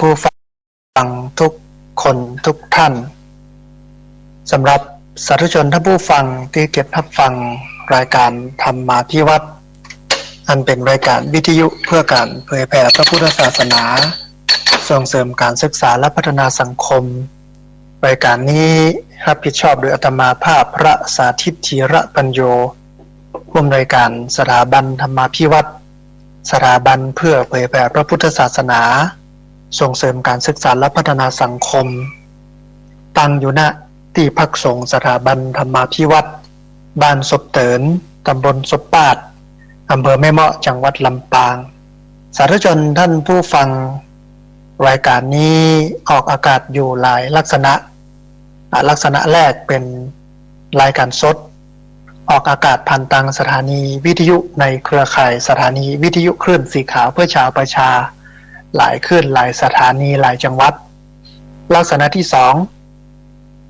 ผู้ฟังทุกคนทุกท่านสำหรับสาธุชนท่านผู้ฟังที่เก็บรับฟังรายการธรรมาภิวัตน์อันเป็นรายการวิทยุเพื่อการเผยแผ่พระพุทธศาสนาส่งเสริมการศึกษาและพัฒนาสังคมรายการนี้รับผิดชอบโดยอาตมาภาพพระสาธิตธีระปัญโยผู้อำนวยการสถาบันธรรมาภิวัตน์สถาบันเพื่อเผยแผ่พระพุทธศาสนาส่งเสริมการศึกษาและพัฒนาสังคมตั้งอยู่ณที่พักสงฆ์สถาบันธรรมาภิวัตน์บ้านศพเตินตำบลศพปาดอำเภอแม่เมาะจังหวัดลำปางสาธุชนท่านผู้ฟังรายการนี้ออกอากาศอยู่หลายลักษณะแรกเป็นรายการสดออกอากาศผ่านทางสถานีวิทยุในเครือข่ายสถานีวิทยุคลื่นสีขาวเพื่อชาวประชาหลายคลื่นหลายสถานีหลายจังหวัดลักษณะที่สอง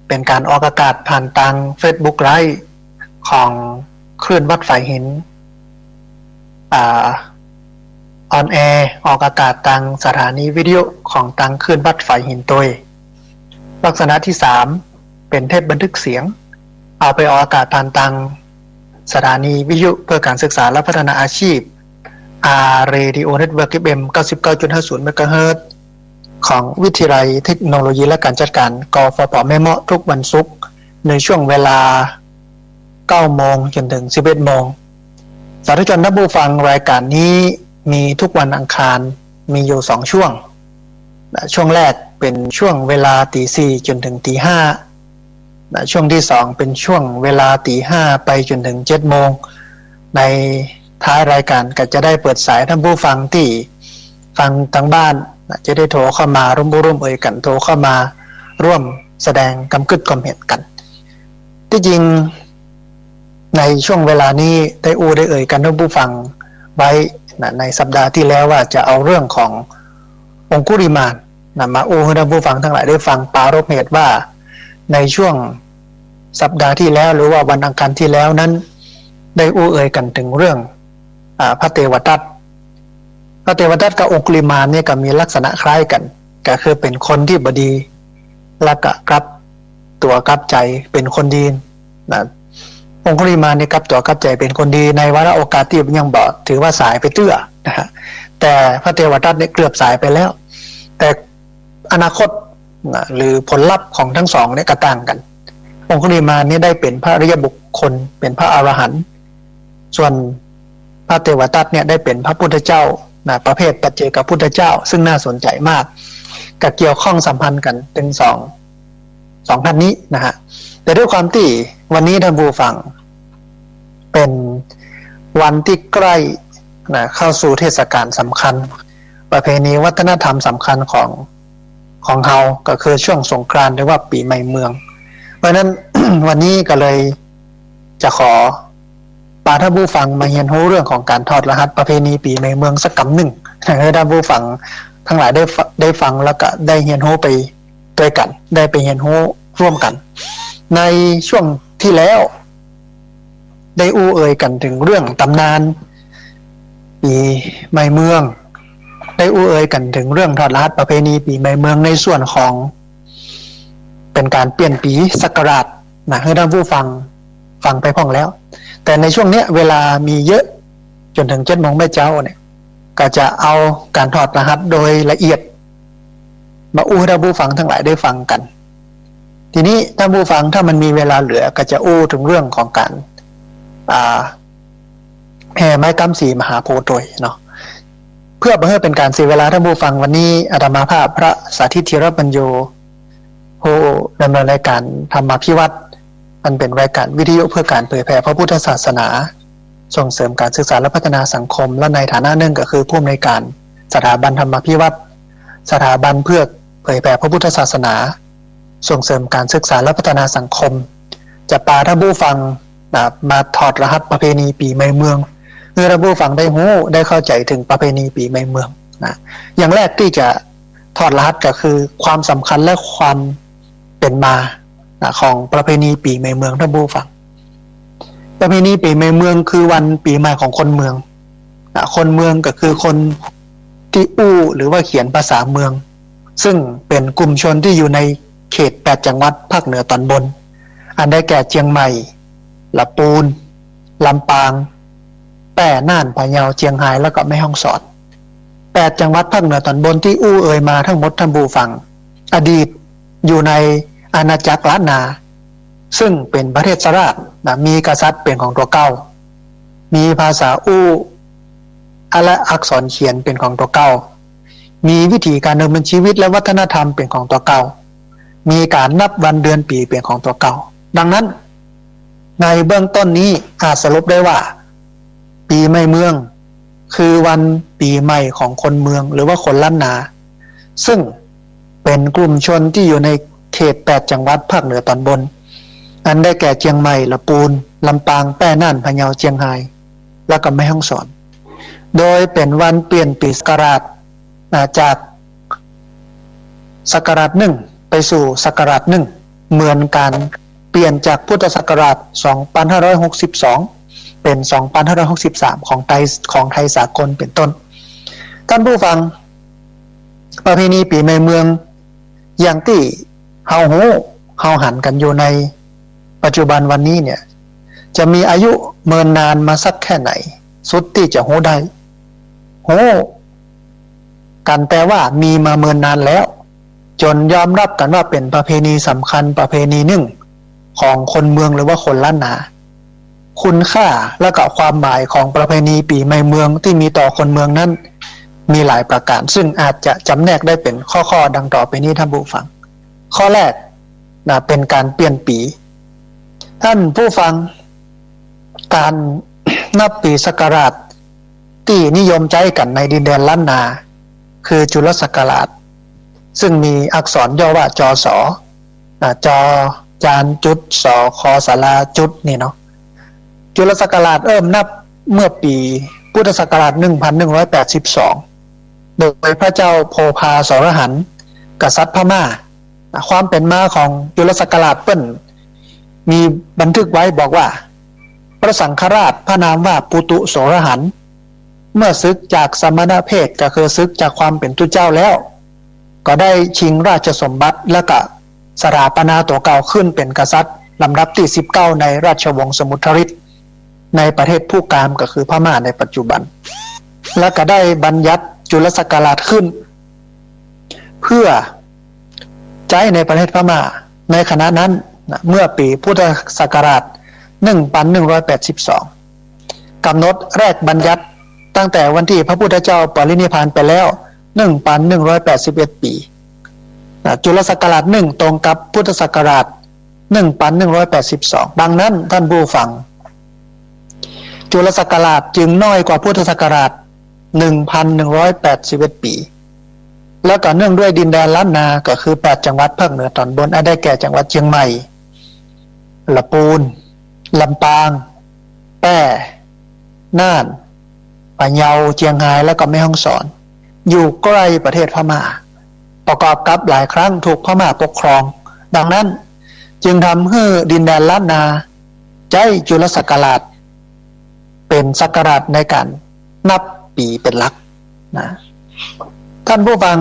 เป็นการออกอากาศผ่านทาง Facebook Live ของคลื่นวัดฝายหินออนแอร์ออกอากาศทางสถานีวิทยุของทางคลื่นวัดฝายหินตัวลักษณะที่สามเป็นเทปบันทึกเสียงเอาไปออกอากาศผ่านทางสถานีวิทยุเพื่อการศึกษาและพัฒนาอาชีพRadio Network FM 99.50 เมกะเฮิรตซ์ของวิทยาลัยเทคโนโลยีและการจัดการกฟผ.แม่เมาะทุกวันศุกร์ในช่วงเวลา 9 โมงจนถึง 11 โมงสาธุชนท่านผู้ฟังรายการนี้มีทุกวันอังคารมีอยู่2ช่วงช่วงแรกเป็นช่วงเวลา 4:00 จนถึง 5:00 ช่วงที่2เป็นช่วงเวลา 5:00 ไปจนถึง 7 โมงในท้ายรายการก็จะได้เปิดสายท่านผู้ฟังที่ฟังทางบ้านจะได้โทรเข้ามาร่วมเอ่ยกันโทรเข้ามาร่วมแสดงกำกึดความเห็นกันที่จริงในช่วงเวลานี้ได้เอ่ยกันท่านผู้ฟังไว้ในสัปดาห์ที่แล้วว่าจะเอาเรื่องขององคุลิมานมาให้ท่านผู้ฟังทั้งหลายได้ฟังปรารภเหตุว่าในช่วงสัปดาห์ที่แล้วหรือว่าวันอังคารที่แล้วนั้นได้เอ่ยกันถึงเรื่องพระเทวทัตกับองคุลิมานเนี่ยก็มีลักษณะคล้ายกันก็คือเป็นคนที่บดีแล้วก็กลับตัวกลับใจเป็นคนดีนะองคุลิมานเนี่ยกลับตัวกลับใจเป็นคนดีในวาระโอกาสที่ยังบอกถือว่าสายไปเตื้อนะฮะแต่พระเทวทัตเนี่ยเกือบสายไปแล้วแต่อนาคตหรือผลลัพธ์ของทั้งสองเนี่ยก็ต่างกันองคุลิมานเนี่ยได้เป็นพระอริยบุคคลเป็นพระอรหันต์ส่วนพระเทวทัตเนี่ยได้เป็นพระพุทธเจ้าประเภทปัจเจกพุทธเจ้าซึ่งน่าสนใจมากกับเกี่ยวข้องสัมพันธ์กันถึงสองท่านนี้นะฮะแต่ด้วยความที่วันนี้ท่านผู้ฟังเป็นวันที่ใกล้เข้าสู่เทศกาลสำคัญประเพณีวัฒนธรรมสำคัญของเฮาก็คือช่วงสงกรานต์หรือว่าปีใหม่เมืองเพราะฉะนั้น วันนี้ก็เลยจะขอปาท่านผู้ฟังมาเรียนรู้เรื่องของการทอดรหัสประเพณีปีใหม่เมืองสักคำหนึ่งให้ท่านผู้ฟังทั้งหลายได้ฟังแล้วก็ได้เรียนรู้ไปด้วยกันได้ไปเรียนรู้ร่วมกันในช่วงที่แล้วได้เอ่ยกันถึงเรื่องตำนานปีใหม่เมืองได้เอ่ยกันถึงเรื่องทอดรหัสประเพณีปีใหม่เมืองในส่วนของเป็นการเปลี่ยนปีศักราชให้ท่านผู้ฟังไปพ้องแล้วแต่ในช่วงนี้เวลามีเยอะจนถึง7 โมงแม่เจ้าเนี่ยก็จะเอาการถอดรหัสโดยละเอียดมาให้ท่านผู้ฟังทั้งหลายได้ฟังกันทีนี้ท่านผู้ฟังถ้ามันมีเวลาเหลือก็จะถึงเรื่องของการแห่ไม้กำสีมหาโพธิ์โดยเนาะเพื่อเป็นการเสียเวลาท่านผู้ฟังวันนี้อาตมาภาพพระสาธิตธีระปัญโยผู้ดำเนินรายการธรรมาภิวัตน์มันเป็นรายการวิทยุเพื่อการเผยแผ่พระพุทธศาสนาส่งเสริมการศึกษาและพัฒนาสังคมและในฐานะหนึ่งก็คือผู้อำนวยการสถาบันธรรมาภิวัตน์สถาบันเพื่อเผยแผ่พระพุทธศาสนาส่งเสริมการศึกษาและพัฒนาสังคมจะพาท่านผู้ฟังมาถอดรหัสประเพณีปีใหม่เมืองเพื่อท่านผู้ฟังได้เข้าใจถึงประเพณีปีใหม่เมืองนะอย่างแรกที่จะถอดรหัสก็คือความสำคัญและความเป็นมาของประเพณีปีใหม่เมืองท่านผู้ฟังประเพณีปีใหม่เมืองคือวันปีใหม่ของคนเมืองคนเมืองก็คือคนที่หรือว่าเขียนภาษาเมือง ซึ่งเป็นกลุ่มชนที่อยู่ในเขต8จังหวัดภาคเหนือตอนบนอันได้แก่เชียงใหม่ลำพูนลำปางแพร่น่านพะเยาเชียงรายแล้วก็แม่ฮ่องสอน8จังหวัดภาคเหนือตอนบนที่อู้เอ่ยมาทั้งหมดท่านผู้ฟังอดีตอยู่ในอาณาจักรล้านนาซึ่งเป็นประเทศสราชมีกษัตริย์เป็นของตัวเก้ามีภาษาอู้และอักษรเขียนเป็นของตัวเก้ามีวิธีการดำเนินชีวิตและวัฒนธรรมเป็นของตัวเก้ามีการนับวันเดือนปีเป็นของตัวเก้าดังนั้นในเบื้องต้นนี้อาจสรุปได้ว่าปีใหม่เมืองคือวันปีใหม่ของคนเมืองหรือว่าคนล้านนาซึ่งเป็นกลุ่มชนที่อยู่ในเขต8จังหวัดภาคเหนือตอนบนอันได้แก่เชียงใหม่ลำพูนลำปางแพร่น่านพะเยาเชียงรายและก็แม่ฮ่องสอนโดยเป็นวันเปลี่ยนปีศักราชจากศักราช1ไปสู่ศักราช1เหมือนการเปลี่ยนจากพุทธศักราช2562เป็น2563ของไทยสากลเป็นต้นท่านผู้ฟังประเพณีปีใหม่เมืองอย่างที่เฮาหันกันอยู่ในปัจจุบันวันนี้เนี่ยจะมีอายุเมินนานมาสักแค่ไหนสุดที่จะโหได้โหกันแต่ว่ามีมาเมินนานแล้วจนยอมรับกันว่าเป็นประเพณีสำคัญประเพณีหนึ่งของคนเมืองหรือว่าคนล้านนาคุณค่าและก็ความหมายของประเพณีปีใหม่เมืองที่มีต่อคนเมืองนั้นมีหลายประการซึ่งอาจจะจำแนกได้เป็นข้อดังต่อไปนี้ท่านผู้ฟังข้อแรกเป็นการเปลี่ยนปีท่านผู้ฟังการนับปีศักราชที่นิยมใช้กันในดินแดนล้านนาคือจุลศักราชซึ่งมีอักษรย่อว่าจศจจานจุดสคศาลาจุดนี่เนาะจุลศักราชเริ่มนับเมื่อปีพุทธศักราช1182โดยพระเจ้าโพพาสรหันต์กษัตริย์พม่าความเป็นมาของจุลศักราชเปิ้นมีบันทึกไว้บอกว่าพระสังฆราชพระนามว่าปุตุโสรหันต์เมื่อศึกจากสมณเพศก็คือศึกจากความเป็นตุเจ้าแล้วก็ได้ชิงราชสมบัติและก็สถาปนาตัวเก่าขึ้นเป็นกษัตริย์ลำดับที่19ในราชวงศ์สมุทรฤทธิ์ในประเทศผู้กามก็คือพม่าในปัจจุบันและก็ได้บัญญัติจุลศักราชขึ้นเพื่อใช้ในประเทศพม่าในขณะนั้นเมื่อปีพุทธศักราช1182กำหนดแรกบัญญัติตั้งแต่วันที่พระพุทธเจ้าปรินิพพานไปแล้ว1181 ปีจุลศักราช1ตรงกับพุทธศักราช1182ดังนั้นท่านผู้ฟังจุลศักราชจึงน้อยกว่าพุทธศักราช1181 ปีแล้วก็เนื่องด้วยดินแดนล้านนาก็คือ8จังหวัดภาคเหนือตอนบนได้แก่จังหวัดเชียงใหม่ลำพูนลำปางแพร่น่านพะเยาเชียงรายแล้วก็แม่ฮ่องสอนอยู่ใกล้ประเทศพม่าประกอบกับหลายครั้งถูกพม่าปกครองดังนั้นจึงทำให้ดินแดนล้านนาใช้จุลศักราชเป็นศักราชในการนับปีเป็นหลักนะท่านผู้ฟัง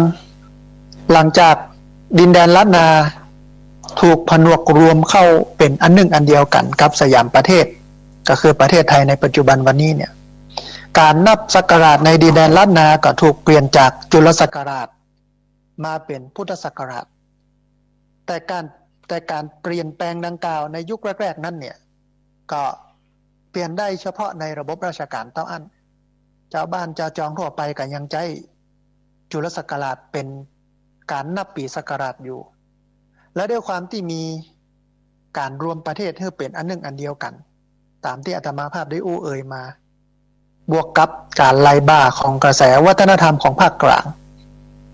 หลังจากดินแดนล้านนาถูกผนวกรวมเข้าเป็นอันหนึ่งอันเดียวกันกับสยามประเทศก็คือประเทศไทยในปัจจุบันวันนี้เนี่ยการนับศักราชในดินแดนล้านนาก็ถูกเปลี่ยนจากจุลศักราชมาเป็นพุทธศักราชแต่การเปลี่ยนแปลงดังกล่าวในยุคแรกๆนั้นเนี่ยก็เปลี่ยนได้เฉพาะในระบบราชการเท่านั้นชาวบ้านชาวจองทั่วไปก็ยังใช้จุลศักราชเป็นการนับปีศักราชอยู่และด้วยความที่มีการรวมประเทศให้เป็นอันหนึ่งอันเดียวกันตามที่อาตมาภาพได้อู้เอ่ยมาบวกกับการไล่บ้าของกระแสวัฒนธรรมของภาคกลาง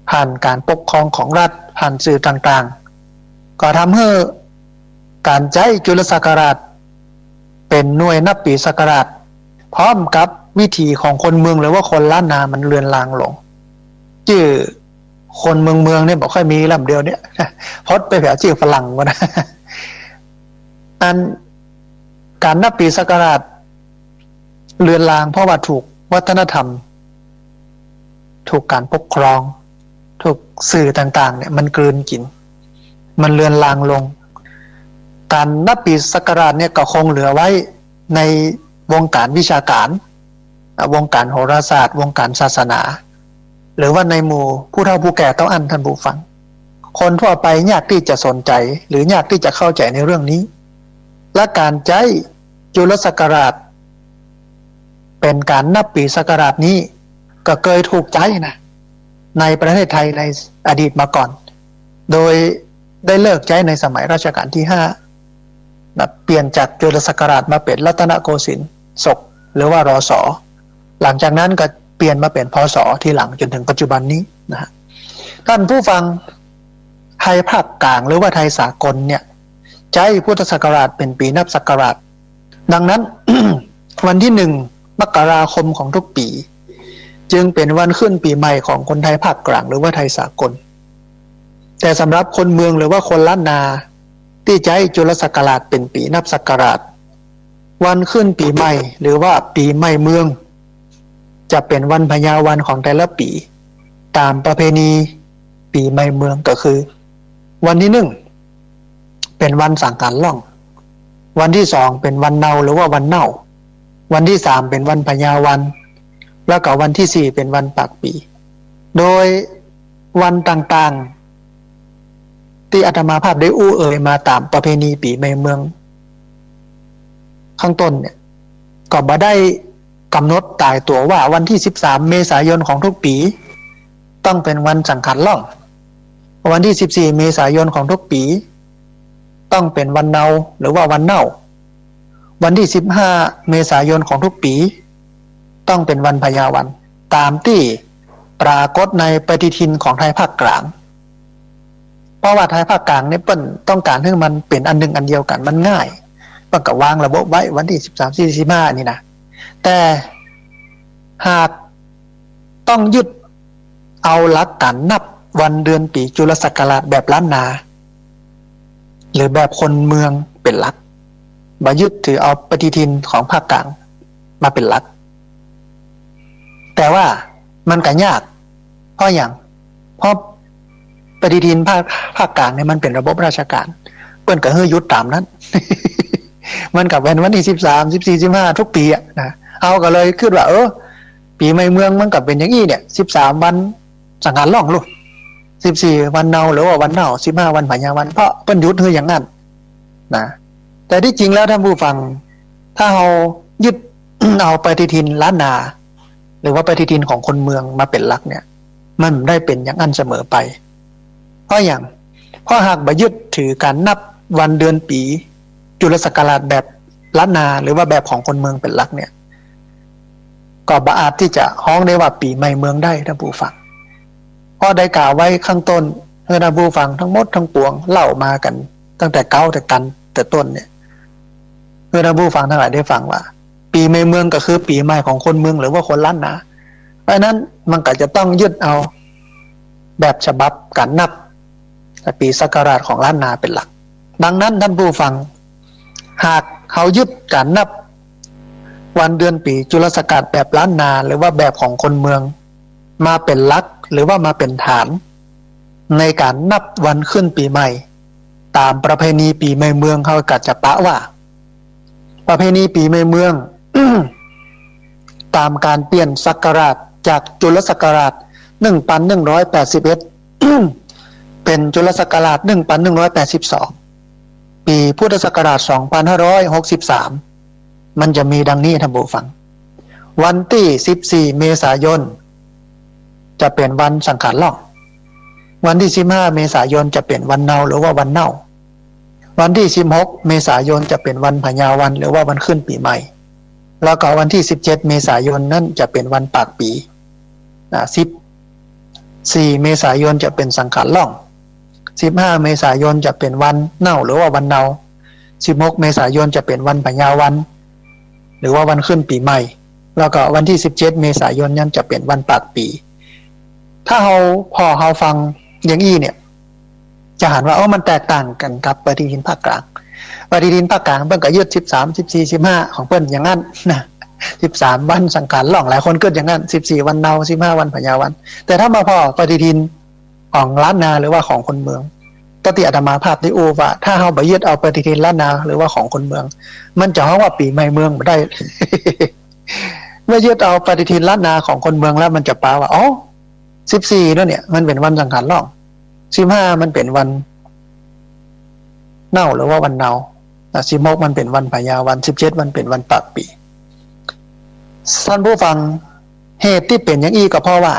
ผ่านการปกครองของรัฐผ่านสื่อต่างๆก็ทำให้การใช้จุลศักราชเป็นหน่วยนับปีศักราชพร้อมกับวิถีของคนเมืองหรือว่าคนล้านนามันเลือนลางลงชื่อคนเมืองเนี่ยบอกค่อยมีลำเดียวเนี่ยพดไปแผลชื่อฝรั่งก็นะอันการนับปีศักราชเลือนลางเพราะว่าถูกวัฒนธรรมถูกการปกครองถูก สื่อต่างๆเนี่ยมันกลืนกินมันเลือนลางลงการนับปีศักราชเนี่ยก็คงเหลือไว้ในวงการวิชาการวงการโหราศาสตร์วงการศาสนาหรือว่าในหมู่ผู้เฒ่าผู้แก่ต้องอันท่านผู้ฟังคนทั่วไปยากที่จะสนใจหรือยากที่จะเข้าใจในเรื่องนี้และการใช้จุลศักราชเป็นการนับปีศักราชนี้ก็เคยถูกใช้นะในประเทศไทยในอดีตมาก่อนโดยได้เลิกใช้ในสมัยรัชกาลที่5นะเปลี่ยนจากจุลศักราชมาเป็นรัตนโกสินทร์ศกหรือว่ารศหลังจากนั้นก็เปลี่ยนมาเป็นพศที่หลังจนถึงปัจจุบันนี้นะฮะท่านผู้ฟังไทยภาคกลางหรือว่าไทยสากลเนี่ยใช้พุทธศักราชเป็นปีนับศักราชดังนั้น วันที่1 มกราคมของทุกปีจึงเป็นวันขึ้นปีใหม่ของคนไทยภาคกลางหรือว่าไทยสากลแต่สำหรับคนเมืองหรือว่าคนล้านนาที่ใช้จุลศักราชเป็นปีนับศักราชวันขึ้นปีใหม่หรือว่าปีใหม่เมืองจะเป็นวันพญาวันของแต่ละปีตามประเพณีปีใหม่เมืองก็คือวันที่1เป็นวันสังขารล่องวันที่2เป็นวันเนาหรือว่าวันเน่าวันที่3เป็นวันพญาวันแล้วก็วันที่4เป็นวันปากปีโดยวันต่างๆที่อาตมาภาพได้อู้เอ่ยมาตามประเพณีปีใหม่เมืองข้างต้นเนี่ยก็บ่ได้กำหนดตายตัวว่าวันที่13เมษายนของทุกปีต้องเป็นวันสังขารล่องวันที่14เมษายนของทุกปีต้องเป็นวันเนาหรือว่าวันเน่าวันที่15เมษายนของทุกปีต้องเป็นวันพญาวันตามที่ปรากฏในปฏิทินของไทยภาคกลางเพราะว่าไทยภาคกลางเนี่ยเปิ้นต้องการให้มันเป็นอันหนึ่งอันเดียวกันมันง่ายเปิ้นก็วางระบบไว้วันที่13 14 15นี่นะแต่หากต้องยึดเอาหลักการนับวันเดือนปีจุลศักราชแบบล้านนาหรือแบบคนเมืองเป็นหลักบ่ยึดถือเอาปฏิทินของภาคกลางมาเป็นหลักแต่ว่ามันก็ยากเพราะอย่างเพราะปฏิทินภาคกลางเนี่ยมันเป็นระบบราชการเปิ้นก็เฮือยุดตามนั้น มันก็เป็นวันที่13 14 15ทุกปีอ่ะนะเอาก็เลยคิดว่าปีใหม่เมืองมันก็เป็นอย่างนี้เนี่ย13วันสังขารล่องลูก14วันเนาหรือว่าวันเน่า15วันพญาวันเพราะเปิ้นยุดเฮืออย่างนั้นนะแต่ที่จริงแล้วท่านผู้ฟังถ้าเรายึด เอาปฏิทินล้านนาหรือว่าปฏิทินของคนเมืองมาเป็นหลักเนี่ยมันได้เป็นอย่างนั้นเสมอไปเพราะหากบ่ยึดถือการนับวันเดือนปีจุลศักราชแบบล้านนาหรือว่าแบบของคนเมืองเป็นหลักเนี่ยก็บ่อาจที่จะฮ้องได้ว่าปีใหม่เมืองได้ท่านผู้ฟังเพราะได้กล่าวไว้ข้างต้นเพื่อท่านผู้ฟังทั้งหมดทั้งปวงเล่ามากันตั้งแต่เก้าแต่ต้นเนี่ยเพื่อท่านผู้ฟังทั้งหลายได้ฟังว่าปีใหม่เมืองก็คือปีใหม่ของคนเมืองหรือว่าคนล้านนาเพราะนั้นมันก็จะต้องยึดเอาแบบฉบับการนับปีศักราชของล้านนาเป็นหลักดังนั้นท่านผู้ฟังหากเขายึดการนับวันเดือนปีจุลศักราชแบบล้านนาหรือว่าแบบของคนเมืองมาเป็นหลักหรือว่ามาเป็นฐานในการนับวันขึ้นปีใหม่ตามประเพณีปีใหม่เมืองเขาก็จะปะว่าประเพณีปีใหม่เมือง ตามการเปลี่ยนศักราชจากจุลศักราช 1181 เป็นจุลศักราช 1182 ปีพุทธศักราช 2563 มันจะมีดังนี้ท่านผู้ฟังวันที่14เมษายนจะเป็นวันสังขารล่องวันที่15เมษายนจะเป็นวันเนาหรือว่าวันเน่าวันที่16เมษายนจะเป็นวันพญาวันหรือว่าวันขึ้นปีใหม่แล้วก็วันที่17เมษายนนั่นจะเป็นวันปากปี14เมษายนจะเป็นสังขารล่อง15เมษายนจะเป็นวันเน่าหรือว่าวันเนา16เมษายนจะเป็นวันพญาวันหรือว่าวันขึ้นปีใหม่แล้วก็วันที่17เมษายนนั่นจะเป็นวันปากปีถ้าเราฟังอย่างนี้เนี่ยจะเห็นว่ามันแตกต่างกันกับปฏิทินภาคกลางปฏิทินภาคกลางเพิ่นก็ยึด13 14 15ของเพิ่นอย่างนั้นนะ13วันสังขารล่องหลายคนเกิดอย่างนั้น14วันเนา15วันพญาวันแต่ถ้ามาพอปฏิทิน ของล้านนาหรือว่าของคนเมืองตติอาตมาภาพได้อูว่าถ้าเฮาไปยึดเอาปฏิทินล้านนาหรือว่าของคนเมืองมันจะฮ้องว่าปีใหม่เมืองไม่ได้ เมื่อยึดเอาปฏิทินล้านนาของคนเมืองแล้วมันจะแปลว่าอ๋อ14นั่นเนี่ยมันเป็นวันสังขารล่อง15มันเป็นวันเน่าหรือว่าวันเนา16มันเป็นวันพญาวัน17มันเป็นวันปากปีท่านผู้ฟังเหตุที่เป็นอย่างอี้ก็เพราะว่า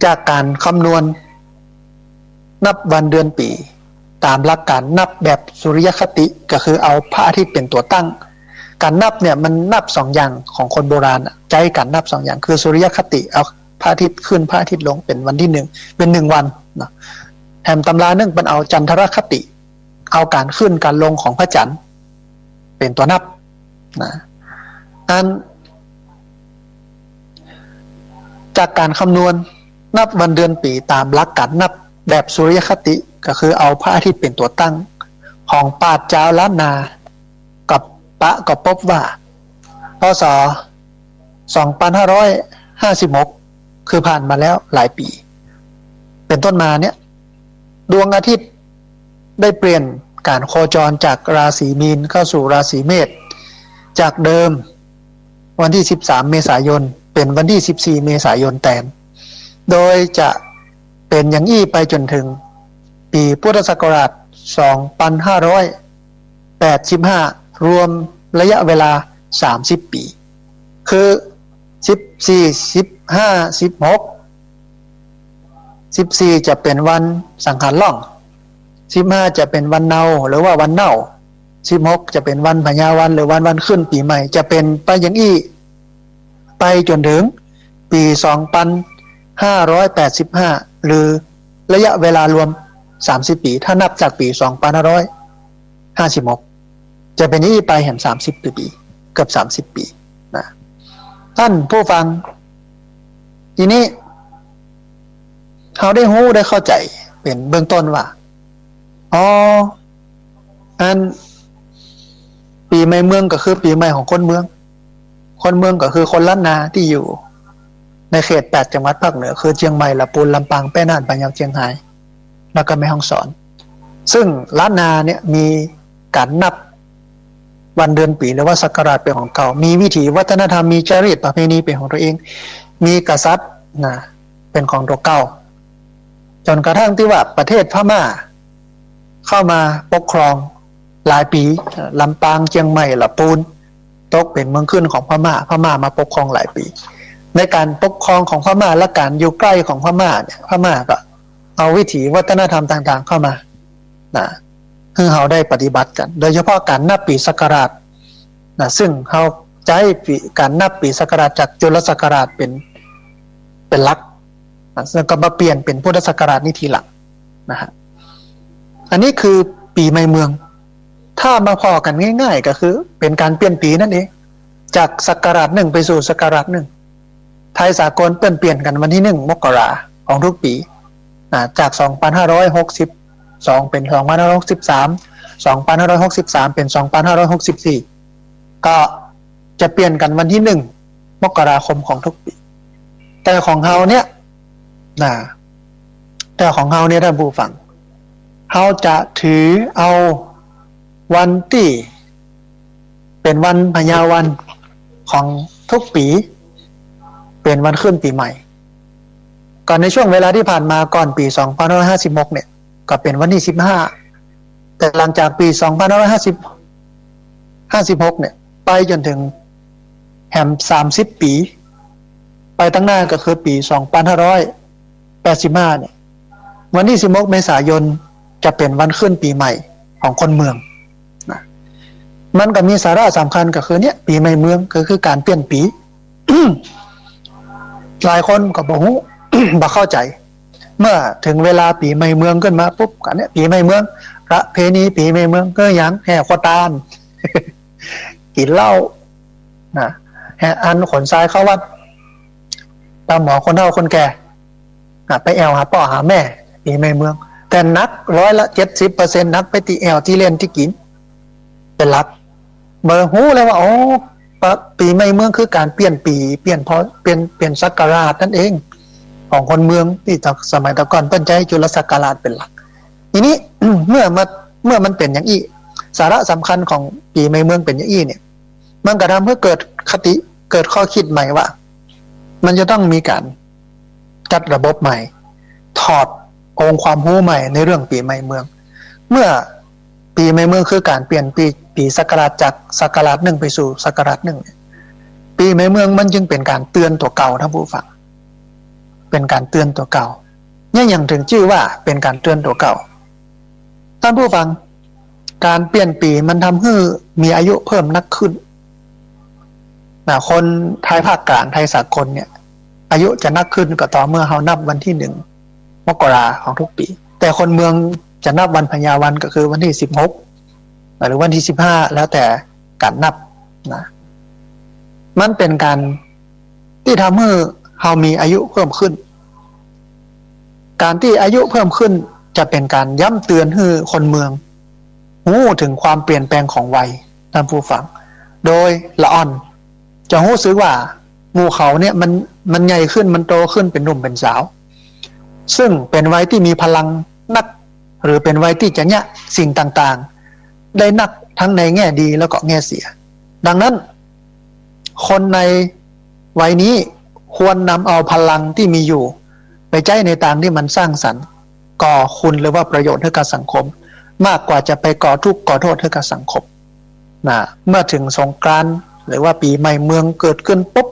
จากการคำนวณนับวันเดือนปีตามหลักการนับแบบสุริยคติก็คือเอาพระอาทิตย์เป็นตัวตั้งการนับเนี่ยมันนับ2อย่างของคนโบราณใจการนับ2อย่างคือสุริยคติเอาพระอาทิตย์ขึ้นพระอาทิตย์ลงเป็นวันที่1เป็น1วันนะแถมตำราหนึ่งเป็นเอาจันทรคติเอาการขึ้นการลงของพระจันทร์เป็นตัวนับนะอันจากการคำนวณนับวันเดือนปีตามหลักการนับแบบสุริยคติก็คือเอาพระอาทิตย์เป็นตัวตั้งของปาดเจ้าล้านนากับปะก็พบว่าพศ2556คือผ่านมาแล้วหลายปีเป็นต้นมาเนี่ยดวงอาทิตย์ได้เปลี่ยนการโคจรจากราศีมีนเข้าสู่ราศีเมษจากเดิมวันที่13เมษายนเป็นวันที่14เมษายนแทนโดยจะเป็นอย่างอี้ไปจนถึงปีพุทธศักราช2585รวมระยะเวลา30ปีคือ14 15 16 14จะเป็นวันสังขารล่อง15จะเป็นวันเนาหรือว่าวันเน่า16จะเป็นวันพญาวันหรือวันขึ้นปีใหม่จะเป็นไปอย่างอี้ไปจนถึงปี2585หรือระยะเวลารวม30ปีถ้านับจากปี2556จะเป็นอย่างอี้ไปเห็น30ปีเกือบ30ปีนะท่านผู้ฟังทีนี้เขาได้รู้ได้เข้าใจเป็นเบื้องต้นว่าอ๋ออันปีใหม่เมืองก็คือปีใหม่ของคนเมืองคนเมืองก็คือคนล้านนาที่อยู่ในเขต8จังหวัดภาคเหนือคือเชียงใหม่ลำพูนลำปางแพร่น่านปัญญาเชียงรายแล้วก็แม่ฮ่องสอนซึ่งล้านนาเนี่ยมีการนับวันเดือนปีหรือว่าศักราชเป็นของเก่ามีวิถีวัฒนธรรมมีจารีตประเพณีเป็นของตัวเองมีกษัตริย์นะเป็นของตัวเก่าจนกระทั่งที่ว่าประเทศพม่าเข้ามาปกครองหลายปีลำปางเชียงใหม่ลำพูนตกเป็นเมืองขึ้นของพม่ามาปกครองหลายปีในการปกครองของพม่าและการอยู่ใกล้ของพม่าเนี่ยพม่าก็เอาวิถีวัฒนธรรมต่างๆเข้ามานะคือเขาได้ปฏิบัติกันโดยเฉพาะการนับปีศักราชนะซึ่งเขาใช้การนับปีศักราชจากจุลศักราชเป็นหลักนะซึ่งก็มาเปลี่ยนเป็นพุทธศักราชนี่ทีหลังนะฮะอันนี้คือปีใหม่เมืองถ้ามาพอกันง่ายๆก็คือเป็นการเปลี่ยนปีนั่นเองจากศักราชหนึ่งไปสู่ศักราชหนึ่งไทยสากลเปลี่ยนกันวันที่1 มกราของทุกปีจาก2562เป็น2563 2563เป็น2564ก็จะเปลี่ยนกันวันที่1 มกราคมของทุกปีแต่ของเฮาเนี่ยท่านผู้ฟังเฮาจะถือเอาวันที่เป็นวันพญาวันของทุกปีเป็นวันขึ้นปีใหม่ก่อนในช่วงเวลาที่ผ่านมาก่อนปี2556เนี่ยก็เป็นวันที่15แต่หลังจากปี2556เนี่ยไปจนถึงแหม30ปีไปตั้งหน้าก็คือปี2585เนี่ยวันที่16เมษายนจะเป็นวันขึ้นปีใหม่ของคนเมืองนะมันก็มีสาระสำคัญก็คือเนี่ยปีใหม่เมืองก็คือการเปลี่ยนปี หลายคนก็บอก บ่เข้าใจเมื่อถึงเวลาปีใหม่เมืองขึ้นมาปุ๊บกันเนี่ยปีใหม่เมืองประเพณีปีใหม่เมืองก็อย่างแห่ขวตาล กินเหล้านะแห่อันขนทรายเข้าวัดตามหมอคนเฒ่าคนแก่ไปแอวหาพ่อหาแม่ปีใหม่เมืองแต่นัก70%นักไปตีแอวที่เล่นที่กินเป็นหลักเบอร์หูเลยว่าอ๋อปีใหม่เมืองคือการเปลี่ยนปีเปลี่ยนเพราะเปลี่ยนศักราชนั่นเองพ ของคนเมืองที่สมัยตะก่อนเปิ้นใจจุลศักราชเป็นหลักทีนี้ เมื่อมันเป็นอย่างอี้สาระสำคัญของปีใหม่เมืองเป็นอย่างอี้เนี่ยมันก็ทำให้เกิดคติเกิดข้อคิดใหม่ว่ามันจะต้องมีการจัดระบบใหม่ถอดองค์ความรู้ใหม่ในเรื่องปีใหม่เมืองเมื่อปีใหม่เมืองคือการเปลี่ยนปีศักราชจากศักราชหนึ่งไปสู่ศักราชหนึ่งปีใหม่เมืองมันจึงเป็นการเตือนตัวเก่าท่านผู้ฟังเป็นการเตือนตัวเก่าเนี่ยอย่างถึงชื่อว่าเป็นการเตือนตัวเก่าท่านผู้ฟังการเปลี่ยนปีมันทำให้มีอายุเพิ่มนักขึ้นคนไทยภาคกลางไทยสากลเนี่ยอายุจะนักขึ้นก็ต่อเมื่อเขานับวันที่1 มกราของทุกปีแต่คนเมืองจะนับวันพญาวันก็คือวันที่16หรือวันที่15แล้วแต่การนับนะมันเป็นการที่ทำให้เขามีอายุเพิ่มขึ้นการที่อายุเพิ่มขึ้นจะเป็นการย้ำเตือนให้คนเมืองรู้ถึงความเปลี่ยนแปลงของวัยท่านผู้ฟังโดยละอ่อนจะรู้สึกว่าหมู่เขาเนี่ยมันใหญ่ขึ้นมันโตขึ้นเป็นหนุ่มเป็นสาวซึ่งเป็นวัยที่มีพลังนักหรือเป็นวัยที่จะเนี่ยสิ่งต่างๆได้นักทั้งในแง่ดีแล้วก็แง่เสียดังนั้นคนในวัยนี้ควรนำเอาพลังที่มีอยู่ไปใช้ในทางที่มันสร้างสรรค์ก่อคุณหรือว่าประโยชน์ให้กับสังคมมากกว่าจะไปก่อทุกข์ก่อโทษให้กับสังคมนะเมื่อถึงสงกรานต์หรือว่าปีใหม่เมืองเกิดขึ้นปุ๊บ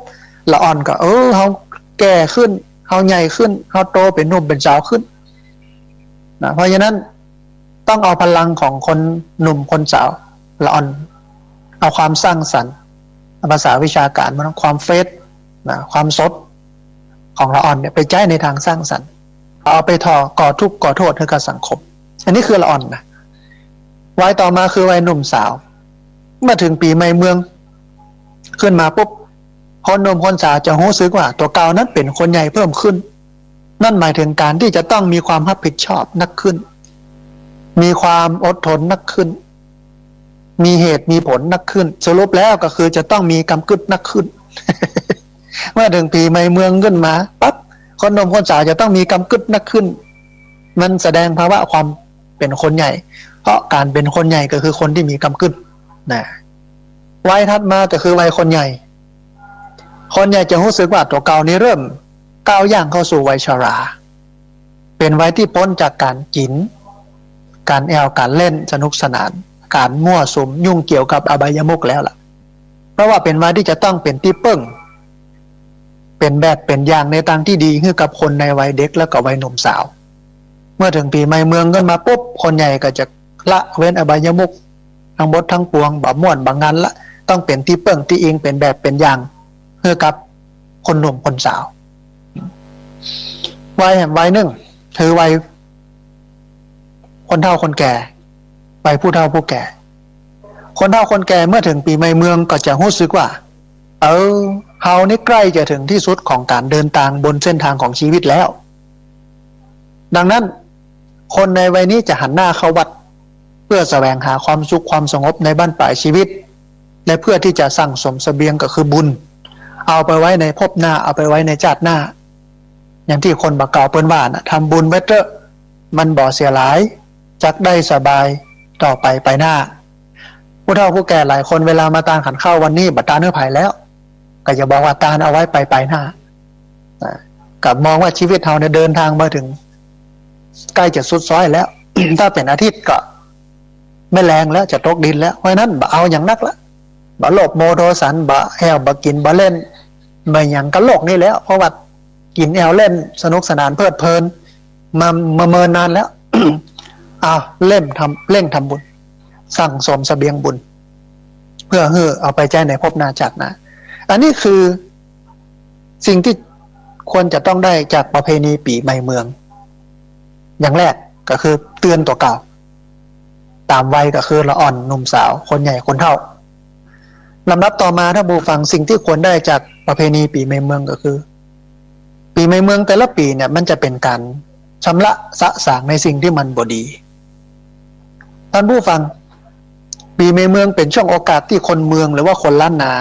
ละอ่อนก็เขาแก่ขึ้นเขาใหญ่ขึ้นเขาโตเป็นหนุ่มเป็นสาวขึ้นนะเพราะฉะนั้นต้องเอาพลังของคนหนุ่มคนสาวละอ่อนเอาความสร้างสรรค์ภาษาวิชาการมันความเฟซนะความสดของละอ่อนเนี่ยไปใช้ในทางสร้างสรรค์เอาไปก่อทุกข์ก่อโทษให้กับสังคมอันนี้คือละอ่อนนะวัยต่อมาคือวัยหนุ่มสาวเมื่อถึงปีใหม่เมืองขึ้นมาปุ๊บคนหนุ่มคนสาวจะรู้สึกว่าตัวเก่านั้นเป็นคนใหญ่เพิ่มขึ้นนั่นหมายถึงการที่จะต้องมีความรับผิดชอบนักขึ้นมีความอดทนนักขึ้นมีเหตุมีผลนักขึ้นสรุปแล้วก็คือจะต้องมีกำกึดนักขึ้น เมื่อถึงปีใหม่เมืองขึ้นมาปั๊บคนหนุ่มคนสาวจะต้องมีกำกึดนักขึ้นมันแสดงภาวะความเป็นคนใหญ่เพราะการเป็นคนใหญ่ก็คือคนที่มีกำกึดนะวัยถัดมาก็คือวัยคนใหญ่คนใหญ่จะรู้สึกว่าตัวเก่านี้เริ่มก้าวย่างเข้าสู่วัยชราเป็นวัยที่พ้นจากการกินการแอวการเล่นสนุกสนานการมั่วสุมยุ่งเกี่ยวกับอบายมุขแล้วล่ะเพราะว่าเป็นวัยที่จะต้องเป็นที่เปิ้งเป็นแบบเป็นอย่างในทางที่ดีให้กับคนในวัยเด็กแล้วก็วัยหนุ่มสาวเมื่อถึงปีใหม่เมืองขึ้นมาปุ๊บคนใหญ่ก็จะละเว้นอบายมุขทั้งหมดทั้งปวงบ่ม่วนบางงานละต้องเป็นที่เปิ้งที่อิงเป็นแบบเป็นอย่างเพื่อกับคนหนุ่มคนสาววัยหนึ่งคือวัยคนเฒ่าคนแก่วัยผู้เฒ่าผู้แก่คนเฒ่าคนแก่เมื่อถึงปีใหม่เมืองก็จะรู้สึกว่าเฮานี่ใกล้จะถึงที่สุดของการเดินทางบนเส้นทางของชีวิตแล้วดังนั้นคนในวัยนี้จะหันหน้าเข้าวัดเพื่อแสวงหาความสุขความสงบในบ้านปลายชีวิตและเพื่อที่จะสั่งสมเสบียงก็คือบุญเอาไปไว้ในภพหน้าเอาไปไว้ในชาติหน้าอย่างที่คนบักเก่าเปิ้นว่านะทำบุญไว้เถอะมันบ่เสียหลายจักได้สบายต่อไปหน้าผู้เฒ่าผู้แก่หลายคนเวลามาตานขันข้าววันนี้บัตรตาเนื้อไผ่แล้วก็จะบอกว่าตานเอาไว้ไปหน้ากับมองว่าชีวิตเราเนี่ยเดินทางมาถึงใกล้จะสุดซอยแล้ว ถ้าเป็นอาทิตย์ก็ไม่แรงแล้วจะตกดินแล้วเพราะนั้นบ่เอาอย่างนักละบ่โลภโมโทสันบ่แอวบ่กินบ่เล่นไม่อย่างกับโลกนี่แล้วเพราะว่ากินแอวเล่นสนุกสนานเพลิดเพลินมาเมินนานแล้ว เร่งทำบุญสั่งสมเสบียงบุญเพื่อเอาไปแจ้ในภพหน้าชาติหน้าอันนี้คือสิ่งที่ควรจะต้องได้จากประเพณีปีใหม่เมืองอย่างแรกก็คือเตือนตัวเก่าตามวัยก็คือละอ่อนหนุ่มสาวคนใหญ่คนเฒ่าลำดับต่อมาถ้าบูฟังสิ่งที่ควรได้จากประเพณีปีใหม่เมืองก็คือปีใหม่เมืองแต่ละปีเนี่ยมันจะเป็นการชำระสะสางในสิ่งที่มันบ่ดีท่านผู้ฟังปีใหม่เมืองเป็นช่วงโอกาสที่คนเมืองหรือว่าคนล้านนา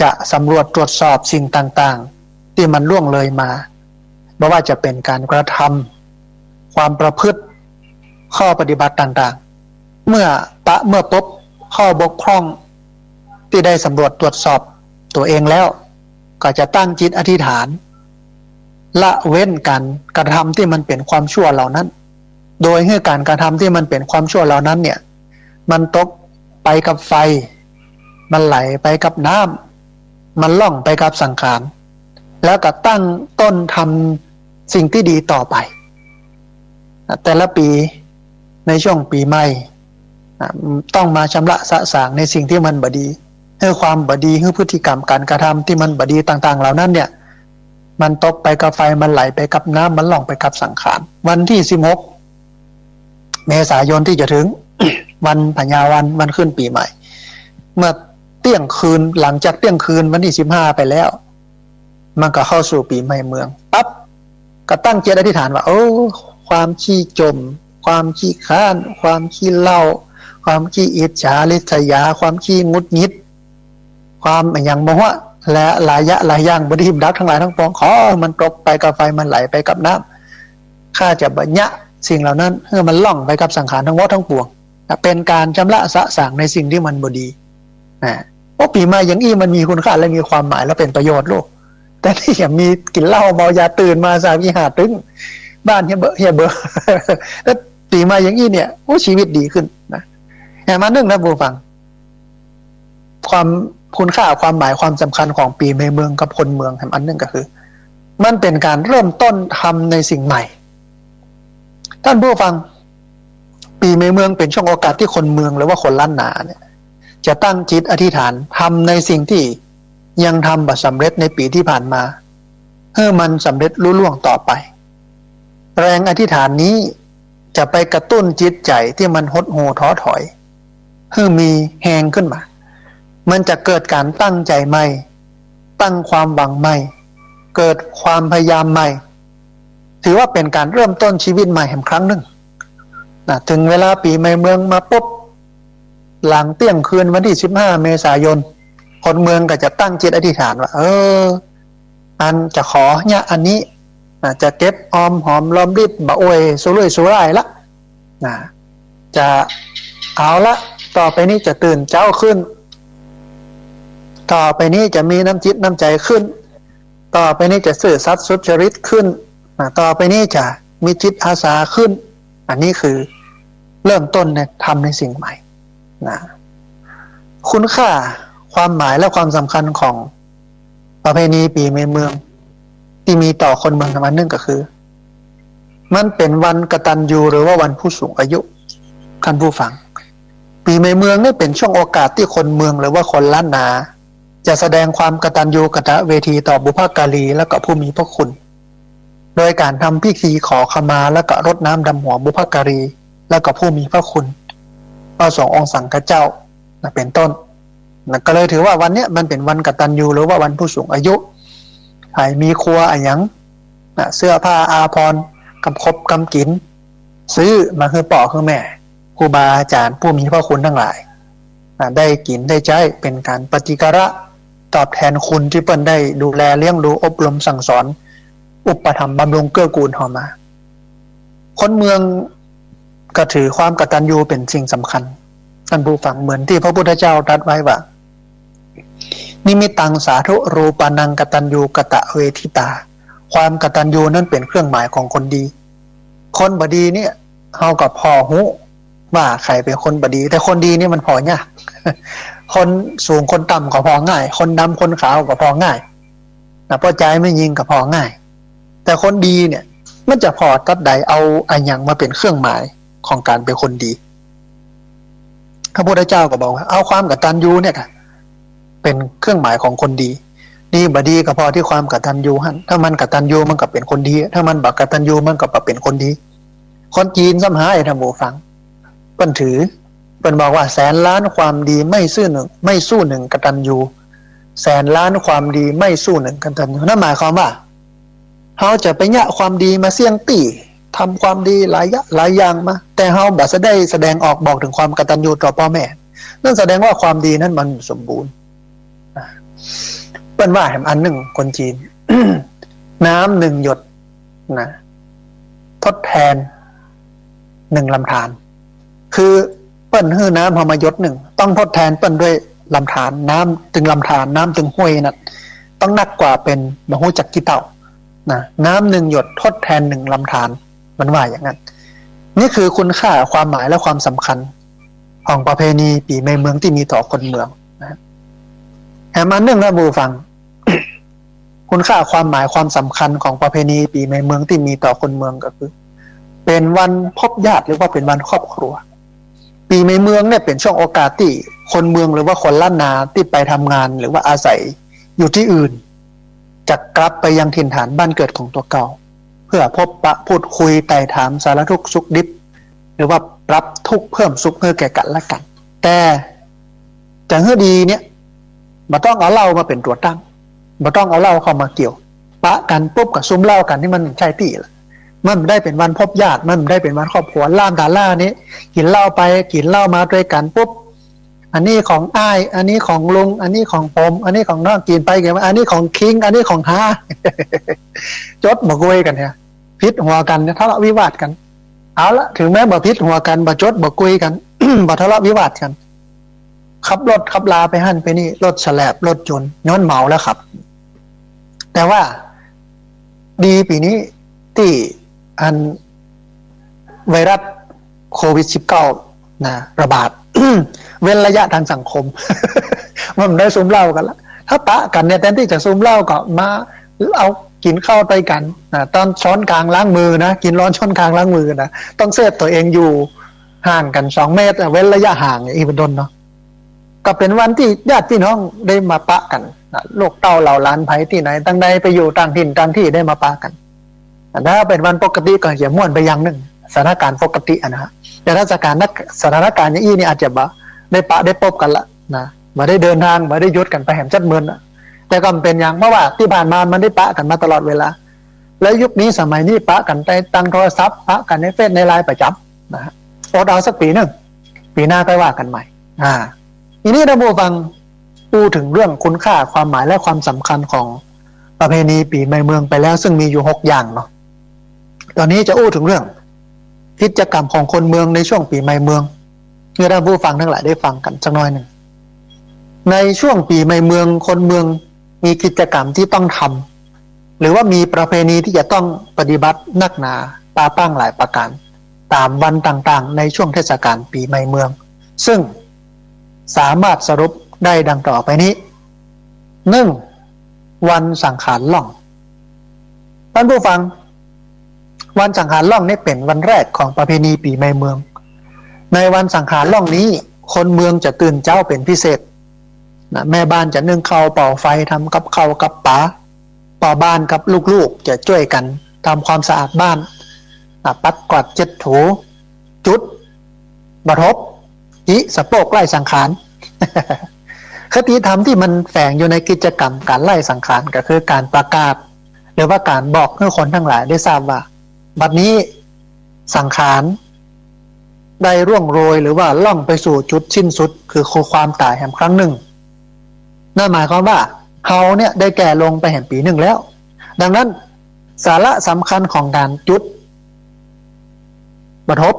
จะสำรวจตรวจสอบสิ่งต่างๆที่มันล่วงเลยมา ไม่ว่าจะเป็นการกระทำความประพฤติข้อปฏิบัติต่างๆเมื่อพบข้อบกพร่องที่ได้สำรวจตรวจสอบตัวเองแล้วก็จะตั้งจิตอธิษฐานละเว้นการกระทำที่มันเป็นความชั่วเหล่านั้นโดยให้การกระทำที่มันเป็นความชั่วเหล่านั้นเนี่ยมันตกไปกับไฟมันไหลไปกับน้ำมันล่องไปกับสังขารแล้วก็ตั้งต้นทำสิ่งที่ดีต่อไปแต่ละปีในช่วงปีใหม่ต้องมาชำระสะสางในสิ่งที่มันบดีให้ความบดีให้พฤติกรรมการกระทำที่มันบดีต่างๆเหล่านั้นเนี่ยมันตกไปกับไฟมันไหลไปกับน้ำมันล่องไปกับสังขารวันที่16 เมษายนที่จะถึง วันพญาวันขึ้นปีใหม่เมื่อเที่ยงคืนหลังจากเที่ยงคืนวันที่15ไปแล้วมันก็เข้าสู่ปีใหม่เมืองปั๊บก็ตั้งจิตอธิษฐานว่าความขี้จมความขี้ข้านความขี้เหล้าความขี้อิจฉาริษยาความขี้งุดหงิดความอย่างโมหะและหลายอย่างบดีดักทั้งหลายทั้งปวงขอมันตกไปกับไฟมันไหลไปกับน้ำข้าจะบัญญัติสิ่งเหล่านั้นเพื่อมันล่องไปกับสังขารทั้งหมดทั้งปวงเป็นการชำระสะสางในสิ่งที่มันบดีเพราะปีใหม่อย่างอี้มันมีคุณค่าและมีความหมายและเป็นประโยชน์ลูกแต่ที่อย่างมีกินเหล้าเมายาตื่นมาสามีหาตึงบ้านเฮียเบอแล้วปีใหม่อย่างอี้เนี่ยชีวิตดีขึ้นนะอย่างมาหนึ่งนะบูฟังความคุณค่าความหมายความสำคัญของปีใหม่เมืองกับคนเมืองอันหนึ่งก็คือมันเป็นการเริ่มต้นทำในสิ่งใหม่ท่านผู้ฟังปีใหม่เมืองเป็นช่วงโอกาสที่คนเมืองหรือว่าคนล้านนาเนี่ยจะตั้งจิตอธิษฐานทำในสิ่งที่ยังทำบ่สำเร็จในปีที่ผ่านมาให้มันสำเร็จลุล่วงต่อไปแรงอธิษฐานนี้จะไปกระตุ้นจิตใจที่มันหดหู่ท้อถอยให้มีแหงขึ้นมามันจะเกิดการตั้งใจใหม่ตั้งความหวังใหม่เกิดความพยายามใหม่ถือว่าเป็นการเริ่มต้นชีวิตใหม่แห่งครั้งหนึ่งถึงเวลาปีใหม่เมืองมาปุ๊บหลังเที่ยงคืนวันที่15 เมษายนคนเมืองก็จะตั้งจิตอธิษฐานว่าอันจะขอเนี่ยอันนี้จะเก็บออมหอมรอมริบบะโอยสุรุ่ยสุร่ายละจะเอาละต่อไปนี้จะตื่นเจ้าขึ้นต่อไปนี้จะมีน้ำจิตน้ำใจขึ้นต่อไปนี้จะซื่อสัตย์สุจริตขึ้นต่อไปนี้จะมีจิตอาสาขึ้นอันนี้คือเริ่มต้นเนี่ยทำในสิ่งใหม่คุณค่าความหมายและความสำคัญของประเพณีปีใหม่เมืองที่มีต่อคนเมืองอันหนึ่งก็คือมันเป็นวันกตัญญูหรือว่าวันผู้สูงอายุท่านผู้ฟังปีใหม่เมืองนี่เป็นช่วงโอกาสที่คนเมืองหรือว่าคนล้านนาจะแสดงความกตัญญูกตเวทีต่อบุพการีและก็ผู้มีพระคุณโดยการทำพิธีขอขมาและก็รดน้ำดำหัวบุพการีและก็ผู้มีพระคุณพระสงฆ์องค์สังฆเจ้าเป็นต้นก็เลยถือว่าวันนี้มันเป็นวันกตัญญูหรือว่าวันผู้สูงอายุให้มีครัวอะไรอย่างเสื้อผ้าอาภรณ์กำคบกำกินซื้อมาคือป่อคือแม่ครูบาอาจารย์ผู้มีพระคุณทั้งหลายได้กินได้ใช้เป็นการปฏิการะตอบแทนคุณที่เปิ้นได้ดูแลเลี้ยงดูอบรมสั่งสอนอุปถัมภ์บำรุงเกื้อกูลเขามาคนเมืองก็ถือความกตัญญูเป็นสิ่งสำคัญท่านผู้ฟังเหมือนที่พระพุทธเจ้าตรัสไว้ว่านิมิตังสาธุรูปานังกตัญญูกตเวทิตาความกตัญญูนั้นเป็นเครื่องหมายของคนดีคนบดีเนี่ยเฮากับพอหูว่าใครเป็นคนบดีแต่คนดีนี่มันพอยากคนสูงคนต่ำก็พอง่ายคนดำคนขาวก็พอง่ายพอใจไม่ยิงก็พอง่ายแต่คนดีเนี่ยมันจะพอตัดใดเอาอันยังมาเป็นเครื่องหมายของการเป็นคนดีพระพุทธเจ้าก็บอกว่าเอาความกตัญญูเนี่ยค่ะเป็นเครื่องหมายของคนดีนี่บดีก็พอที่ความกตัญญูหั่นถ้ามันกตัญญูมันก็เป็นคนดีถ้ามันบักกตัญญูมันก็เป็นคนดีคนจีนซ้ำหายท่านผู้ฟังเปิ้นถือเปิ้นบอกว่า100,000,000ความดีไม่สู้หนึ่งกตัญญู100,000,000ความดีไม่สู้หนึ่งกตัญญูนั่นหมายความว่าเขาจะไปยะความดีมาเสี่ยงตีทำความดีหลายอย่างมาแต่เขาบ่ได้แสดงออกบอกถึงความกตัญญูต่อพ่อแม่นั่นแสดงว่าความดีนั้นมันสมบูรณ์เปิ้นว่าแห่งอันหนึ่งคนจีน น้ำ1 หยด นะทดแทน1 ลำธารคือเปิ้นฮื้อน้ำพอมายศ1ต้องทดแทนเปิ้นด้วยลำธารน้ำถึงลำธารน้ำถึงห้วยนั่นต้องหนักกว่าเป็นมหูจักกี่เต่านะน้ำ1 หยดทดแทน1 ลำธารมันว่าอย่างนั้นนี่คือคุณค่าความหมายและความสำคัญของประเพณีปีใหม่เมืองที่มีต่อคนเมืองนะแถมอันหนึ่งนะบูฟัง คุณค่าความหมายความสำคัญของประเพณีปีใหม่เมืองที่มีต่อคนเมืองก็คือเป็นวันพบญาติหรือว่าเป็นวันครอบครัวปีใหม่เมืองเนี่ยเป็นช่วงโอกาสที่คนเมืองหรือว่าคนล้านนาที่ไปทำงานหรือว่าอาศัยอยู่ที่อื่นจะกลับไปยังถิ่นฐานบ้านเกิดของตัวเก่าเพื่อพบปะพูดคุยไต่ถามสารทุกข์สุขดิบหรือว่าปรับทุกข์เพิ่มสุขให้แก่กันและกันแต่จะให้ดีเนี่ยบ่ต้องเอาเหล้ามาเป็นตัวตั้งบ่ต้องเอาเหล้าเข้ามาเกี่ยวปะกันปุ๊บกับซุ้มเหล้ากันที่มันใช่ตีละมันได้เป็นวันพบญาติมันได้เป็นวันครอบครัวล่ามกาล่านี้กินเหล้าไปกินเหล้ามาด้วยกันปุ๊บอันนี้ของอ้ายอันนี้ของลุงอันนี้ของผมอันนี้ของน้องกินไปกันอันนี้ของคิงอันนี้ของฮา จดบ่คุยกันเนี่ยพิษหัวกันเนี่ยทะเลาะวิวาทกันเอาละถึงแม้บ่พิษหัวกันบ่จดบ่คุยกัน บ่ทะเลาะวิวาทกันขับรถขับลาไปหั่นไปนี่รถแฉลบรถจนย้อนเมาแล้วครับแต่ว่าดีปีนี้ที่อันไวรัสโควิด-19 นะระบาด เว้นระยะทางสังคม มันได้ซุมเหล้ากันละถ้าปะกันเนี่ยแทนที่จะซุมเหล้าก็มาเอากินข้าวไปกันนะตอนช้อนกลางล้างมือนะกินร้อนช้อนกลางล้างมือนะต้องเซฟตัวเองอยู่ห่างกัน2 เมตรเว้นระยะห่างอีกเป็นต้นเนาะก็เป็นวันที่ญาติพี่น้องได้มาปะกันนะลูกเต้าเหล่าหลานไผที่ไหนตั้งใดไปอยู่ต่างถิ่นต่างที่ได้มาปะกันถ้าเป็นวันปกติก็จะม่วนไปอย่างหนึ่งสถานการณ์ปกตินะฮะแต่ถ้าสถานการณ์อย่างนี้นี่อาจจะบ่ได้ปะได้พบกันละนะบ่ได้เดินทางบ่ได้ยศกันไปแหมจัดเมือนแต่ก็เป็นอย่างเพราะว่าที่ผ่านมามันได้ปะกันมาตลอดเวลาแล้วยุคนี้สมัยนี้ปะกันไปตั้งโทรศัพท์ปะกันในเฟซในไลน์ประจำนะฮะอดเอาสักปีหนึ่งปีหน้าค่อยว่ากันใหม่ทีนี้เราฟังพูดถึงเรื่องคุณค่าความหมายและความสำคัญของประเพณีปีใหม่เมืองไปแล้วซึ่งมีอยู่6 อย่างเนาะตอนนี้จะอู้ถึงเรื่องกิจกรรมของคนเมืองในช่วงปีใหม่เมืองเพื่อท่านผู้ฟังทั้งหลายได้ฟังกันสักหน่อยหนึ่งในช่วงปีใหม่เมืองคนเมืองมีกิจกรรมที่ต้องทำหรือว่ามีประเพณีที่จะต้องปฏิบัตินักหนาปาปั้งหลายประการตามวันต่างๆในช่วงเทศกาลปีใหม่เมืองซึ่งสามารถสรุปได้ดังต่อไปนี้ 1. วันสังขารล่องท่านผู้ฟังวันสังขารล่องนี่เป็นวันแรกของประเพณีปีใหม่เมืองในวันสังขารล่องนี้คนเมืองจะตื่นเช้าเป็นพิเศษนะแม่บ้านจะนึ่งข้าวเป่าไฟทำกับข้าวกับป๋าป่อบ้านกับลูกๆจะช่วยกันทำความสะอาดบ้านปัดกวาดเช็ดถูจุดบทบจิสะโปกไล่สังขาร คติธรรมที่มันแฝงอยู่ในกิจกรรมการไล่สังขารก็คือการประกาศหรือว่าการบอกให้คนทั้งหลายได้ทราบว่าบัดนี้สังขารได้ร่วงโรยหรือว่าล่องไปสู่จุดสิ้นสุดคือความตายแห่งครั้งหนึ่งนั่นหมายความว่าเขาเนี่ยได้แก่ลงไปแห่งปีหนึ่งแล้วดังนั้นสาระสำคัญของการจุดบทบ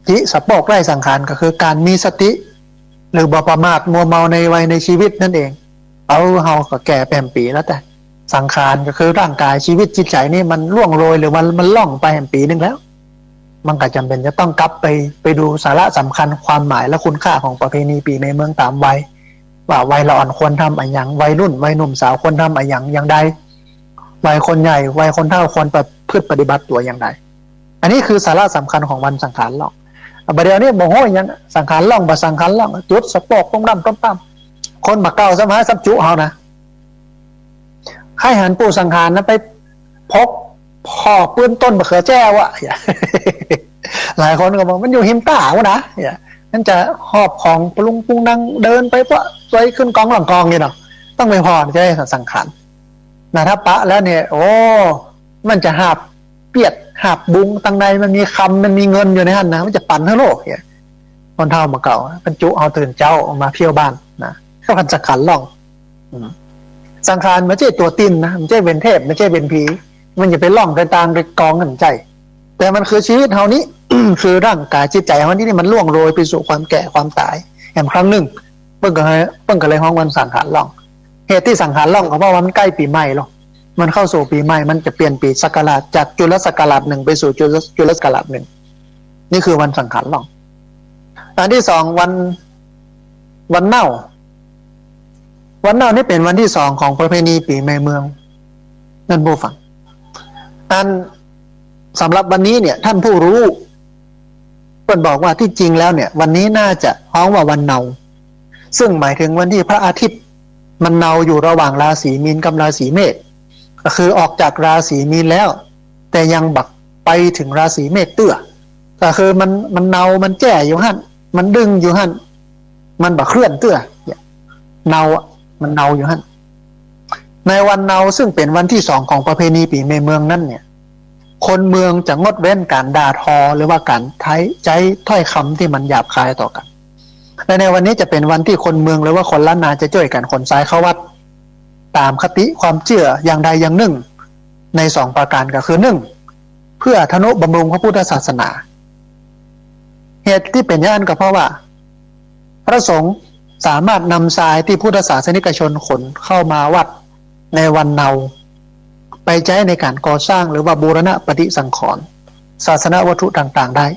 จิสะโปกไล่สังขารก็คือการมีสติหรือบ่ประมาทมัวเมาในวัยในชีวิตนั่นเองเอาเฮาก็แก่แปมปีแล้วแต่สังขารก็คือร่างกายชีวิตจิตใจนี่มันล่วงโรยหรือมันล่องไปแห่งปีนึงแล้วมันก็จำเป็นจะต้องกลับไปดูสาระสำคัญความหมายและคุณค่าของประเพณีปีในเมืองตามวัยว่าวัยละอ่อนควรทำอะไรอย่างวัยรุ่นวัยหนุ่มสาวควรทำอะไรอย่างใดวัยคนใหญ่วัยคนเฒ่าควรพฤติปฏิบัติตัวอย่างใดอันนี้คือสาระสำคัญของวันสังขารล่องประเดี๋ยวนี้โมโหอย่างสังขารล่องบ่สังขารล่องจุดสะโปกต้มดำต้มตั้มคนมาเก่าสมัยสับจุเฮานะให้หันปูสังขารนะไปพกพ่อปืนต้นมะเขือแจ้วอะหลายคนก็บอกมันอยู่หิมตาวะนะนั่นจะหอบของปรุงปุงนั่งเดินไปเพราะไว้ขึ้นกองหลังกองนี่เนาะต้องไปพอจะได้สังขารนะถ้าปะแล้วเนี่ยโอ้มันจะหาบเปียดหาบบุ้งตั้งในมันมีคำมันมีเงินอยู่ในหันนะมันจะปั่นทั้งโลกเนี่ยคนเท่ามาเก่าเป็นจุเอาตื่นเจ้าออกมาเที่ยวบ้านนะก็พันสังขารล่องสังขารไม่ใช่ตัวตินนะไม่ใช่เป็นเทพไม่ใช่เป็นผี มันจะไปล่องไปตางไปกองกันใจแต่มันคือชีวิตเฮานี้ คือร่างกายจิตใจเฮานี้มันล่วงโรยไปสู่ความแก่ความตายแห่งครั้งหนึ่งเพิ่งก็เลยฮ้องวันสังขารล่องเหตุที่สังขารล่องเพราะว่ามันใกล้ปีใหม่หรอกมันเข้าสู่ปีใหม่มันจะเปลี่ยนปีศักราชจากจุลศักราชหนึ่งไปสู่จุลศักราชหนึ่งนี่คือวันสังขารล่องอันที่สองวันเน่าวันเน่านี่เป็นวันที่สองของประเพณีปีใหม่เมืองนั่นผู้ฟังอันสำหรับวันนี้เนี่ยท่านผู้รู้เพิ่นบอกว่าที่จริงแล้วเนี่ยวันนี้น่าจะฮ้องว่าวันเนาซึ่งหมายถึงวันที่พระอาทิตย์มันเนาอยู่ระหว่างราศีมีนกับราศีเมษก็คือออกจากราศีมีนแล้วแต่ยังบักไปถึงราศีเมษเตื้อก็คือมันเนามันแจ่อยู่หั่นมันดึงอยู่หั่นมันบักเคลื่อนเตื้อเนามันเนาอยู่หั่นในวันเนาซึ่งเป็นวันที่สองของประเพณีปีใหม่เมืองนั่นเนี่ยคนเมืองจะงดเว้นการด่าทอหรือว่าการใช้ถ้อยคำที่มันหยาบคายต่อกันและในวันนี้จะเป็นวันที่คนเมืองหรือว่าคนล้านนาจะช่วยกันขนทรายเข้าวัดตามคติความเชื่ออย่างใดอย่างหนึ่งในสองประการก็คือหนึ่งเพื่อทนุบำรุงพระพุทธศาสนาเหตุที่เป็นอย่างนั้นก็เพราะว่าพระสงฆ์สามารถนำทรายที่พุทธศาสนิกชนขนเข้ามาวัดในวันเนาไปใช้ในการก่อสร้างหรือว่าบูรณะปฏิสังขรณ์ศาสนวัตถุต่างๆได้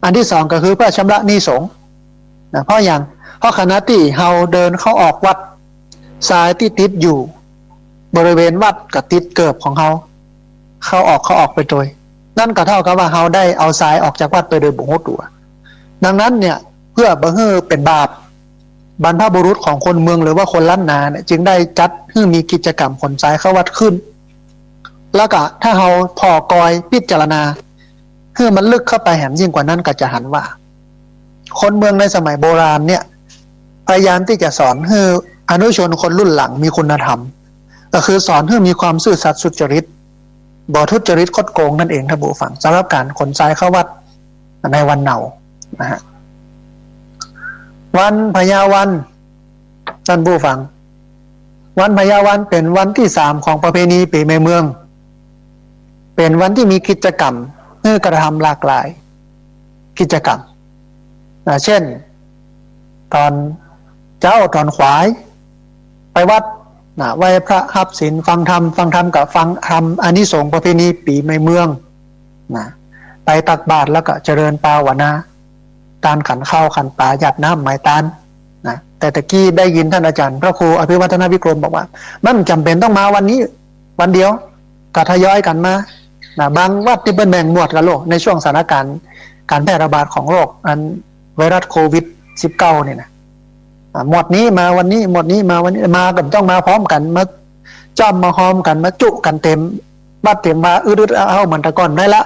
อันที่สองก็คือเพื่อชำระหนี้สงฆ์เพราะขณะที่เฮาเดินเข้าออกวัดทรายที่ติดอยู่บริเวณวัดกับติดเกิบของเฮาเข้าออกไปโดยนั่นก็เท่ากับว่าเฮาได้เอาทรายออกจากวัดไปโดยบุหูตัวดังนั้นเนี่ยเพื่อบ่ให้เป็นบาปบรรพบุรุษของคนเมืองหรือว่าคนล้านนาเนี่ยจึงได้จัดให้มีกิจกรรมขนทรายเข้าวัดขึ้นแล้วก็ถ้าเฮาพอกอยพิจารณาคือมันลึกเข้าไปแหมยิ่งกว่านั้นก็จะหันว่าคนเมืองในสมัยโบราณเนี่ยพยายามที่จะสอนให้อนุชนคนรุ่นหลังมีคุณธรรมก็คือสอนให้มีความซื่อสัตย์สุจริตบ่ทุจริตคดโกงนั่นเองท่านผู้ฟังสำหรับการขนทรายเข้าวัดในวันเนานะฮะวันพญาวันท่านผู้ฟังวันพญาวันเป็นวันที่สามของประเพณีปีใหม่เมืองเป็นวันที่มีกิจกรรมให้กระทำหลากหลายกิจกรรมเช่นตอนขวายไปวัดไหว้พระหับศีลฟังธรรมกับฟังธรรมอานิสงส์ประเพณีปีใหม่เมืองไปตักบาตรแล้วก็เจริญภาวนาการขันข้าวขันปลาหยาดน้ำหมายตานแต่ตะกี้ได้ยินท่านอาจารย์พระครูอภิวัฒนวิกรมบอกว่ามันจำเป็นต้องมาวันนี้วันเดียวก็ทยอยกันมาบางวัดที่เป็นแบ่งหมวดกันโลกในช่วงสถานการณ์การแพร่ระบาดของโรคอันไวรัสโควิด-19 เนี่ยนะหมวดนี้มาวันนี้หมวดนี้มาวันนี้มากันต้องมาพร้อมกันมาจ้อมมาพร้อมกันมาจุกันเต็มบัดเต็มมาอึดเอาเหมือนตะก่อนได้ละ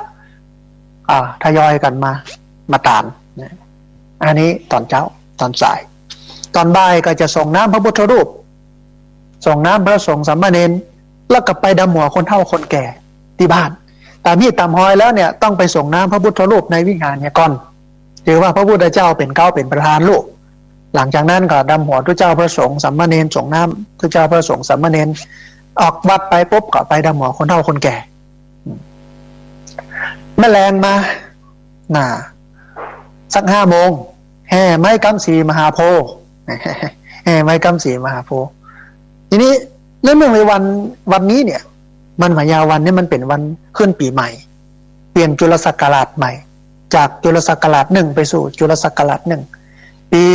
ทยอยกันมาตามอันนี้ตอนเช้าตอนสายตอนบ่ายก็จะส่งน้ำพระพุทธรูปส่งน้ำพระสงฆ์สามเณรแล้วก็ไปดำหัวคนเฒ่าคนแก่ที่บ้านตามที่ตามหอยแล้วเนี่ยต้องไปส่งน้ำพระพุทธรูปในวิหารเนี่ยก่อนถือว่าพระพุทธเจ้าเป็นเก้าเป็นประธานลูกหลังจากนั้นก็ดำหัวพระเจ้าพระสงฆ์สามเณรส่งน้ำพระเจ้าพระสงฆ์สามเณรออกวัดไปปุ๊บก็ไปดำหัวคนเฒ่าคนแก่แมลงมาสัก5 โมงแห่ไม้กำสีมหาโพธิ์แห่ไม้กำสีมหาโพธิ์ทีนี้เรื่องในวันนี้เนี่ยมันพญาวันนี่มันเป็นวันขึ้นปีใหม่เปลี่ยนจุลศักราชใหม่จากจุลศักราช1ไปสู่จุลศักราช1ปี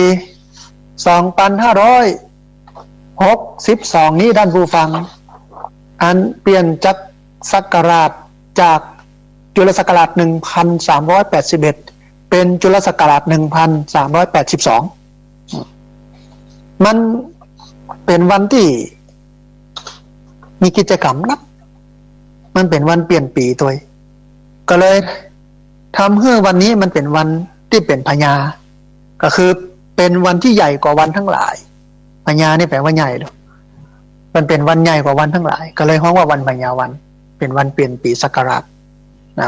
2562นี้ท่านผู้ฟังอันเปลี่ยนจากศักราชจากจุลศักราช1381เป็นจุลศักราช1382มันเป็นวันที่มีกิจกรรมนักมันเป็นวันเปลี่ยนปีตัวก็เลยทำให้วันนี้มันเป็นวันที่เป็นพญาก็คือเป็นวันที่ใหญ่กว่าวันทั้งหลายพญานี่แปลว่าใหญ่เลยมันเป็นวันใหญ่กว่าวันทั้งหลายก็เลยเรียกว่าวันพญาวันเป็นวันเปลี่ยนปีศักราช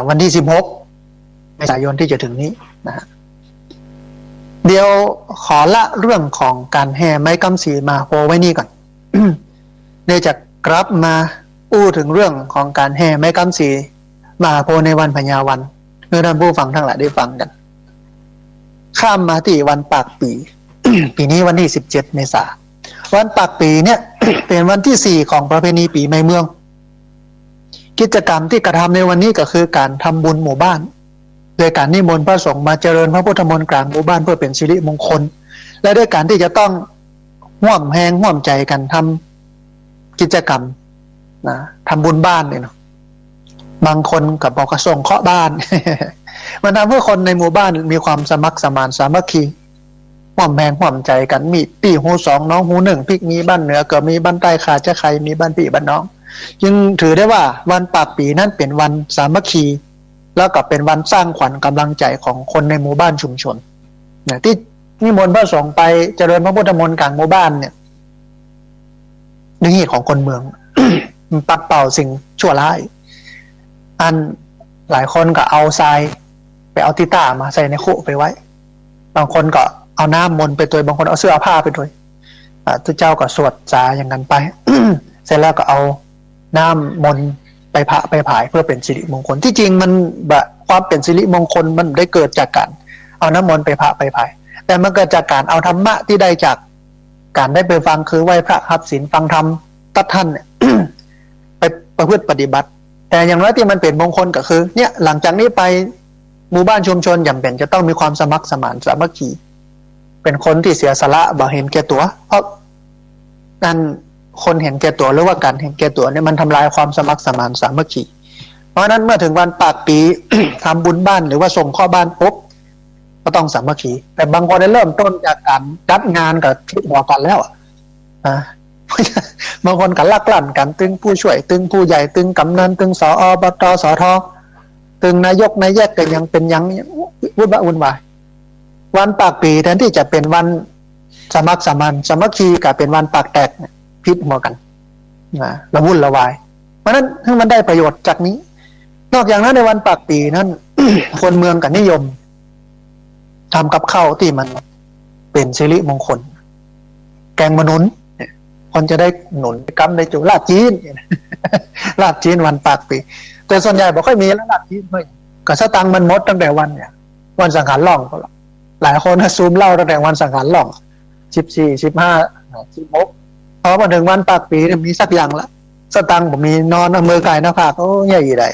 วันที่16 เมษายนที่จะถึงนี้นะฮะเดี๋ยวขอละเรื่องของการแห่ไม้กำสีมาโพไว้นี่ก่อน เนื่องจากกลับมา อู้ถึงเรื่องของการแห่ไม้กำสีมหาโพธิ์ในวันพญาวันเมื่อท่านผู้ฟังทั้งหลายได้ฟังกันข้ามมาที่วันปากปี ปีนี้วันที่17 เมษายนวันปากปีเนี่ย เป็นวันที่4ของประเพณีปีใหม่เมืองกิจกรรมที่กระทำในวันนี้ก็คือการทำบุญหมู่บ้านโดยการนิมนต์พระสงฆ์มาเจริญพระพุทธมนต์กลางหมู่บ้านเพื่อเป็นสิริมงคลและด้วยการที่จะต้องร่วมแรงร่วมใจกันทำกิจกรรมนะทำบุญบ้านเนี่ยเนาะบางคนกับบอกกระส่งเคาะบ้าน มันทำให้คนในหมู่บ้านมีความสมัครสมานสามัคคีร่วมแรงร่วมใจกันมีปีหูสองน้องหูหนึ่งพิกมีบ้านเหนือก็มีบ้านใต้ขาจะใครมีบ้านพี่บ้านน้องจึงถือได้ว่าวันปากปีนั้นเป็นวันสามัคคีแล้วก็เป็นวันสร้างขวัญกำลังใจของคนในหมู่บ้านชุมชนเนี่ยที่นิมนต์พระสงฆ์ไปเจริญพระพุทธมนต์กลางหมู่บ้านเนี่ยนี่ของคนเมือง ปัดเป่าสิ่งชั่วร้ายอันหลายคนก็เอาทรายไปเอาติต้ามาใส่ในคุไปไว้บางคนก็เอาน้ำมนต์ไปตัวบางคนเอาเสื้อผ้าไปด้วยทุกเจ้าก็สวดจาอย่างนั้นไป เสร็จแล้วก็เอาน้ำมนต์ไปพระไปผายเพื่อเป็นสิริมงคลที่จริงมันแบบความเป็นสิริมงคลมันได้เกิดจากการเอาน้ำมนต์ไปพระไปผายแต่มันเกิดจากการเอาธรรมะที่ได้จากการได้ไปฟังคือไหว้พระรับศีลฟังธรรมตัดท่านเนี่ย ไปประพฤติปฏิบัติแต่อย่างน้อยที่มันเป็นมงคลก็คือเนี่ยหลังจากนี้ไปหมู่บ้านชุมชนจำเป็นจะต้องมีความสมัครสมานสามัคคีเป็นคนที่เสียสละบ่เห็นแก่ตัวเพราะการคนเห็นแก่ตัวหรือว่าการเห็นแก่ตัวเนี่ยมันทำลายความสมัครสมานสามัคคีเพราะนั้นเมื่อถึงวันปากปี ทำบุญบ้านหรือว่าส่งข้อบ้านปุ๊บก็ต้องสามัคคีแต่บางคนได้เริ่มต้นจากการจัดงานกับคิดหัวกันแล้วบางคนกันลักลั่นกันตึงผู้ช่วยตึงผู้ใหญ่ตึงกำนันตึงสอบตสทตึงนายกนายแยกกันยังเป็นยังวุ่นวายวันปากปีแทนที่จะเป็นวันสมัครสมานสามัคคีกับเป็นวันปากแตกพิษหัวกันระวุ่นระวายเพราะนั้นถ้ามันได้ประโยชน์จากนี้นอกจากนั้นในวันปากปีนั้น คนเมืองกันนิยมทำกับข้าวที่มันเป็นสิริมงคลแกงมะนุนคนจะได้หนุนกำในจุลาบจีน ลาบจีนวันปากปีแต่ส่วนใหญ่บอกค่อยมีแล้วลาบจีนไม่ก็สตังมันมดตั้งแต่วันเนี่ยวันสังขารล่องก็หลายคนซูมเล่าตั้งแต่วันสังขารล่อง14 15 16พอมาถึงวันปากปีมีสักอย่างละสตังผมมีนอนมือไก่หน้าผากโอ้ใหญ่ใหญ่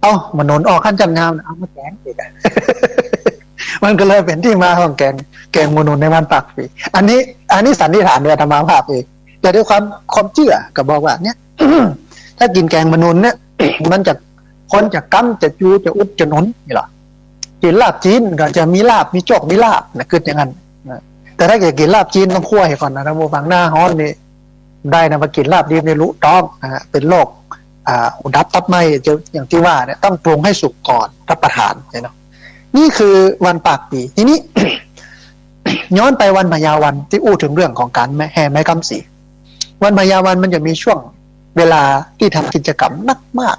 เอ้ามันหนุนออกขั้นจันงามเอามาแกงอีก มันก็เลยเป็นที่มาของแกงมนุนในวันปากปีอันนี้สันนิษฐานโดยธรรมภาพเองแต่ด้วยความเชื่อก็บอกว่าเนี่ย ถ้ากินแกงมนุนเนี่ย มันจะคนจะกั้มจะจูจะอุดจะหนุนนี่หรอกินลาบจีนก็จะมีลาบมีโจกมีลาบนะคืออย่างนั้นนะแต่ถ้าเกิดกินลาบจีนต้องคั่วให้ก่อนนะท่านผู้ฟังหน้าฮ้อนนี่ได้นะมากินลาบดิบในรู้ต้องเป็นโรคอุดับตับไหมอย่างที่ว่าเนี่ยต้องปรุงให้สุกก่อนรับประทานเนาะนี่คือวันปากปีทีนี้ ย้อนไปวันพญาวันที่อู้ถึงเรื่องของการแห่ไม้กำสีวันพญาวันมันจะมีช่วงเวลาที่ทำกิจกรรมนักมาก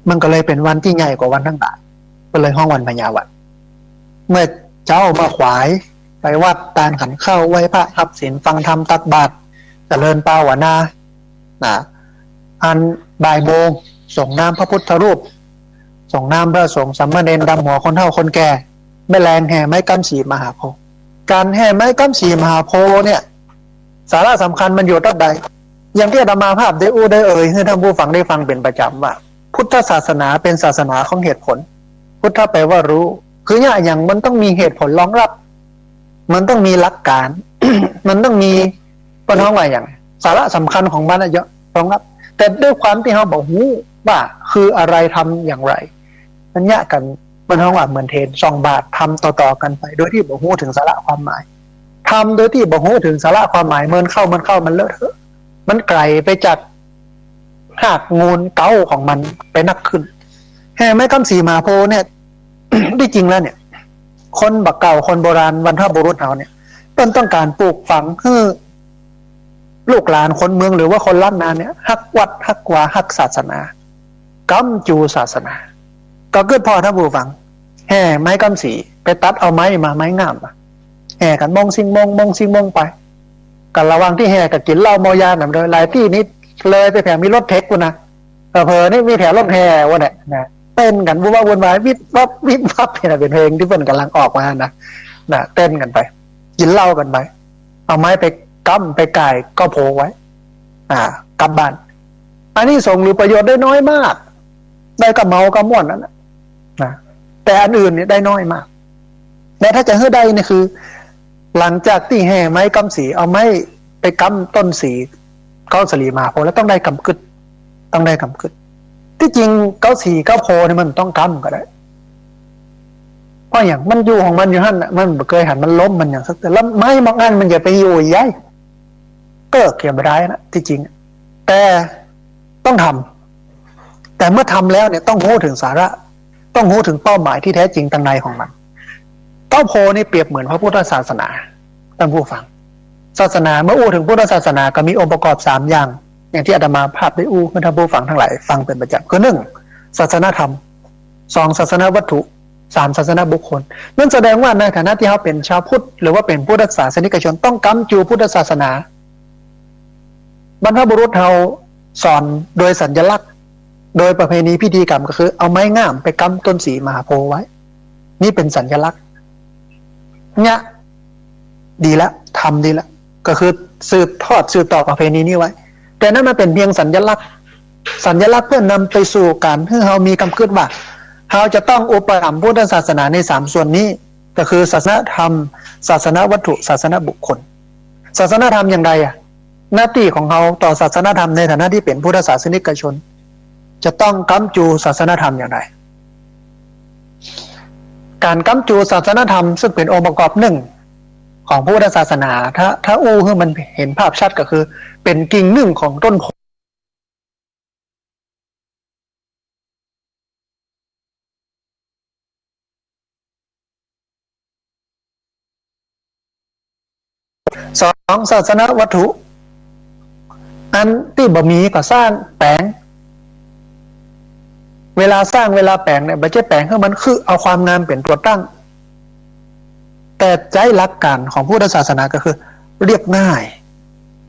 มันก็เลยเป็นวันที่ใหญ่กว่าวันทั้งหลายก็เลยห้องวันพญาวันเมื่อเจ้ามาขวายไปวัดตานขันเข้าไหว้พระรับศีลฟังธรรมตักบาตรเจริญภาวนาอันบ่ายโมงส่งน้ำพระพุทธรูปส่งน้ำพระสงฆ์สามเณรดำหัวคนเฒ่าคนแก่ไม่แรงแห่ไม้กำสีมหาโพธิ์การแห่ไม้กำสีมหาโพธิ์เนี่ยสาระสำคัญมันอยู่ตรงใดอย่างที่อาตมาภาพได้อู้ได้ให้ท่านผู้ฟังได้ฟังเป็นประจำว่าพุทธศาสนาเป็นศาสนาของเหตุผลพุทธแปลว่ารู้คืออย่างมันต้องมีเหตุผลรองรับมันต้องมีหลักการ มันต้องมีปัญหาว่าอย่างสาระสำคัญของมันเยอะรองรับแต่ด้วยความที่เขาบอกว่าคืออะไรทำอย่างไรมันยากกันมันห้องว่าเหมือนเทน2 บาททำต่อๆกันไปโดยที่บอกถึงสาระความหมายทำโดยที่บอกถึงสาระความหมายมันเข้ามันเลอะเทอะมันไกลไปจากหากงูนเก้าของมันไปนักขึ้นแห่ไม้กำสีมหาโพธิ์เนี่ย ที่จริงแล้วเนี่ยคนบักเก่าคนโบราณบรรพบุรุษเราเนี่ยต้องการปลูกฝังให้ลูกหลานคนเมืองหรือว่าคนล้านนาเนี่ยฮักวัดฮักวาฮักศาสนากำจูศาสนาก็เกิดพอท่านผู้ฟังแห่ไม้กำสีไปตัดเอาไม้มาไม้งามมาแห่กันมองซิงมองไปกันระวังที่แห่กับกินเหล้าเมายาหนำเลยหลายที่นี้ เลยไปแถมมีรถเท็กวันนะเพอนี่มีแถวรถแห่วันเนี่ยนะเต้นกันวุ่นวายวิบวับวิบวับเนี่ยเป็นเพลงที่เพิ่นกำลังออกมานะเต้นกันไปกินเหล้ากันไปเอาไม้ไปกั้มไปก่ายก็โผล่ไว้กลับบ้านอันนี้ส่งหรือประโยชน์ได้น้อยมากได้กับเมากับม่วนนั่นนะแต่อันอื่นเนี่ยได้น้อยมากแต่ถ้าจะให้ได้เนี่ยคือหลังจากที่แห่ไม้กำสีเอาไม้ไปกำต้นสีเก้าสลีมาโพแล้วต้องได้กำกึดต้องได้กำกึดที่จริงเก้าสีเก้าโพเนี่ยมันต้องกำก็ได้เพราะอย่างมันอยู่ของมันอยู่หั่นมันเคยหันมันล้มมันอย่างสักแต่แล้วไม้บางอันมันอย่าไปอยู่ใหญ่ก็เกี่ยวไม่ได้นะที่จริงแต่ต้องทำแต่เมื่อทำแล้วเนี่ยต้องรู้ถึงสาระต้องรู้ถึงเป้าหมายที่แท้จริงตั้งในของมันเต้าโพนี่เปรียบเหมือนพระพุทธศาสนาท่านผู้ฟังศาสนาเมื่ออู้ถึงพุทธศาสนาก็มีองค์ประกอบ3อย่างอย่างที่อาตมาภาพได้อู้ให้ท่านผู้ฟังทั้งหลายฟังเป็นประจำคือ1ศาสนาธรรม2ศาสนาวัตถุ3ศาสนาบุคคลนั่นแสดงว่าในฐานะที่เขาเป็นชาวพุทธหรือว่าเป็นพุทธศาสนิกชนต้องกำจูพุทธศาสนาบรรพบุรุษเราสอนโดยสัญลักษณ์โดยประเพณีพิธีกรรมก็คือเอาไม้ง่ามไปกำต้นสีมหาโพธิ์ไว้นี่เป็นสัญลักษณ์เนี่ยดีแล้วทำดีแล้วก็คือสืบทอดสืบต่อประเพณีนี้ไว้แต่นั่นมันเป็นเพียงสัญลักษณ์เพื่อนำไปสู่การให้เรามีกำคิดว่าเราจะต้องอุปถัมภ์พุทธศาสนาใน3ส่วนนี้ก็คือศาสนธรรมศาสนาวัตถุศาสนาบุคคลศาสนธรรมอย่างไรหน้าที่ของเราต่อศาสนธรรมในฐานะที่เป็นพุทธศาสนิกชนจะต้องกำจูศาสนธรรมอย่างไรการกำจูศาสนธรรมซึ่งเป็นองค์ประกอบ1ของพุทธศาสนาถ้าอู้ให้มันเห็นภาพชัดก็คือเป็นกิ่ง1ของต้นโพ2ศาสนาวัตถุอันที่บ่มีก็สร้างแปลงเวลาสร้างเวลาแปลงเนี่ยไม่ใช่แปลงให้มันคือเอาความงามเป็นตัวตั้งแต่ใจหลักการของพุทธศาสนาก็คือเรียบง่าย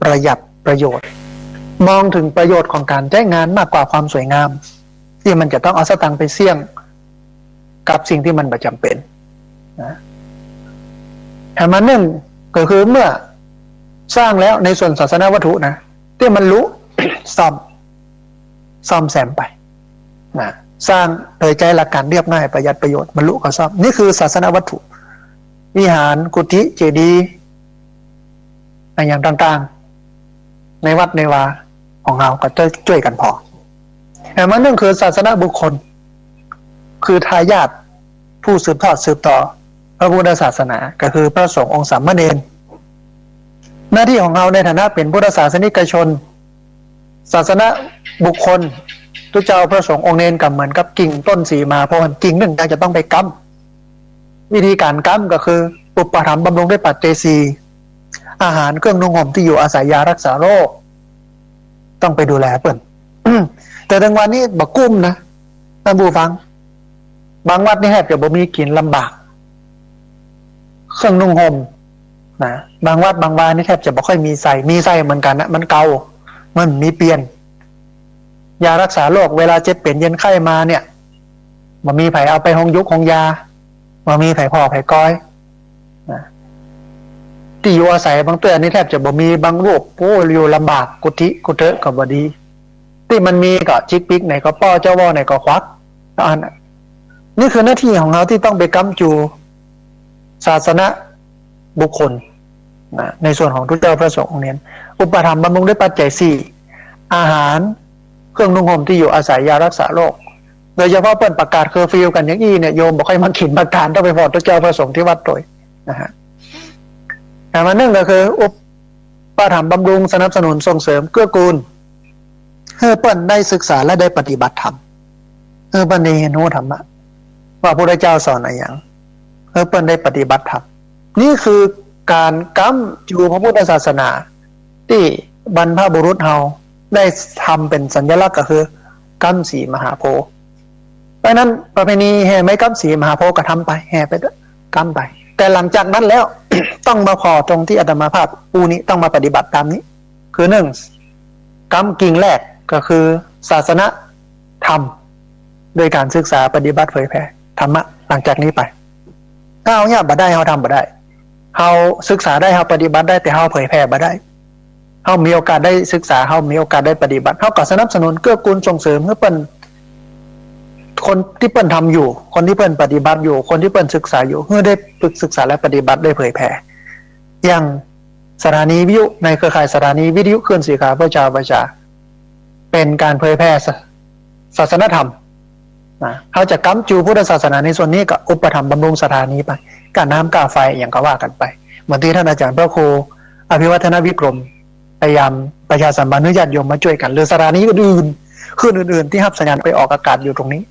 ประหยัดประโยชน์มองถึงประโยชน์ของการใช้งานมากกว่าความสวยงามที่มันจะต้องเอาสตางค์ไปเสี่ยงกับสิ่งที่มันไม่จำเป็นนะแต่มันหนึ่งก็คือเมื่อสร้างแล้วในส่วนศาสนาวัตถุนะที่มันรู้ ซ่อมแซมไปนะสร้างโดยใจหลักการเรียบง่ายประหยัดประโยชน์บรรลุก็ซ่อมนี่คือศาสนาวัตถุวิหารกุฏิเจดีย์อย่างต่างๆในวัดในวาของเราก็จะช่วยกันพอแต่มันนั่นคือศาสนาบุคคลคือทายาทผู้สืบทอดสืบต่อพระพุทธศาสนาก็คือพระสงฆ์องค์สามเณรหน้าที่ของเราในฐานะเป็นพุทธศาสนิกชนศาสนาบุคคลทุกเจ้าพระสงฆ์องค์เนรกับเหมือนกับกิ่งต้นสีมาเพราะกิ่งหนึ่งจะต้องไปกำวิธีการกำก็คืออุปถัมภ์บำรุงด้วยปัจจัย4อาหารเครื่องนุ่งห่มที่อยู่อาศัยยารักษาโรคต้องไปดูแลเพิ่น แต่ถึงวันนี้บักกุ้มนะท่านผู้ฟังบางวัดนี่แทบจะบ่มีกินลำบากเครื่องนุ่งห่มนะบางวัดบางวานี่แทบจะบ่ค่อยมีใส่เหมือนกันนะมันเก่ามันมีเปลี่ยนยารักษาโรคเวลาเจ็บเป็นเย็นไข้มาเนี่ยบ่มีไผเอาไปห้องยุกห้องยาบ่มีไผพ่อไผก้อยนะที่อยู่อาศัยบางเตื้อนี่แทบจะบ่มีบางรูปโอ้อยู่ลำบากกุฏิกุเถอะก็บ่ดีที่มันมีก็จิกปิกไหนก็ป้อเจ้าว่าไหนก็ควักอันนี่คือหน้าที่ของเราที่ต้องไปกำจูศาสนาบุคคลนะในส่วนของทุกเจ้าพระสงฆ์องค์เน้นอุปถัมภ์บำรุงด้วยปัจจัย4อาหารเครื่องนุ่งห่มที่อยู่อาศัยยารักษาโรคโดยเฉพาะเปิดประกาศเคอร์ฟิวกันอย่างอี้เนี่ยโยมบอกให้มันขินประกาศต้องไปพอทุกเจ้าพระสงฆ์ที่วัดโดยนะฮะแต่มันนึ่งก็คืออุปถัมภ์บำรุงสนับสนุนส่งเสริมเกื้อกูลให้เปิ้นได้ศึกษาและได้ปฏิบัติธรรมเปิ้นได้เห็นรู้ธรรมะว่าพระพุทธเจ้าสอนอะไรอย่างเปิ้นได้ปฏิบัติธรรมนี่คือการกำจูพระพุทธศาสนาที่บรรพบุรุษเราได้ทำเป็นสัญลักษณ์ก็คือกำสีมหาโพธิ์เพราะนั้นประเพณีแห่ไม้กำสีมหาโพธิ์ก็ทำไปแห่ไปด้วยกำไปแต่หลังจากนั้นแล้ว ต้องมาพอตรงที่อาตมาภาพปูนี้ต้องมาปฏิบัติตามนี้คือ กำกิ่งแรกก็คือศาสนธรรมโดยการศึกษาปฏิบัติเผยแผ่ธรรมะหลังจากนี้ไปถ้าเอาเนี่ยบ่ได้เฮาทำบ่ได้เฮาศึกษาได้เฮาปฏิบัติได้แต่เฮาเผยแผ่บ่ได้เฮามีโอกาสได้ศึกษาเฮามีโอกาสได้ปฏิบัติเฮาก็สนับสนุนเกื้อกูลส่งเสริมให้เปิ้นคนที่เปิ้นทำอยู่คนที่เปิ้นปฏิบัติอยู่คนที่เปิ้นศึกษาอยู่เพื่อได้ฝึกศึกษาและปฏิบัติได้เผยแผ่อย่างสถานีวิทยุในเครือข่ายสถานีวิทยุคลื่นสีขาวเพื่อชาวประชาเป็นการเผยแพร่ศาสนธรรมเขาจะกำจูพุทธศาสนาในส่วนนี้ก็อุปถัมภ์บำรุงสถานีไปกาน้ำกาไฟอย่างก็ว่ากันไปเหมือนที่ท่านอาจารย์พระครูอภิวัฒนวิกรมพยายามประชาสัมพันธ์ให้ญาติโยมมาช่วยกันหรือสถานีอื่นๆขึ้นอื่นๆที่รับสัญญาณไปออกอากาศอยู่ตรงนี้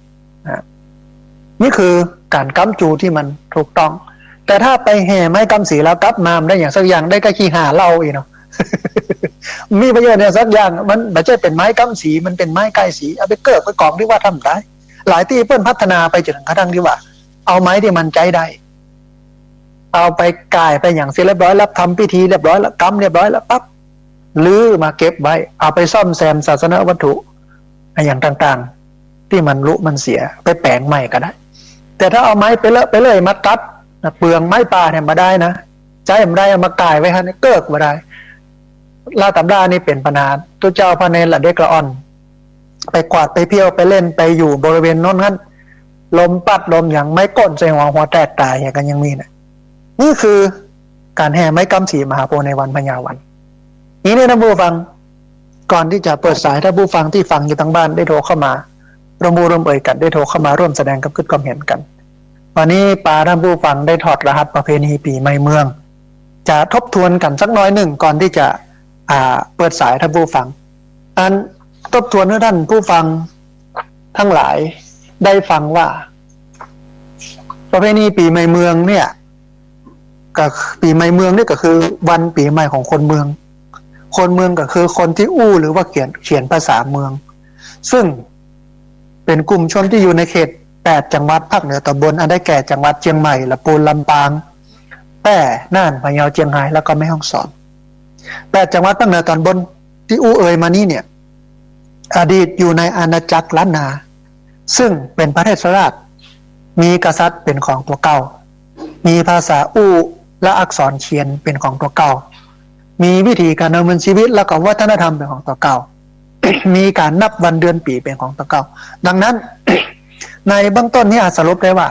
นี่คือการกำจูที่มันถูกต้องแต่ถ้าไปแห่ไม้กำสีแล้วกลับมาได้อย่างสักอย่างได้ก็ขี้หาเล่าอีกเนาะ มีประโยชน์เนี่ยสักอย่างมันไม่ใช่เป็นไม้กำสีมันเป็นไม้ไก่สีเอาไปเกิดไปกองที่ว่าทำได้หลายที่เพิ่นพัฒนาไปจนถึงกระทั่งที่ว่าเอาไม้ที่มันใจได้เอาไปกายไปอย่างเสร็จเรียบร้อยแล้วทำพิธีเรียบร้อยแล้วกำเรียบร้อยแล้วปั๊บลื้อมาเก็บไว้เอาไปซ่อมแซมศาสนวัตถุอย่างต่างๆที่มันรุมันเสียไปแปลงใหม่ก็ได้แต่ถ้าเอาไม้ไปเลอะไปเลยมาตัดเปลืองไม้ป่าเนี่ยมาได้นะใจมันได้เอามากายไว้ฮะเกิกมาได้ลาตำรานี่เป็นปัญหาตัวเจ้าพระเนรละเด็กละอ่อนไปกวาดไปเที่ยวไปเล่นไปอยู่บริเวณโน้นนั้นลมปัดลมอย่างไม้ก้นใส่หัวแตกตายอย่างกันยังมีนะนี่คือการแห่ไม้กำสีมหาโพธิ์ในวันพญาวันนี้เนี่ยนะผู้ฟังก่อนที่จะเปิดสายถ้าผู้ฟังที่ฟังอยู่ทางบ้านได้โทรเข้ามาร่วมเอ่ยกันได้โทรเข้ามาร่วมแสดงกับคิดความเห็นกันวันนี้ปาท่านผู้ฟังได้ถอดรหัสประเพณีปีใหม่เมืองจะทบทวนกันสักน้อยหนึ่งก่อนที่จะเปิดสายท่านผู้ฟังอันทบทวนให้ท่านผู้ฟังทั้งหลายได้ฟังว่าประเพณีปีใหม่เมืองเนี่ยกับปีใหม่เมืองนี่ก็คือวันปีใหม่ของคนเมืองคนเมืองก็คือคนที่อู้หรือว่าเขียนภาษาเมืองซึ่งเป็นกลุ่มชนที่อยู่ในเขต8จังหวัดภาคเหนือตอนบนอันได้แก่จังหวัดเชียงใหม่ลำพูนลำปางแพร่น่านพะเยาเชียงรายแล้วก็แม่ฮ่องสอน8จังหวัดภาคเหนือตอนบนที่อู้เอ่ยมานี่เนี่ยอดีตอยู่ในอาณาจักรล้านนาซึ่งเป็นประเทศราชมีกษัตริย์เป็นของตัวเก่ามีภาษาอู้และอักษรเขียนเป็นของตัวเก่ามีวิธีการดำเนินชีวิตและก็วัฒนธรรมเป็นของตัวเก่า มีการนับวันเดือนปีเป็นของตัวเก่าดังนั้น ในเบื้องต้นนี้อาจสรุปได้ว่า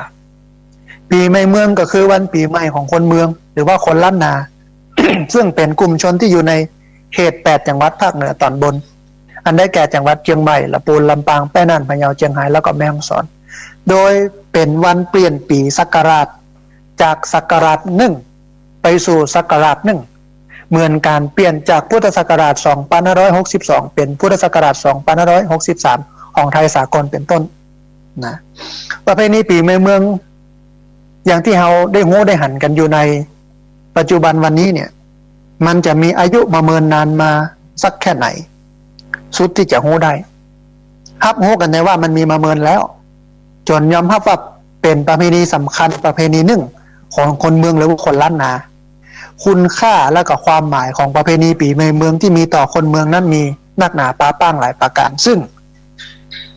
ปีใหม่เมืองก็คือวันปีใหม่ของคนเมืองหรือว่าคนล้านนา ซึ่งเป็นกลุ่มชนที่อยู่ในเขต8จังหวัดภาคเหนือตอนบนอันได้แก่จังหวัดเชียงใหม่ลำพูนลำปางแพร่น่านพะเยาเชียงรายแล้วก็แม่ฮ่องสอนโดยเป็นวันเปลี่ยนปีศักราชจากศักราช1ไปสู่ศักราช1เหมือนการเปลี่ยนจากพุทธศักราช2562เป็นพุทธศักราช2563ของไทยสากลเป็นต้นนะประเพณีปีใหม่เมืองอย่างที่เราได้โง่ได้หันกันอยู่ในปัจจุบันวันนี้เนี่ยมันจะมีอายุมาเมินนานมาสักแค่ไหนสุดที่จะโง่ได้ฮับโง่กันในว่ามันมีมาเมินแล้วจนยอมรับว่าเป็นประเพณีสำคัญประเพณีหนึ่งของคนเมืองหรือว่าคนล้านนาคุณค่าและก็ความหมายของประเพณีปีใหม่เมืองที่มีต่อคนเมืองนั้นมีนักหนาป้าป้างหลายประการซึ่ง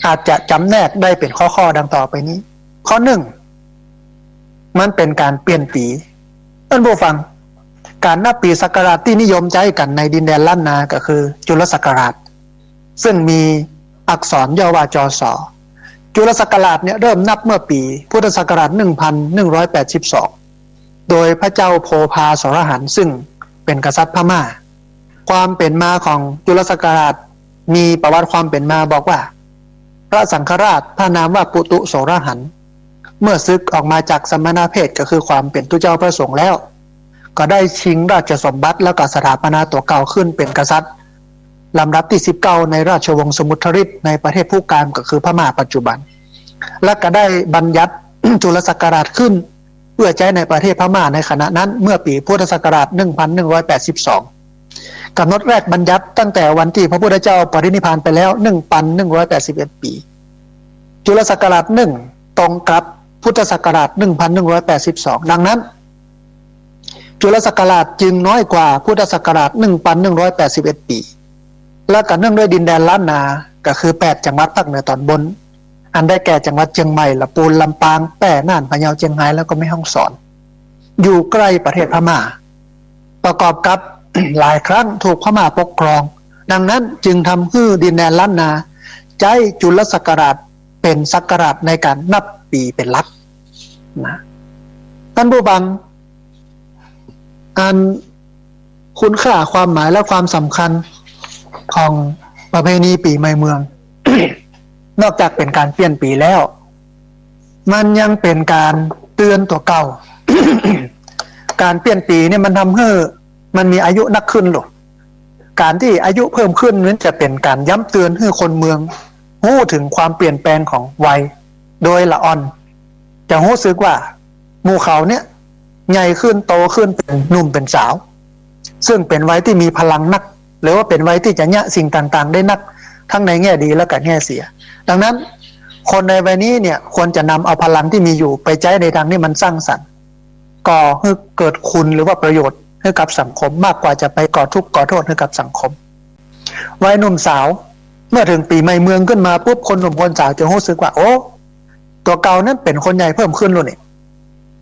อาจจะจำแนกได้เป็นข้อดังต่อไปนี้ข้อหนึ่งมันเป็นการเปลี่ยนปีท่านผู้ฟังการนับปีศักราชที่นิยมใช้กันในดินแดนล้านนาก็คือจุลศักราชซึ่งมีอักษรย่อว่าจศจุลศักราชเนี่ยเริ่มนับเมื่อปีพุทธศักราช1182โดยพระเจ้าโพพาสรหันต์ซึ่งเป็นกษัตริย์พม่าความเป็นมาของจุลศักราชมีประวัติความเป็นมาบอกว่าพระสังฆราชพระนามว่าปุตุโสรหันต์เมื่อศึกออกมาจากสมณเพศก็คือความเป็นตุเจ้าพระสงฆ์แล้วก็ได้ชิงราชสมบัติแล้วก็สถาปนาตัวเก่าขึ้นเป็นกษัตริย์ลำดับที่19ในราชวงศ์สมุทรฤทธิ์ในประเทศผู้การก็คือพม่าปัจจุบันและก็ได้บัญญัติ จุลศักราชขึ้นเพื่อใช้ในประเทศพม่าในขณะนั้นเมื่อปีพุทธศักราช1182กำหนดแรกบัญญัติตั้งแต่วันที่พระพุทธเจ้าปรินิพพานไปแล้ว1181 ปีจุลศักราช1ตรงกับพุทธศักราช1182ดังนั้นจุลศักราชจึงน้อยกว่าพุทธศักราช1181 ปี และก็เนื่องด้วยดินแดนล้านนาก็คือ8จังหวัดภาคเหนือตอนบนอันได้แก่จังหวัดเชียงใหม่ลำพูนลำปางแพร่น่านพะเยาเชียงรายแล้วก็แม่ฮ่องสอนอยู่ใกล้ประเทศพม่าประกอบกับ หลายครั้งถูกพม่าปกครองดังนั้นจึงทำให้ดินแดนล้านนาใช้จุลศักราชเป็นศักราชในการนับปีเป็นหลักนะท่านผู้ฟังอันคุณค่าความหมายและความสำคัญของประเพณีปีใหม่เมือง นอกจากเป็นการเปลี่ยนปีแล้วมันยังเป็นการเตือนตัวเก่า การเปลี่ยนปีเนี่ยมันทำให้มันมีอายุนักขึ้นหรอกการที่อายุเพิ่มขึ้นนั้นจะเป็นการย้ำเตือนให้คนเมืองรู้ถึงความเปลี่ยนแปลงของวัยโดยละอ่อนจะรู้สึกว่าหมู่เขาเนี่ยใหญ่ขึ้นโตขึ้นเป็นหนุ่มเป็นสาวซึ่งเป็นวัยที่มีพลังนักหรือว่าเป็นวัยที่จะแยะสิ่งต่างๆได้นักทั้งในแง่ดีและก็แง่เสียดังนั้นคนในวัยนี้เนี่ยควรจะนำเอาพลังที่มีอยู่ไปใช้ในทางที่มันสร้างสรรค์ก่อให้เกิดคุณหรือว่าประโยชน์ให้กับสังคมมากกว่าจะไปก่อทุกข์ก่อโทษให้กับสังคมวัยหนุ่มสาวเมื่อถึงปีใหม่เมืองขึ้นมาปุ๊บคนหนุ่มคนสาวจะรู้สึกว่าโอ้ตัวเก่านั้นเป็นคนใหญ่เพิ่มขึ้นแล้วนี่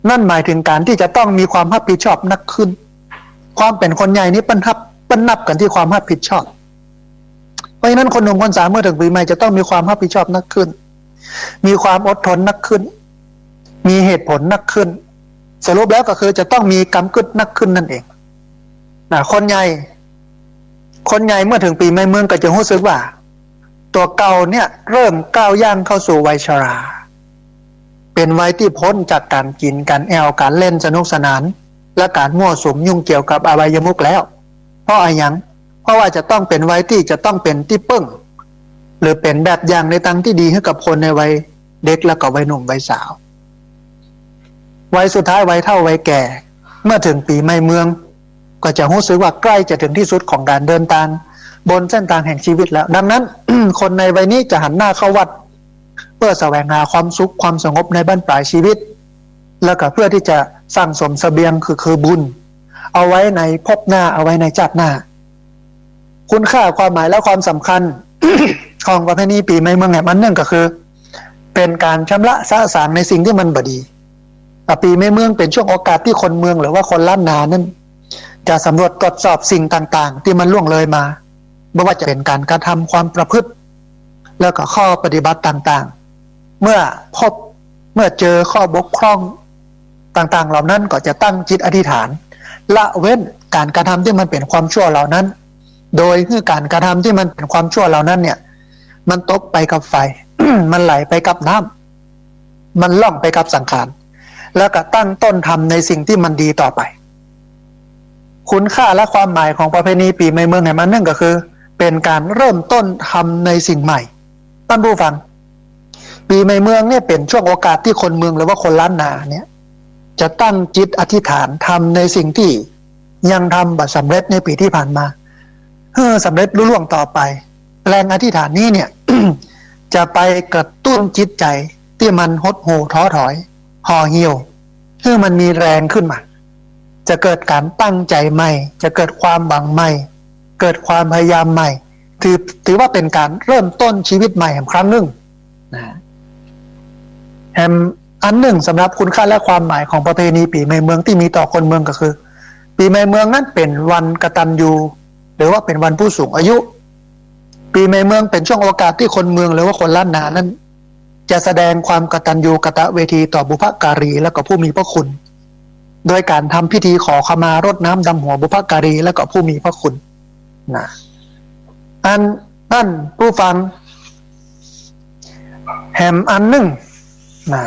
นั่นหมายถึงการที่จะต้องมีความรับผิดชอบนักขึ้นความเป็นคนใหญ่นี้ปั้นนับกันที่ความรับผิดชอบเพราะฉะนั้นคนหนุ่มคนสาวเมื่อถึงปีใหม่จะต้องมีความรับผิดชอบนักขึ้นมีความอดทนนักขึ้นมีเหตุผลนักขึ้นสรุปแล้วก็คือจะต้องมีกำกึดนักขึ้นนั่นเองคนใหญ่เมื่อถึงปีใหม่เมืองก็จะรู้สึกว่าตัวเก่าเนี่ยเริ่มก้าวย่างเข้าสู่วัยชราเป็นวัยที่พ้นจากการกินการแอลการเล่นสนุกสนานและการมั่วสุมยุ่งเกี่ยวกับอบายมุขแล้วเพราะอะไรยังเพราะว่าจะต้องเป็นวัยที่จะต้องเป็นที่ปึ้งหรือเป็นแบบอย่างในทางที่ดีให้กับคนในวัยเด็กและก็วัยหนุ่มวัยสาววัยสุดท้ายวัยเฒ่าวัยแก่เมื่อถึงปีใหม่เมืองก็จะรู้สึกว่าใกล้จะถึงที่สุดของการเดินทางบนเส้นทางแห่งชีวิตแล้วดังนั้น คนในวัยนี้จะหันหน้าเข้าวัดเพื่อแสวงหาความสุขความสงบในบั้นปลายชีวิตแล้วก็เพื่อที่จะสร้างสมเสบียงคือบุญเอาไว้ในภพหน้าเอาไว้ในชาติหน้าคุณค่าความหมายและความสำคัญ ของประเพณีปีใหม่เมืองแห่งมันนึ่งก็คือเป็นการชำระสะสางในสิ่งที่มันบดีปีใหม่เมืองเป็นช่วงโอกาสที่คนเมืองหรือว่าคนล้านนานั้นจะสำรวจตรวจสอบสิ่งต่างๆที่มันล่วงเลยมาไม่ว่าจะเป็นการกระทำความประพฤติแล้วก็ข้อปฏิบัติต่างๆเมื่อเจอข้อบกพร่องต่างๆเหล่านั้นก็จะตั้งจิตอธิษฐานละเว้นการกระทำที่มันเป็นความชั่วเหล่านั้นโดยคือการกระทำที่มันเป็นความชั่วเหล่านั้นเนี่ยมันตกไปกับไฟ มันไหลไปกับน้ำมันล่องไปกับสังขารแล้วก็ตั้งต้นทำในสิ่งที่มันดีต่อไปคุณค่าและความหมายของประเพณีปีใหม่เมืองแห่งมันนึ่งก็คือเป็นการเริ่มต้นทำในสิ่งใหม่ท่านผู้ฟังปีใหม่เมืองเนี่ยเป็นช่วงโอกาสที่คนเมืองหรือว่าคนล้านนาเนี่ยจะตั้งจิตอธิษฐานทำในสิ่งที่ยังทำบัดสำเร็จในปีที่ผ่านมาสำเร็จรุ่ล่วงต่อไปแรงอธิษฐานนี้เนี่ย จะไปกระตุ้นจิตใจที่มันหดหู่ท้อถอยห่อเหี่ยวให้มันมีแรงขึ้นมาจะเกิดการตั้งใจใหม่จะเกิดความหวังใหม่เกิดความพยายามใหม่ถือว่าเป็นการเริ่มต้นชีวิตใหม่แห่งครั้งหนึ่งแห่งอันหนึ่งสำหรับคุณค่าและความหมายของประเพณีปีใหม่เมืองที่มีต่อคนเมืองก็คือปีใหม่เมืองนั้นเป็นวันกตัญญูหรือว่าเป็นวันผู้สูงอายุปีใหม่เมืองเป็นช่วงโอกาสที่คนเมืองหรือว่าคนล้านนานั้นจะแสดงความกตัญญูกตเวทีต่อบุพการีและก็ผู้มีพระคุณโดยการทำพิธีขอขมารดน้ำดำหัวบุพการีและก็ผู้มีพระคุณนะนั่นผู้ฟังแหมอันหนึ่งนะ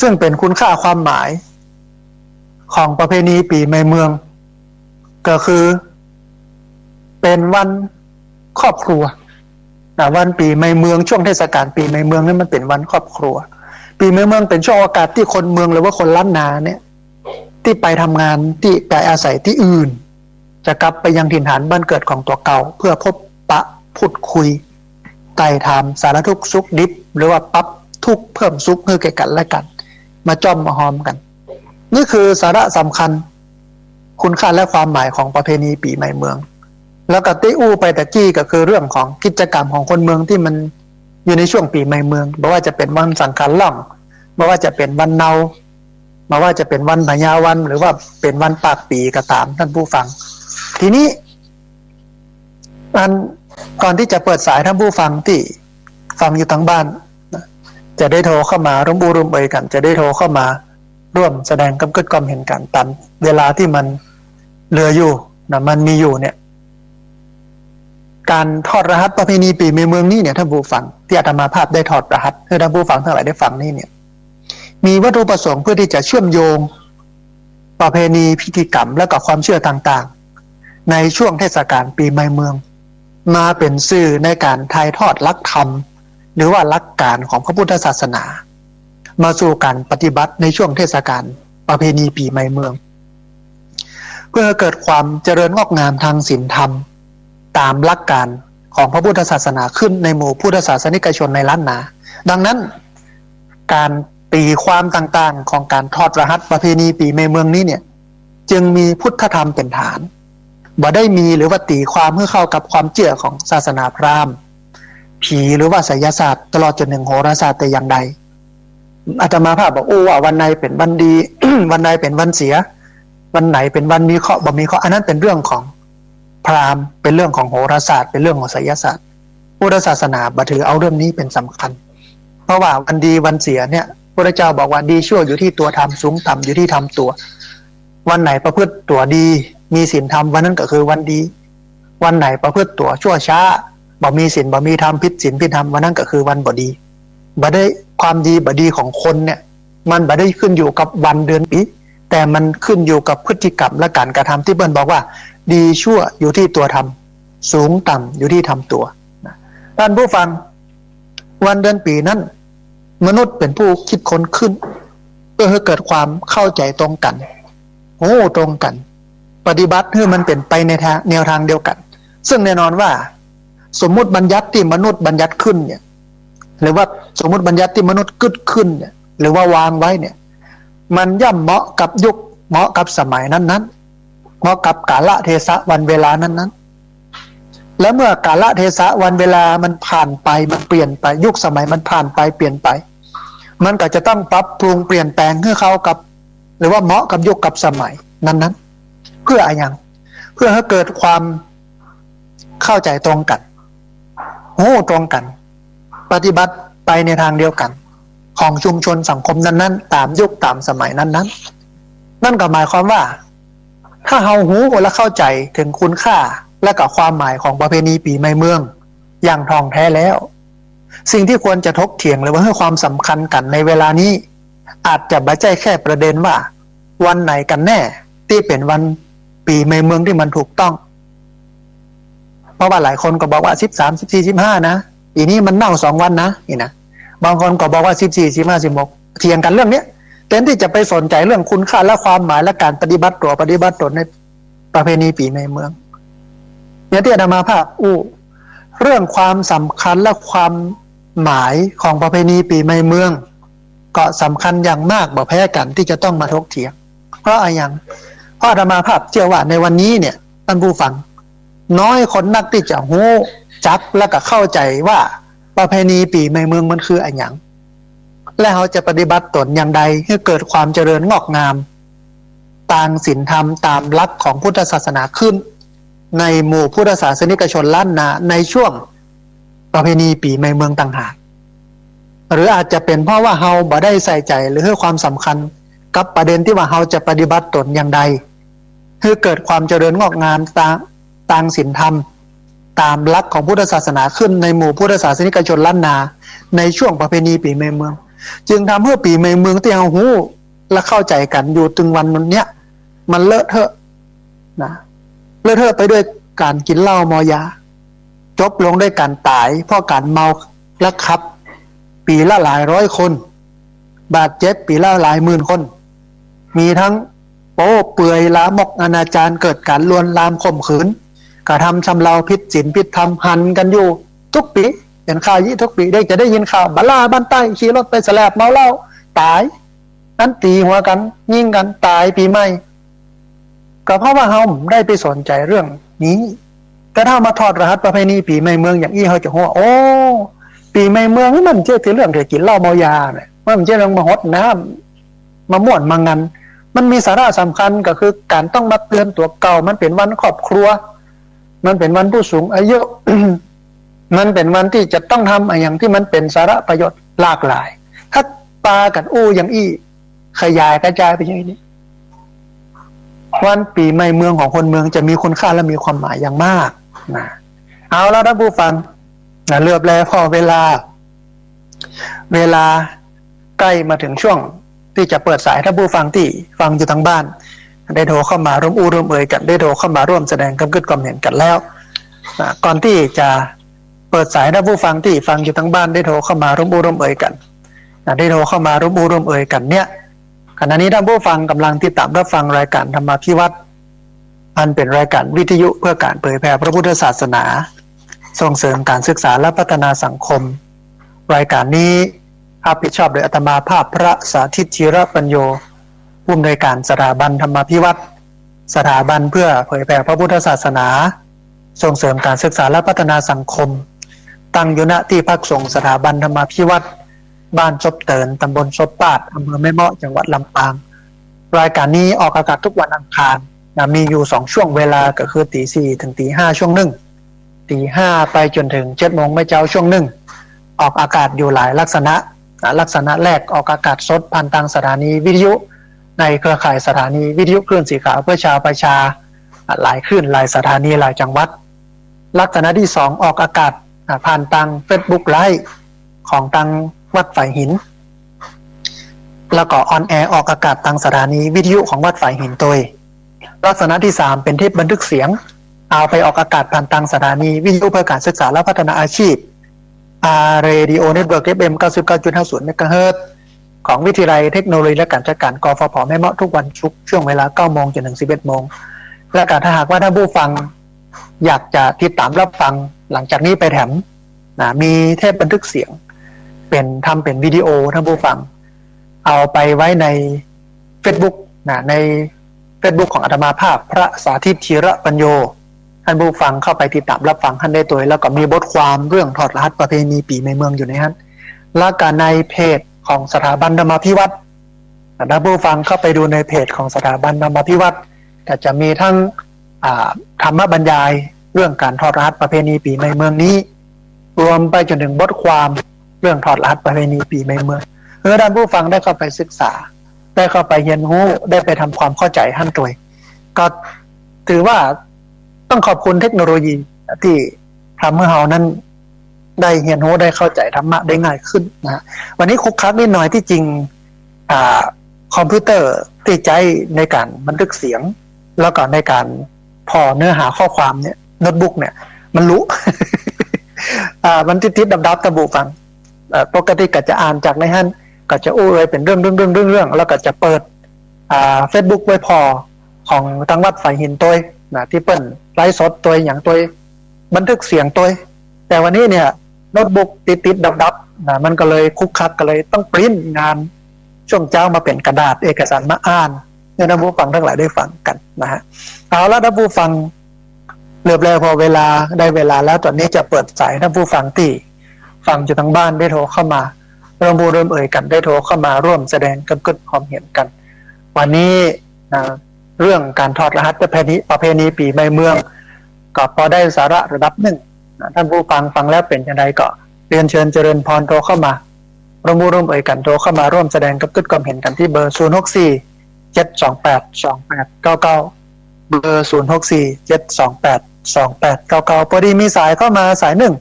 ซึ่งเป็นคุณค่าความหมายของประเพณีปีใหม่เมืองก็คือเป็นวันครอบครัววันปีใหม่เมืองช่วงเทศกาลปีใหม่เมืองนี่มันเป็นวันครอบครัวปีใหม่เมืองเป็นช่วงโอกาสที่คนเมืองหรือว่าคนล้านนาเนี่ยที่ไปทำงานที่ไปอาศัยที่อื่นจะกลับไปยังถิ่นฐานบ้านเกิดของตัวเก่าเพื่อพบปะพูดคุยไต่ถามสารทุกข์สุขดิบหรือว่าปรับทุกข์เพิ่มสุขให้แก่กันและกันมาจ้อมมาหอมกันนี่คือสาระสำคัญคุณค่าและความหมายของประเพณีปีใหม่เมือง แล้วก็ที่อู้ไปตะกี้ก็คือเรื่องของกิจกรรมของคนเมืองที่มันอยู่ในช่วงปีใหม่เมืองไม่ว่าจะเป็นวันสังขารล่องไม่ว่าจะเป็นวันเนาไม่ว่าจะเป็นวันพญาวันหรือว่าเป็นวันปากปีก็ตามท่านผู้ฟังทีนี้ก่อนที่จะเปิดสายท่านผู้ฟังที่ฟังอยู่ทางบ้านจะได้โทรเข้ามาร่วมบูรวมเอ่ยกันจะได้โทรเข้ามาร่วมแสดงความคิดความเห็นกันตามเวลาที่มันเหลืออยู่นะมันมีอยู่เนี่ยการทอดรหัสประเพณีปีใหม่เมืองนี้เนี่ยท่านผู้ฟังที่อาตมาภาพได้ถอดรหัสให้ท่านผู้ฟังทั้งหลายได้ฟังนี่เนี่ยมีวัตถุประสงค์เพื่อที่จะเชื่อมโยงประเพณีพิธีกรรมและก็ความเชื่อต่างๆในช่วงเทศกาลปีใหม่เมืองมาเป็นสื่อในการถ่ายทอดหลักธรรมหรือว่าหลักการของพระพุทธศาสนามาสู่การปฏิบัติในช่วงเทศกาลประเพณีปีใหม่เมืองเพื่อเกิดความเจริญงอกงามทางศีลธรรมตามหลักการของพระพุทธศาสนาขึ้นในหมู่พุทธศาสนิกชนในล้านนาดังนั้นการตีความต่างๆของการทอดรหัสประเพณีปีใหม่เมืองนี้เนี่ยจึงมีพุทธธรรมเป็นฐานบ่ได้มีหรือว่าตีความเพื่อเข้ากับความเชื่อของศาสนาพราหมณ์ผีหรือว่าไสยศาสตร์ตลอดจนถึงโหราศาสตร์แต่อย่างใดอาตมาภาพบอกว่าวันไหนเป็นวันดี วันไหนเป็นวันเสียวันไหนเป็นวันมีเคราะห์บ่มีเคราะห์อันนั้นเป็นเรื่องของพราหมณ์เป็นเรื่องของโหราศาสตร์เป็นเรื่องของไสยศาสตร์พุทธศาสนาบ่ถือเอาเรื่องนี้เป็นสำคัญเพราะว่าวันดีวันเสียเนี่ยพระเจ้าบอกว่าดีชั่วอยู่ที่ตัวทำสูงต่ำอยู่ที่ทำตัววันไหนประพฤติตัวดีมีศีลธรรมวันนั้นก็คือวันดีวันไหนประพฤติตัวชั่วช้าบ่มีศีลบ่มีธรรมผิดศีลผิดธรรมวันนั้นก็คือวันบ่ดีบ่ได้ความดีบ่ดีของคนเนี่ยมันบ่ได้ขึ้นอยู่กับวันเดือนปีแต่มันขึ้นอยู่กับพฤติกรรมและการกระทำที่เบิ้ลบอกว่าดีชั่วอยู่ที่ตัวทำสูงต่ำอยู่ที่ทำตัวท่านผู้ฟังวันเดือนปีนั้นมนุษย์เป็นผู้คิดค้นขึ้นเพื่อให้เกิดความเข้าใจตรงกันตรงกันปฏิบัติให้มันเป็นไปในแนวทางเดียวกันซึ่งแน่นอนว่าสมมุติบัญญัติที่มนุษย์บัญญัติขึ้นเนี่ยหรือว่าสมมุติบัญญัติที่มนุษย์กึศขึ้นเนี่ยหรือว่าวางไว้เนี่ยมันย่อมเหมาะกับยุคเหมาะกับสมัยนั้นๆเหมาะกับกาลเทศะวันเวลานั้นๆและเมื่อกาลเทศะวันเวลามันผ่านไปมันเปลี่ยนไปยุคสมัยมันผ่านไปเปลี่ยนไปมันก็จะต้องปรับปรุงเปลี่ยนแปลงให้เข้ากับหรือว่าเหมาะกับยุคกับสมัยนั้นๆเพื่ออะไรอย่างเพื่อให้เกิดความเข้าใจตรงกันตรงกันปฏิบัติไปในทางเดียวกันของชุมชนสังคมนั้นๆตามยุคตามสมัยนั้นๆนั่นก็หมายความว่าถ้าเฮาหูและเข้าใจถึงคุณค่าและก็ความหมายของประเพณีปีใหม่เมืองอย่างท่องแท้แล้วสิ่งที่ควรจะถกเถียงหรือว่าให้ความสำคัญกันในเวลานี้อาจจะไม่ใช่แค่ประเด็นว่าวันไหนกันแน่ที่เป็นวันปีใหม่เมืองที่มันถูกต้องเพราะว่าหลายคนก็บอกว่า13 14 15นะปีนี้มันเน่า2วันนะนี่นะบางคนก็บอกว่า14 15 16เถียงกันเรื่องนี้แทนที่จะไปสนใจเรื่องคุณค่าและความหมายและการปฏิบัติตัวปฏิบัติตนในประเพณีปีใหม่เมืองเนี่ยที่อาตมาภาพเรื่องความสำคัญและความหมายของประเพณีปีใหม่เมืองก็สำคัญอย่างมากบ่แพ้กันที่จะต้องมาถกเถียงเพราะอะไรอย่างเพราะอาตมาภาพเชื่อว่าในวันนี้เนี่ยท่านผู้ฟังน้อยคนนักที่จะรู้จักและก็เข้าใจว่าประเพณีปีใหม่เมืองมันคืออะไรอย่างและเขาจะปฏิบัติตนอย่างใดให้เกิดความเจริญงอกงามตามศีลธรรมตามหลักของพุทธศาสนาขึ้นในหมู่พุทธศาสนิกชนล้านนาในช่วงประเพณีปีใหม่เมืองต่างหากหรืออาจจะเป็นเพราะว่าเราบ่ได้ใส่ใจหรือให้ความสำคัญกับประเด็นที่ว่าเราจะปฏิบัติตนอย่างใดให้เกิดความเจริญงอกงามตามศีลธรรมตามหลักของพุทธศาสนาขึ้นในหมู่พุทธศาสนิกชนล้านนาในช่วงประเพณีปีใหม่เมืองจึงทำให้ปีใหม่เมืองที่เราหูและเข้าใจกันอยู่ถึงวันนี้เนี่ยมันเลอะเทอะนะเลอะเทอะไปด้วยการกินเหล้ามอยาจบลงด้วยการตายเพราะการเมาและขับปีละหลายร้อยคนบาดเจ็บปีละหลายหมื่นคนมีทั้งโป๊เปื่อยลามกอนาจารเกิดการลวนลามข่มขืนกระทำชำเราผิดศีลผิดธรรมหันกันอยู่ทุกปีเห็นข่าวทุกปีจะได้ยินข่าวบัลลาบ้านใต้ขี่รถไปแสลบเมาเหล้าตายนั้นตีหัวกันยิงกันตายปีใหม่ก็เพราะว่าเราได้ไปสนใจเรื่องนี้ แต่ถ้ามาถอดรหัสประเพณีปีใหม่เมืองอย่างอี้เขาจะหัวโอ้ปีใหม่เมืองนี่มันเจ๊ที่เรื่องเกี่ยวกับกินเหล้าเมายาเนี่ยมันเจ๊เรื่องมาฮดน้ำมาม่วนมางันมันมีสาระสำคัญก็คือการต้องมาเตือนตัวเก่ามันเป็นวันครอบครัวมันเป็นวันผู้สูงอายุ มันเป็นวันที่จะต้องทำอะไรอย่างที่มันเป็นสาระประโยชน์หลากหลายถ้าปากันอู้อย่างอี้ขยายกระจายไปอย่างนี้วันปีใหม่เมืองของคนเมืองจะมีคุณค่าและมีความหมายอย่างมากนะเอาแล้วท่านผู้ฟังนะเลือบแลพอเวลาใกล้มาถึงช่วงที่จะเปิดสายท่านผู้ฟังที่ฟังอยู่ทางบ้านได้โทรเข้ามาร่วมอู้ร่วมเอ่ยกันได้โทรเข้ามาร่วมแสดงความคิดความเห็นกันแล้วนะก่อนที่จะเปิดสายท่านผู้ฟังที่ฟังอยู่ทางบ้านได้โทรเข้ามาร่วมอู้ร่วมเอ่ยกันนะได้โทรเข้ามาร่วมอู้ร่วมเอ่ยกันเนี่ยขณะนี้ท่านผู้ฟังกำลังติดตามรับฟังรายการธรรมาภิวัตรอันเป็นรายการวิทยุเพื่อการเผยแผ่พระพุทธศาสนาส่งเสริมการศึกษาและพัฒนาสังคมรายการนี้รับผิดชอบโดยอาตมาภาพพระสาธิตจิรปัญโยผู้อำนวยการสถาบันธรรมาภิวัตรสถาบันเพื่อเผยแผ่พระพุทธศาสนาส่งเสริมการศึกษาและพัฒนาสังคมตั้งอยู่ณที่พักสงฆ์สถาบันธรรมาภิวัตรบ้านซบเตินตำบลซบปาดอำเภอแม่เมาะจังหวัดลำปางรายการนี้ออกอากาศทุกวันอังคารมีอยู่2ช่วงเวลาก็คือตี 4 ถึงตี 5ช่วงหนึ่งตี 5ไปจนถึง 7 โมงไม่เจ้าช่วงหนึ่งออกอากาศอยู่หลายลักษณะแรกออกอากาศสดผ่านทางสถานีวิทยุในเครือข่ายสถานีวิทยุคลื่นสีขาวเพื่อชาวประชาหลายคลื่นหลายสถานีหลายจังหวัดลักษณะที่2ออกอากาศผ่านทาง Facebook Live ของทางวัดฝ่ายหินแล้วก็ออนแอร์ออกอากาศทางสถานีวิทยุของวัดฝ่ายหินโดยลักษณะที่3เป็นเทปบันทึกเสียงเอาไปออกอากาศผ่านทางสถานีวิทยุเพื่อการศึกษาและพัฒนาอาชีพRadio Network FM 99.50 เมกะเฮิรตซ์ของวิทยาลัยเทคโนโลยีและการจัดการกฟผ.แม่เมาะทุกวันศุกร์ช่วงเวลา 9 โมงจนถึง 11 โมงและถ้าหากว่าท่านผู้ฟังอยากจะติดตามรับฟังหลังจากนี้ไปแถมมีเทปบันทึกเสียงทำเป็นวิดีโอท่านผู้ฟังเอาไปไว้ใน Facebook ใน Facebook ของอาตมาภาพพระสาธิตจิรปัญโยท่านผู้ฟังเข้าไปติดตามรับฟังท่านได้ตัวแล้วก็มีบทความเรื่องถอดรหัสประเพณีปีใหม่เมืองอยู่ในนั้นและก็ในเพจของสถาบันธรรมาภิวัตรท่านผู้ฟังเข้าไปดูในเพจของสถาบันธรรมาภิวัตรก็จะมีทั้งธรรมบรรยายเรื่องการถอดรหัสประเพณีปีใหม่เมืองนี้รวมไปจนถึงบทความเรื่องถอดรหัสประเพณีปีใหม่เมืองเพื่อท่านผู้ฟังได้เข้าไปศึกษาได้เข้าไปเรียนรู้ได้ไปทำความเข้าใจท่านตัวก็ถือว่าต้องขอบคุณเทคโนโลยีที่ทำให้เรานั้นได้เรียนรู้ได้เข้าใจธรรมะได้ง่ายขึ้นนะวันนี้คุกคักนิดหน่อยที่จริงคอมพิวเตอร์ที่ใช้ในการบันทึกเสียงแล้วก็ในการพอเนื้อหาข้อความเนี่ยโน้ตบุ๊กเนี่ยมันรู้ มันติดๆดับๆตะบูฟังปกติก็จะอ่านจากในฮั่นก็จะอู้เลยเป็นเรื่องแล้วก็จะเปิดFacebook ไว้พอของทางวัดฝ่ายหินตัวที่เปิ้นไลฟ์สดตัวอย่างตัวบันทึกเสียงตัวแต่วันนี้เนี่ยโน้ตบุ๊กติดดับมันก็เลยคุกคักก็เลยต้องปริ้นงานช่วงเจ้ามาเป็นกระดาษเอกสารมาอ่านให้ท่านผู้ฟังทั้งหลายได้ฟังกันนะฮะเอาละท่านผู้ฟังเรียบร้อยพอเวลาได้เวลาแล้วตอนนี้จะเปิดสายท่านผู้ฟังที่ฟังอยู่ทางบ้านได้โทรเข้ามาเริ่มเอ่ยกันได้โทรเข้ามาร่วมแสดงความเห็นกันวันนี้เรื่องการถอดรหัสประเพณีปีใหม่เมืองก็พอได้สาระระดับหนึ่งท่านผู้ฟังฟังแล้วเป็นยังไงก็เรียนเชิญเจริญพรโทรเข้ามาร่วมเอ่ยกันโทรเข้ามาร่วมแสดงความเห็นกันที่เบอร์ 064-728-2899 เบอร์ 064-728-2899 พอดีมีสายเข้ามาสายหนึ่ง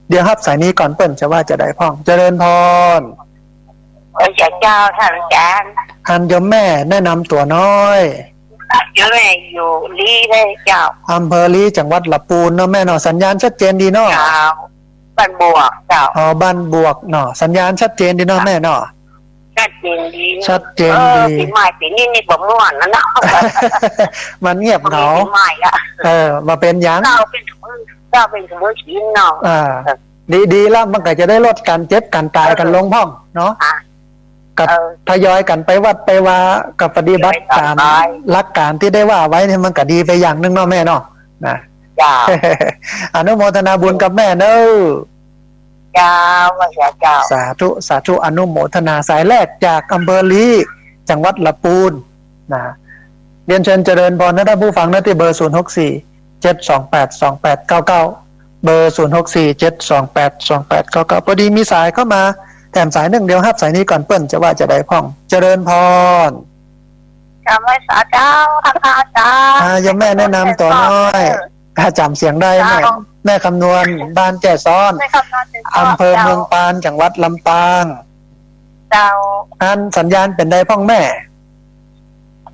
เดี๋ยวครับสายนี้ก่อนเปิ้นจะว่าจะได้พ่องเจริญพรเจ้าท่านอาจารย์ท่านโยมแม่แนะนำตัวน้อยโยมแม่อยู่ลีเลยเจ้าอำเภอลีจังหวัดลำพูนเนาะแม่เนาะสัญญาณชัดเจนดีเนาะบ้านบวกเจ้าบ้านบวกเนาะสัญญาณชัดเจนดีเนาะแม่เนาะชัดเจนดีปีใหม่ปีนี้บ่ม่วนนะเนาะมันเงียบเหงาปีใหม่ละมาเป็นหยังเราเป็นสมุนชินเนาะดีแล้วมันก็จะได้ลดการเจ็บการตายกันลงพ่องเนาะกับทยอยกันไปวัดไปว่ากับปฏิบัติตามหลักการที่ได้ว่าไว้เนี่ยมันก็ดีไปอย่างนึงเนาะแม่เนาะนะ เจ้า อนุโมทนาบุญกับแม่เนอะ เจ้าว่าอย่าเจ้า สาธุสาธุอนุโมทนาสายแรกจากอำเภอลีจังหวัดลำพูนนะเรียนเชิญเจริญพรนะท่านผู้ฟังนะที่เบอร์ 064-728-2899 เบอร์ 064-728-2899 พอดีมีสายเข้ามาแถมสายหนึ่งเดียวครับสายนี้ก่อนเปิ้นจะว่าจะได้พ่องเจริญพร จำไว้สาเจ้าท่านอาจารย์ ยมแม่แนะนำตัวน้อยจำเสียงได้แม่คำนวณบ้านแก่ซ้อน ไม่คำนวณถึง อำเภอเมืองปานจังหวัดลำปาง เจ้า อันสัญญาณเป็นได้พ่องแม่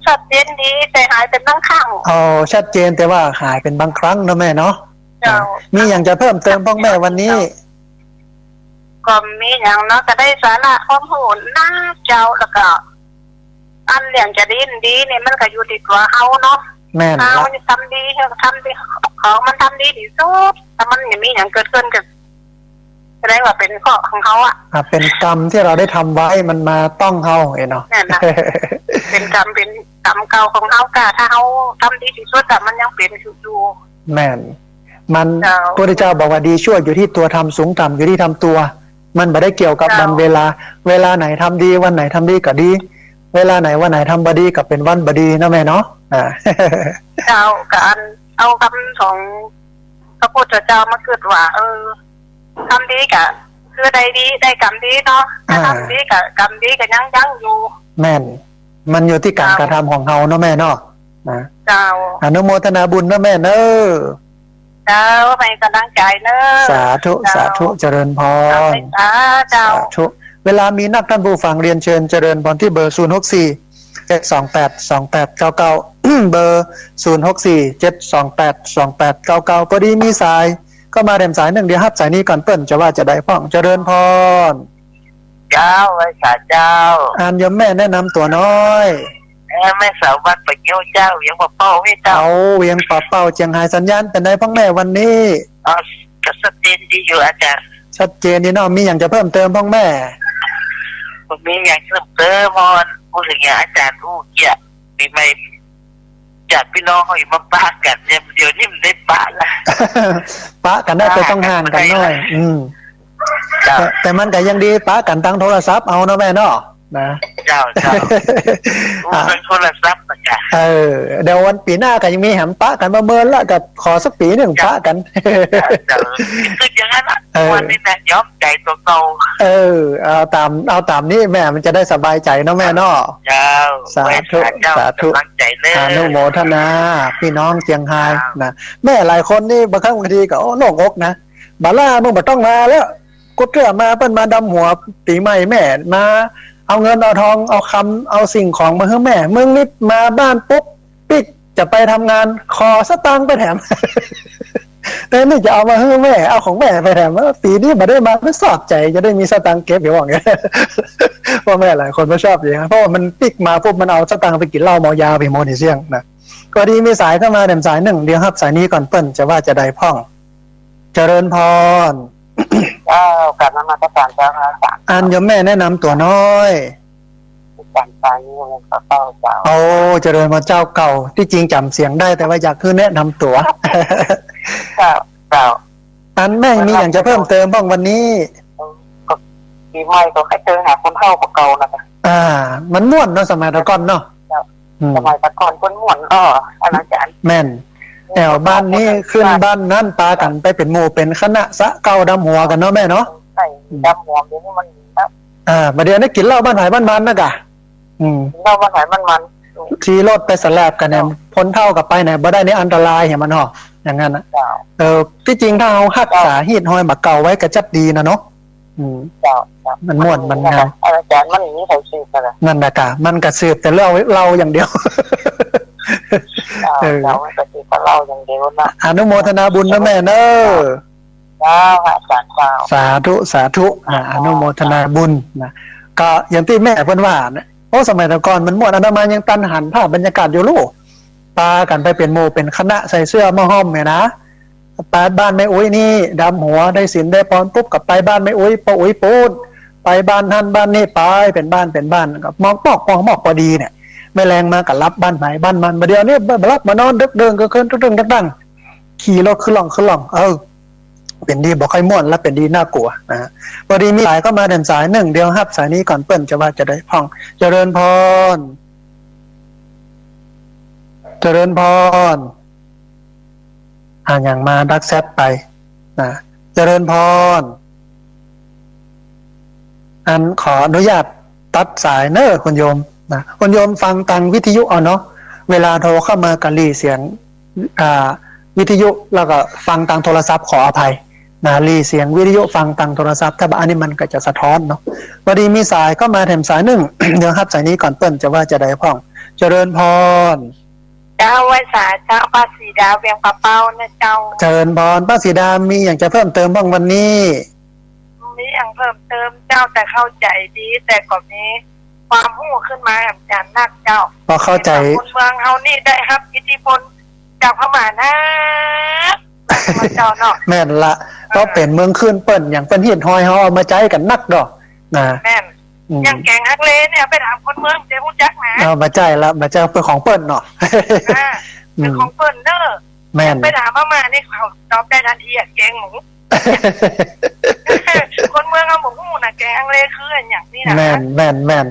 ชัดเจนดีแต่หายเป็นตั้งข้าง อ๋อชัดเจนแต่ว่าหายเป็นบางครั้งนะแม่เนาะ เจ้า มีอย่างจะเพิ่มเติมพ่องแม่วันนี้ ก็มีอย่างเนาะก็ได้สาระความโหนหน้าเจ้าแล้วก็อันเรื่องจะดีเนี่ยมันก็อยู่ที่ตัวเขาเนาะ แม่น เขา ละ จะทำดีของมันทำดีที่สุดถ้ามันอย่างมีอย่างเกิดขึ้นกับแสดงว่าเป็นข้อของเขาอ่ะ เป็นกรรมที่เราได้ทำไว้มันมาต้องเฮาเนาะ นั่นนะ เป็นกรรมเก่าของเขากะถ้าเขาทำดีที่สุดแต่มันยังเป็นอยู่ แม่นมัน เจ้า พระพุทธเจ้าบอกว่าดีชั่วอยู่ที่ตัวทำสูงต่ำอยู่ที่ทำตัว มันไม่ได้เกี่ยวกับ เจ้า วันเวลาไหนทำดีวันไหนทำดีก็ดี เวลาไหนวันไหนทำบดีก็เป็นวันบดีนะแม่เนาะ เจ้าการเอาคำของพระพุทธเจ้ามาเกิดว่าทำดีกะคือได้ดีได้กรรมดีเนาะถ้าทำดีกะกรรมดีกะยังอยู่ แม่น มันอยู่ที่การ เจ้าก ระทำของเฮาเนาะแม่เนาะนะ เจ้า อนุโมทนาบุญนะแม่เนอะ เจ้าไปกำลังใจเนอะ สาธุสาธุเจริญพร เจ้า สาธุเวลามีนักท่านผู้ฟังเรียนเชิญเจริญพรที่เบอร์ 064-728-2899 เบอร์ 064-728-2899 พอดีมีสายก็มาเต็มสายหนึ่งเดียวครับสายนี้ก่อนเปิ้นจะว่าจะได้พ่องเจริญพร เจ้าไว้สาเจ้า อ่านยมแม่แนะนำตัวน้อย แม่สาววัดปะเกี้ยวเจ้ายังบอกพ่อให้เจ้า เอาเวียงป่าเป้าเจียงไฮ้สัญญาณเป็นได้พ่องแม่วันนี้ กระสเตนดีอยู่อาจารย์ ชัดเจนนี่เนาะมีอย่างจะเพิ่มเติมพ่องแม่ ผมมีอย่างเพิ่มเติมมอนพูดถึงอย่างอาจารย์อู้เกียมีไหมจากพี่น้องเขาอยู่มาปากันเนี่ยเดี๋ยวนี้มันได้ปาละ ปะกันได้แต่ต้องห่างกันหน่อย เจ้า แต่มันก็ยังดีปะกันตั้งโทรศัพท์เอาเนาะแม่เนาะนะ เจ้าเป็นโทรศัพท์นะจ๊ะ เดี๋ยววันปีหน้าก็ยังมีแหมปะกันมาเมินละกับขอสักปีหนึ่งปะกัน เจ้าคืออย่างนั้นอ่ะวันนี้นะย้อมใจตัวเก่า เอาตามนี้แม่มันจะได้สบายใจเนาะแม่เนาะ เจ้า สาธุ สาธุตั้งใจเลย อนุโมทนาพี่น้องเจียงไฮ้นะแม่หลายคนนี่บางครั้งบางทีก็โล่งอกนะบาล่ามึงบ่ต้องมาแล้วกดเกลือมาเปิ้นมาดำหัวปีใหม่แม่มาเอาเงินเอาทองเอาคำเอาสิ่งของมาให้แม่มึงนี่มาบ้านปุ๊บปิ๊กจะไปทำงานขอสตางค์ไปแถม แต่นี่จะเอามาให้แม่เอาของแม่ไปแถมว่าปีนี้มาได้มาไม่สอบใจจะได้มีสตางค์เก็บอยู่ว่างี้ เพราะแม่หลายคนไม่ชอบอย่างนี้เพราะว่ามันปิ๊กมาปุ๊บมันเอาสตางค์ไปกินเหล้าเมายาไปโมนิเซียงนะก็ดีมีสายเข้ามาเต็มสายหนึ่งเดียวครับสายนี้ก่อนเปิ้นจะว่าจะได้พ่องเจริญพร เจ้ากลับมาตรการเจ้าค่ะอาจารย์ อันยมแม่แนะนำตัวน้อย การตายนี่มันก็เจ้าเจ้า โอ้เจริญพรเจ้าเก่าที่จริงจำเสียงได้แต่ว่าอยากคือแนะนำตัว เจ้าเจ้า อันแม่มีอย่างจะเพิ่มเติมบ้างวันนี้ ก็ปีใหม่ก็ให้เจอหาคนเฒ่าเก่านะคะ มันม่วนเนาะสมัยตะก่อนเนาะ สมัยตะก่อนคนหมุนอาจารย์ แม่นแถวบ้านนี้ขึ้นบ้านนั่นปากันไปเป็นหมู่เป็นคณะสะเก่าดำหัวกันเนาะแม่เนาะ ใส่ดำหัวเดี๋ยวนี้มันนะ มาเดี๋ยวนี้กินเหล้าบ้านหายบ้านมันนะกะ เรามาหายมัน ขี่รถไปสแลบกันเนี่ยพ้นเท่ากับไปไหนบ่ได้นี่อันตรายเห็นมันเหรออย่างนั้นนะ เจ้า ที่จริงถ้าเอาหักษาฮีดหอยหมักเก่าไว้ก็จัดดีนะเนาะ เจ้า มันม่วนมันงาม อาจารย์มันอย่างนี้ใส่ชื่อกันเลย นั่นนะกะมันกระสืบแต่เราอย่างเดียว เราจะติดกับเราอย่างเดียวนะ อนุโมทนาบุญนะแม่เนอะ เจ้าอาจารย์เจ้า สาธุสาธุอนุโมทนาบุญนะก็อย่างที่แม่เพิ่นว่านะเพราะสมัยแต่ก่อนมันม่วนอาตมายังตันหันภาพบรรยากาศอยู่ลูกปากันไปเป็นหมู่เป็นคณะใส่เสื้อมาห้อมเนี่ยนะไปบ้านแม่อุ้ยนี่ดำหัวได้ศีลได้พรปุ๊บกับไปบ้านแม่อุ้ยป้าอุ้ยปูดไปบ้านท่านบ้านนี่ไปเป็นบ้านกับมองปอกมองหมอกพอดีเนี่ยไม่แรงมากับรับบ้านไหนบ้านมันมาเดียวนี่รับมานอนดึกเดินก็ขึ้นตึ้งตั้ง ขี่รถขึ้นล่องเป็นดีบอกใครม่วนและเป็นดีน่ากลัวนะฮะพอดีมีสายก็มาเดินสายหนึ่งเดียวครับสายนี้ก่อนเปิ้นจะว่าจะได้พ่องเจริญพรอย่างมาดักแซดไปนะเจริญพรอันขออนุญาตตัดสายเนอะคุณโยมนะคุณโยมฟังทางวิทยุเอาเนาะเวลาโทรเข้ามากะลีเสียงวิทยุแล้วก็ฟังทางโทรศัพท์ขออภัยนะรีเสียงวิทยุฟังทางโทรศัพท์ถ้าอันนี้มันก็จะสะท้อนเนาะพอดีมีสายก็มาแถมสายหนึ่ง เดี๋ยวครับสายนี้ก่อนเปิ้นจะว่าจะได้พ่องเจริญพรเจ้าไว้สาเจ้าป้าสีดาวเวียงปะเป้านะเจ้าเจริญพรป้าสีดามีอย่างจะเพิ่มเติมบ้างวันนี้มีอย่างเพิ่มเติมเจ้าแต่เข้าใจดีแต่ก่อนนี้ความหู้ขึ้นมาแบบจานนักเจ้าพอเข้าใจคนเมืองเฮานี่ได้ครับอิทธิพลจากพม่านะเจ้าเนาะแม่นละก็เป็นเมืองขึ้นเปิ้นอย่างเป็นหินหอยเฮาเอามาใจกันนักดอกนะแม่นอย่างแกงฮักเลเนี่ยไปถามคนเมืองเจ้าฮู้จักนะเอามาใจละมาใจเป็นของเปิ้นเนาะเป็นของเปิ้นเด้อแม่นไปถามพม่านี่เขาตอบได้ทันทีแกงหมูคนเมืองเอาหมูหูนะแกงเลยคืออย่างนี้นะแม่น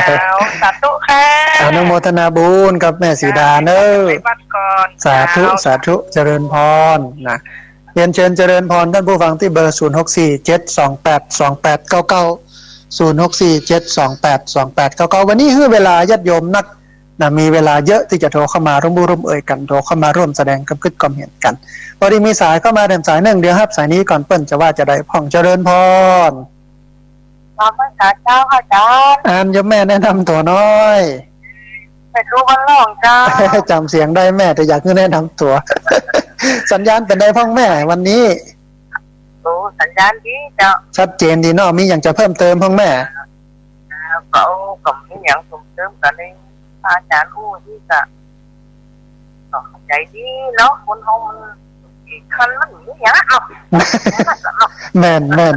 เจ้าสาธุค่ะอนุโมทนาบุญกับแม่สีดาเนอะสาธุเจริญพรนะเรียนเชิญเจริญพรท่านผู้ฟังที่เบอร์06472828990647282899วันนี้คือเวลาญาติโยมนักนะมีเวลาเยอะที่จะโทรเข้ามาร่วมเอ่ยกันโทรเข้ามาร่วมแสดงความคิดความเห็นกันพอดีมีสายเข้ามาเดินสายหนึ่งเดียวครับสายนี้ก่อนเปิ้นจะว่าจะได้พ่องเจริญพรขอบคุณเจ้าค่ะเจ้าโยมแม่แนะนำตัวน้อยไปดูวันล่องเจ้าจำเสียงได้แม่แต่อยากแนะนำตัว สัญญาณเป็นได้พ่องแม่วันนี้โอ้สัญญาณดีเจ้าชัดเจนดีเนาะมีอย่างจะเพิ่มเติมพ่องแม่เขาก็มีอย่างเพิ่มเติมกันเลยอาจารย์อู้ที่จะใจดีเนาะคนเขาคันมันอย่างเงี้ยแม่น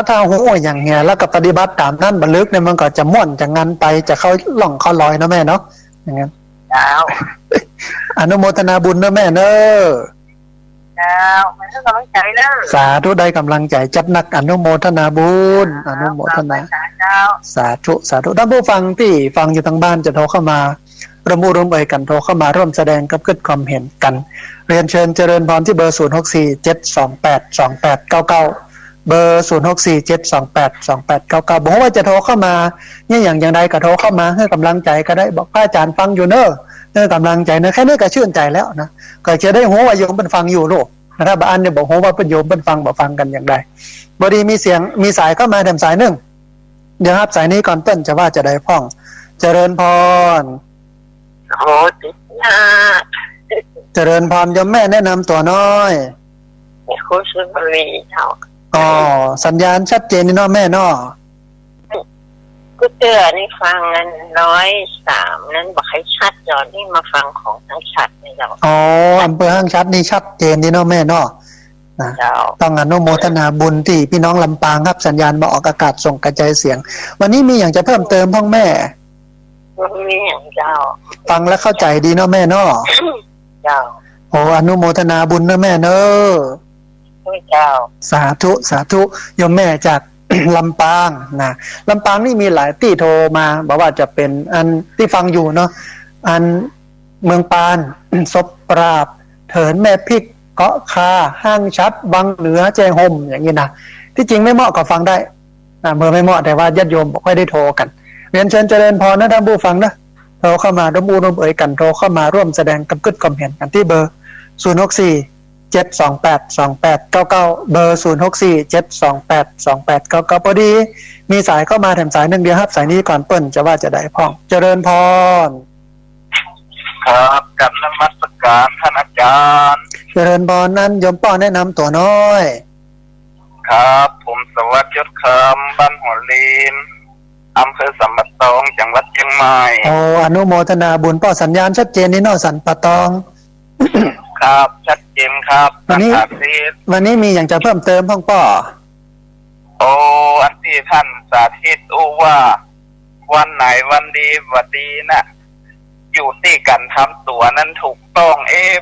ถ้าหูอย่างเงี้ยแล้วก็ปฏิบัติตามนั่นบรรลึกเนี่ยมันก็จะม่วนจะงันไปจะเข้าหล่องเข้าลอยนะแม่เนาะอย่างงั้นอนุโมทนาบุญนะแม่เนอะมันให้กำลังใจนะสาธุได้กำลังใจจัดหนักอนุโมทนาบุญอนุโมทนาสาธุท่านผู้ฟังที่ฟังอยู่ทางบ้านจะโทรเข้ามาร่วมเอ่ยกันโทรเข้ามาร่วมแสดงกับคิดความเห็นกันเรียนเชิญเจริญพรที่เบอร์0647282899เบอร์0647282899บอกว่าจะโทรเข้ามาเนี่ยอย่างใดก็โทรเข้ามาให้กำลังใจก็ได้บอกพระอาจารย์ฟังอยู่เนอะกำลังใจนะแค่นี้ก็ชื่นใจแล้วนะก็จะได้หัวว่าโยมเป็นฟังอยู่ลูกนะครับอันเนี่ยบอกหัวว่าเป็นโยมเป็นฟังบอกฟังกันอย่างไรบดีมีเสียงมีสายเข้ามาแถมสายหนึ่งเดี๋ยวครับสายนี้ก่อนเปิ้ลจะว่าจะได้พ่องเจริญพรโอ้ติดนะเจริญพรโยมแม่แนะนำตัวน้อยโคชุนบุรีเจ้าสัญญาณชัดเจนนี่เนาะแม่เนาะกูเตือนนี่ฟังนั้น103นั้นบอกให้ชัดจอนี่มาฟังของทั้งชัดนี่เจ้าอำเภอห้างชัดนี่ชัดเจนนี่เนาะแม่เนาะนะต้องอนุโมทนาบุญที่พี่น้องลำปางครับสัญญาณมาออกอากาศส่งกระจายเสียงวันนี้มีอย่างจะเพิ่มเติมพ่อแม่มีอย่างเจ้าฟังแล้วเข้าใจดีเนาะแม่เนาะเจ้าอนุโมทนาบุญนะแม่เนาะเจ้าสาธุโยมแม่จาก ลำปางนะลำปางนี่มีหลายที่โทรมาบอกว่าจะเป็นอันที่ฟังอยู่เนาะอันเมืองปานศพปราบเถินแม่พิกเกาะคาห้างชัดวังเหนือแจงห่มอย่างนี้นะที่จริงไม่เหมาะก็ฟังได้นะเมื่อไม่เหมาะแต่ว่าญาติโยมบอกให้ได้โทรกันเรียนเชิญเจริญพรนะท่านผู้ฟังนะโทรเข้ามาร่วมเอ่ยกันโทรเข้ามาร่วมแสดงกับคิดความเห็นกันที่เบอร์0647282899เบอร์0647282899พอดีมีสายเข้ามาแถมสายหนึ่งเดียวครับสายนี้ก่อนเปิ้ลจะว่าจะได้พ่องเจริญพรครับกับนมัสการท่านอาจารย์เจริญพรนั้นโยมป้อแนะนำตัวน้อยครับผมสวัสดิ์ยศคำบ้านหัวลีนอำเภอสัมปะตองจังหวัดเชียงใหม่อนุโมทนาบุญป้อสัญญาณชัดเจนนี่เนาะสันปะตองครับชัดเจนครับวันนี้มีอย่างจะเพิ่มเติมพ่องป้ออันที่ท่านสาธิตว่าวันไหนวันดีวันดีนะอยู่ที่กันทำตัวนั้นถูกต้อง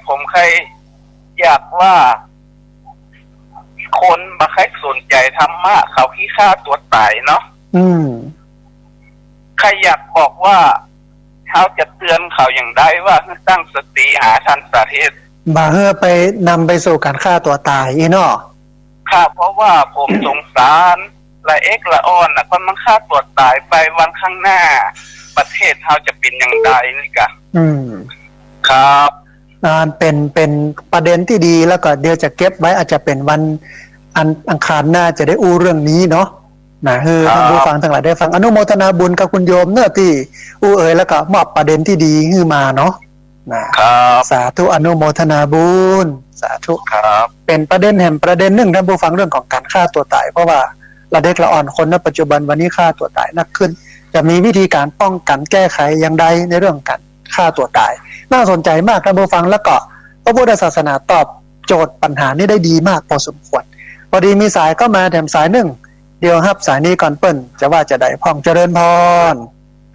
ผมเคย อยากว่าคนมาใครสนใจธรรมะเขาขี้ฆ่าตัวตายเนาะ อืม ใครอยากบอกว่าเขาจะเตือนเขาอย่างใดว่าให้ตั้งสติหาทันสาเหตุ บาเฮอไปนำไปสู่การฆ่าตัวตายอีเนาะ ค่ะเพราะว่าผมสงสารละเอกละอ่อนนะคนมันฆ่าตัวตายไปวันข้างหน้า ประเทศเขาจะเป็นอย่างไรนี่กะ อืม ครับ เป็นประเด็นที่ดีแล้วก็เดี๋ยวจะเก็บไว้อาจจะเป็นวันอังคารหน้าจะได้อู้เรื่องนี้เนาะนะคือท่านผู้ฟังทั้งหลายได้ฟังอนุโมทนาบุญกับคุณโยมเนื้อที่อู้แล้วก็มอบประเด็นที่ดีขึ้นมาเนาะนะครับ สาธุอนุโมทนาบุญสาธุ ครับ เป็นประเด็นแห่งประเด็นหนึ่งท่านผู้ฟังเรื่องของการฆ่าตัวตายเพราะว่าละเด็กละอ่อนคนณปัจจุบันวันนี้ฆ่าตัวตายนักขึ้นจะมีวิธีการป้องกันแก้ไขอย่างใดในเรื่องการฆ่าตัวตายน่าสนใจมากท่านผู้ฟังแล้วก็พระพุทธศาสนาตอบโจทย์ปัญหานี้ได้ดีมากพอสมควรพอดีมีสายก็มาแถมสายหนึ่งเดี๋ยวครับสายนี้ก่อนเปิ้นจะว่าจะได้พ่องเจริญพร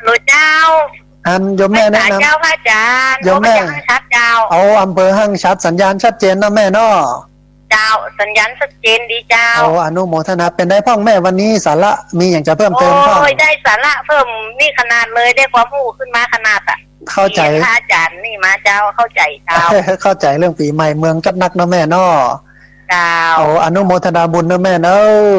หนูเจ้า อันโยมแม่แนะ สาย น เจ้าพระอาจารย์ โยมแม่ เขาก็ยังชัดเจ้า ำเอาอำเภอห้างชัดสัญญาณชัดเจนนะแม่เนาะ เจ้าสัญญาณชัดเจนดีเจ้า เอาอนุโมทนาเป็นได้พ่องแม่วันนี้สาระมีอย่างจะเพิ่มเติมพ่อง โอ้ยได้สาระเพิ่มนี่ขนาดเลยได้ความรู้ขึ้นมาขนาดอ่ะ เข้าใจ พระอาจารย์นี่มาเจ้าเข้าใจเจ้า เข้าใจเรื่องปีใหม่เมืองจัดนักนะแม่เนาะ เจ้า เอาอนุโมทนาบุญนะแม่เนาะ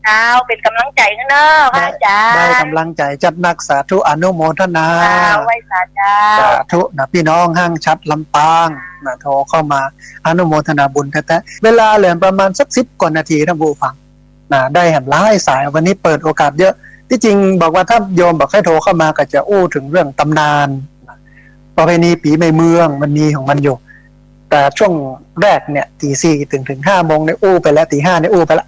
เจ้าเป็นกำลังใจให้เนอะพระอาจาร ได้ ย์ กำลังใจจัดนักสาธุอนุโมทนา เจ้าไว้สาเจ้า สาธุนะพี่น้องห้างชัดลำปางนะโทรเข้ามาอนุโมทนาบุญแท้ๆเวลาเหลือประมาณสัก10 กว่านาทีท่านผู้ฟังนะได้แหมหลายสายวันนี้เปิดโอกาสเยอะที่จริงบอกว่าถ้าโยมบอกให้โทรเข้ามาก็จะอู้ถึงเรื่องตำนานประเพณีปีใหม่เมืองมันมีของมันอยู่แต่ช่วงแรกเนี่ยตี 4ถึง 5 โมงเนี่ยอู้ไปแล้วตี 5เนี่ยอู้ไปละ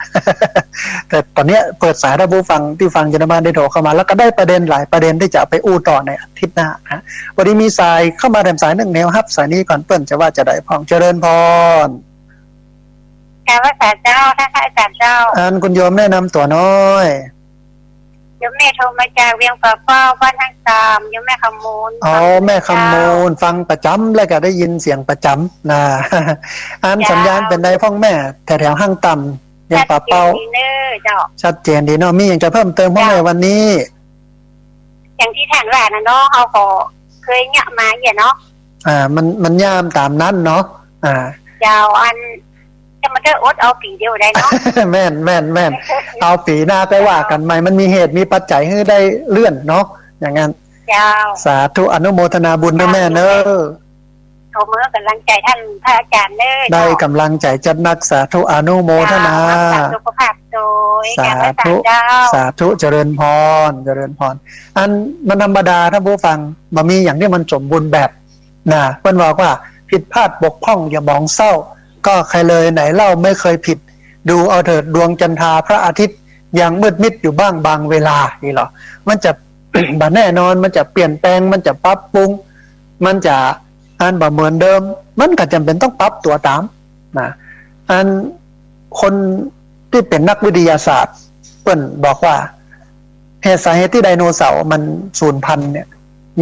แต่ตอนเนี้ยเปิดสายท่านผู้ฟังที่ฟังจะมาได้โทรเข้ามาแล้วก็ได้ประเด็นหลายประเด็นที่จะไปอู้ต่อในอาทิตย์หน้านะวันนี้มีสายเข้ามาแถมสายหนึ่งแนวฮับสายนี้ก่อนเปิ้นจะว่าจะได้พองเจริญพร กาว่าสาเจ้าท่านพระอาจารย์เจ้า อันคุณโยมแนะนำตัวน้อย โยมแม่โทรมาจากเวียงป่าเป้าบ้านทางสามโยมแม่คำมูล อ๋อแม่คำมูลฟังประจำแล้วก็ได้ยินเสียงประจำนะ อันสัญญาณเป็นไดพ่องแม่แถวห้างต่ำยังป่าเป้า ดีเนอร์เจ้า ชัดเจนดีเนาะมีอย่างจะเพิ่มเติมพ่อแม่วันนี้ อย่างที่ท่านว่านะเนาะเขาก็เคยเงียบมาอย่างเนาะ มันย่ามตามนั้นเนาะ เจ้าอันจะมาเจออดเอาปีเดียวได้เนาะ แม่นเอาปีหน้าไปว่ากันใหม่มันมีเหตุมีปัจจัยให้ได้เลื่อนเนาะอย่างงั้น เจ้า สาธุอนุโมทนาบุญด้วยแม่เนอะ โทรมือกำลังใจท่านพระอาจารย์เนอ ได้กำลังใจจัดนักสาธุอนุโมทนา สุขภาพโดย สาธุ เจ้า สาธุเจริญพรเจริญพรอันมันธรรมดาท่านผู้ฟังมันมีอย่างที่มันสมบูรณ์แบบนะเพิ่นบอกว่าผิดพลาดบกพร่องอย่ามองเศร้า ก็ใครเลยไหนเล่าไม่เคยผิดดูเอาเถิดดวงจันทราพระอาทิตย์ยังมืดมิดอยู่บ้างบางเวลานี่หรอมันจะ บัแน่นอนมันจะเปลี่ยนแปลงมันจะปรับปรุงมันจะอันบ่เหมือนเดิมมันก็จำเป็นต้องปรับตัวตามนะอันคนที่เป็นนักวิทยาศาสตร์เปิ้นบอกว่าเหตุสาเหตุที่ไดโนเสาร์มันสูญพันธุ์เนี่ย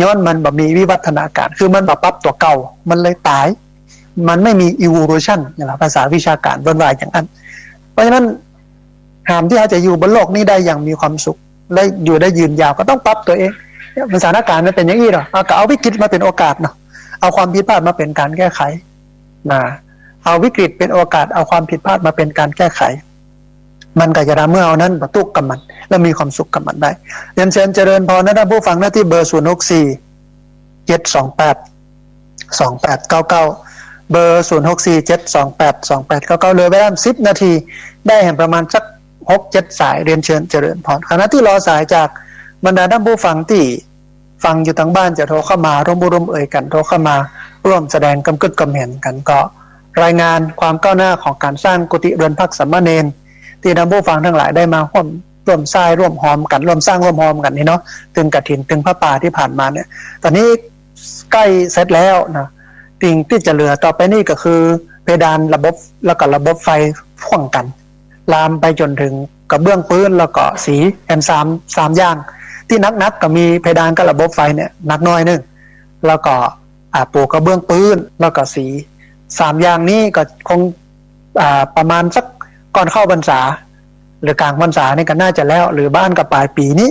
ย้อนมันแบบมีวิวัฒนาการคือมันแบบปรับตัวเก่ามันเลยตายมันไม่มี evolution อย่างภาษาวิชาการบนว่าอย่างนั้นเพราะฉะนั้นหามที่เขาจะอยู่บนโลกนี้ได้อย่างมีความสุขและอยู่ได้ยืนยาวก็ต้องปรับตัวเองสถานการณ์มันเป็นอย่างนี้หรอเอาวิกฤตมาเป็นโอกาสเนาะเอาความผิดพลาดมาเป็นการแก้ไขนะเอาวิกฤตเป็นโอกาสเอาความผิดพลาดมาเป็นการแก้ไขมันก็จะทำเมื่อเอานั้นบรรทุกกับมันแล้วมีความสุขกับมันได้เรียนเชิญเจริญพรนะท่านผู้ฟังหน้าที่เบอร์064-728-2899เบอร์064-728-2899เลยไปแล้ว10 นาทีได้เห็นประมาณสัก6-7 สายเรียนเชิญเจริญพรขณะที่รอสายจากบรรดาท่านผู้ฟังที่ฟังอยู่ทางบ้านจะโทรเข้ามาร่วมบุร่วมเอ่ยกันโทรเข้ามาร่วมแสดงกำกึดกำเห็นกันก็รายงานความก้าวหน้าของการสร้างกุฏิเรือนพักสามเณรที่ท่านผู้ฟังทั้งหลายได้มาร่วมทรายร่วมหอมกันร่วมสร้างร่วมหอมกันนี่เนาะถึงกฐินถึงพระป่าที่ผ่านมาเนี่ยตอนนี้ใกล้เสร็จแล้วนะสิ่งที่จะเหลือต่อไปนี่ก็คือเพดานระบบแล้วก็ระบบไฟพ่วงกันลามไปจนถึงกระเบื้องพื้นแล้วก็สีแอม3อย่างที่นักก็มีเพดานกับระบบไฟเนี่ยนักน้อยนึงแล้วก็ปูกระเบื้องพื้นแล้วก็สี 3อย่างนี้ก็คงประมาณสักก่อนเข้าพรรษาหรือกลางพรรษานี่ก็น่าจะแล้วหรือบ้านกับปลายปีนี้